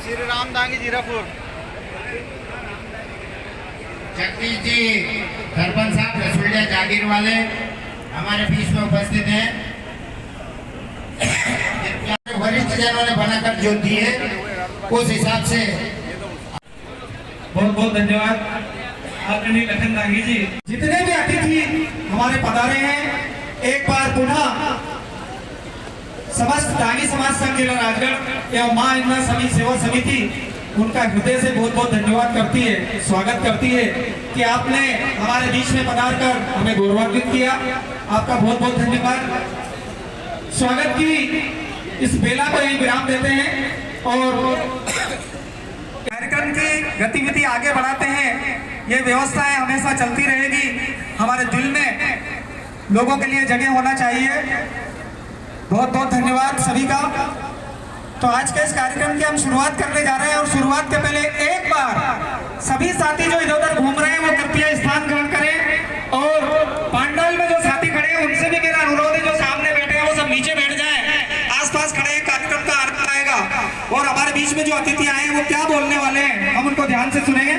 श्री राम दांगी जीरापुर जगदीश जी सरपंच साहब रसुलिया जागीर वाले हमारे बीच में उपस्थित हैं। वरिष्ठ जनों ने बनाकर जो दी है उस हिसाब से बहुत बहुत धन्यवाद आदरणीय लखन दांगी जी। जितने भी अतिथि हमारे पधारे हैं एक बार पुनः समस्त दांगी समाज संघ जिला राजगढ़ एवं मां अन्ना सभी सेवा समिति उनका हृदय से बहुत बहुत धन्यवाद करती है, स्वागत करती है कि आपने हमारे बीच में पधार कर हमें गौरवान्वित किया। आपका बहुत बहुत धन्यवाद। स्वागत की इस बेला को यही विराम देते हैं और कार्यक्रम की गतिविधि आगे बढ़ाते हैं। ये व्यवस्थाएं हमेशा चलती रहेगी। हमारे दिल में लोगों के लिए जगह होना चाहिए। बहुत बहुत धन्यवाद सभी का। तो आज के इस कार्यक्रम की हम शुरुआत करने जा रहे हैं और शुरुआत के पहले एक बार सभी साथी जो इधर उधर घूम रहे हैं वो कृपया स्थान ग्रहण करें और पंडाल में जो साथी खड़े हैं उनसे भी मेरा अनुरोध है जो सामने बैठे हैं वो सब नीचे बैठ जाएं। आसपास खड़े हैं, कार्यक्रम का आरंभ आएगा और हमारे बीच में जो अतिथि आए हैं वो क्या बोलने वाले हैं हम उनको ध्यान से सुनेंगे।